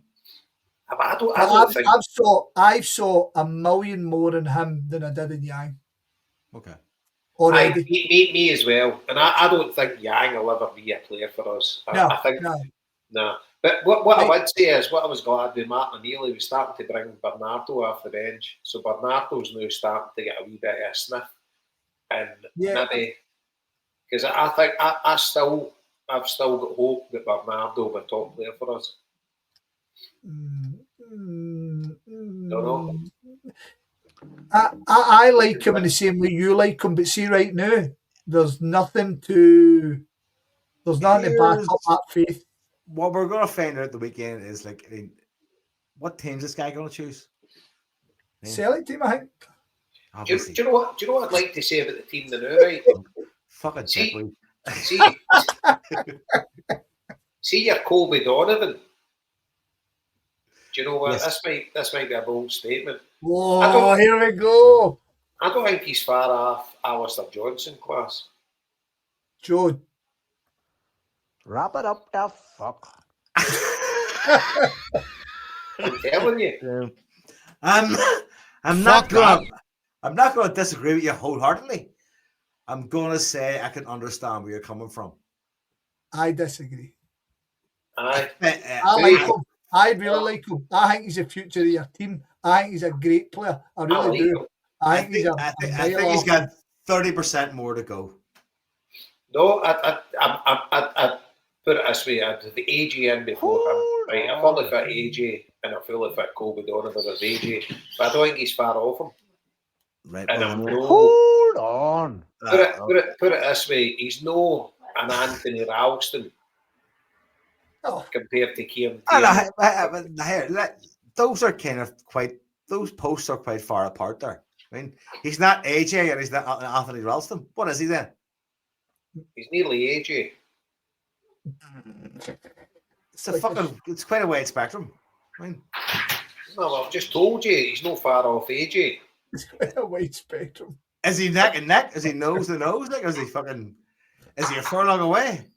B: I've saw a million more in him than I did in Yang.
A: Okay.
B: Already.
C: Me as well. And I don't think Yang will ever be a player for us. I think no. But what I would say is, what I was glad with Martin O'Neill, he was starting to bring Bernardo off the bench. So Bernardo's now starting to get a wee bit of a sniff. And maybe, because I think I've still got hope that Bernardo will be a top player for us.
B: Don't
C: know.
B: I like him in the same way you like him, but see right now, there's nothing to back up that faith.
A: What we're going to find out the weekend is, like, what team's this guy going to choose?
B: Celtic team, I think.
C: Do you know what I'd like to say about the team now, right?
A: Fucking
C: see your Colby Donovan. Do you know what?
A: Yes.
C: This might be a bold statement.
B: Whoa, here we go.
C: I don't think he's far off Alistair Johnson class.
B: Joe.
A: Wrap it up the fuck.
C: I'm telling you.
A: I'm not going to disagree with you wholeheartedly. I'm going to say I can understand where you're coming from.
B: I disagree.
C: I
B: like him. I really like him. I think he's the future of your team. I think he's a great player. I really do. I think
A: I think he's got 30% more to go.
C: No, I put it this way: I had the AJ in before him. Right, I fully fit AJ and I fully fit Colby Donovan as AJ, but I don't think he's far off him.
A: Right.
C: And
A: well,
C: I'm
A: no-
C: no.
E: Hold on.
C: Put it this way: he's no an Anthony Ralston
B: Oh,
C: compared to Kieran
A: And
C: Tierney.
A: those are kind of quite. Those posts are quite far apart there. I mean, he's not AJ and he's not Anthony Ralston. What is he then?
C: He's nearly AJ.
A: It's quite a wide spectrum. I mean,
C: No, I've just told you he's no far off AJ.
B: it's quite a wide spectrum.
A: is he neck and neck? Is he nose to nose? Like, is he a furlong away?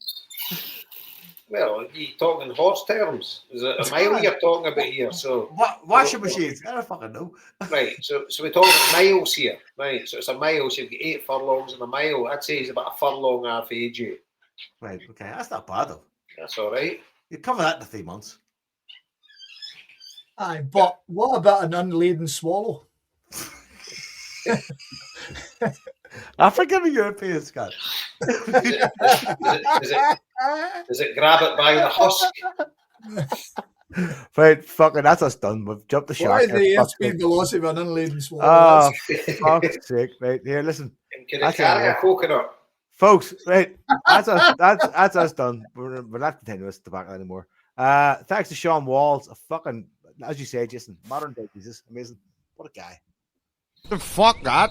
C: Well, you talking horse terms? Is it a mile you're talking about here? So
A: Washing machines. I don't fucking know.
C: right, so we're talking miles here, right? So it's a mile. So you've got 8 furlongs in a mile. I'd say he's about a furlong half AJ.
A: Right. Okay. That's not bad though.
C: That's all right.
A: You cover that in 3 months.
B: Aye, but what about an unladen swallow?
A: African or European, Scott?
C: Does it grab it by the husk?
A: Right, fucking, that's us done. We've jumped the
B: What
A: shark.
B: is the airspeed velocity of an unladen swallow?
A: Oh, fuck's sake, right here. Listen,
C: And can it
A: That's
C: carry
A: it,
C: a coconut?
A: folks. Right, that's us done. We're not continuing this tobacco anymore. Thanks to Sean Walls, a fucking, as you say, Jason, modern day Jesus, amazing. What a guy.
E: Fuck that.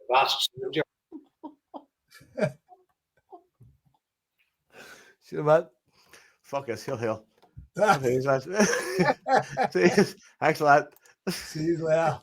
C: Vast soldier.
A: See you, man. Fuck us, he'll.
B: Ah,
A: Thanks a lot.
B: see you later.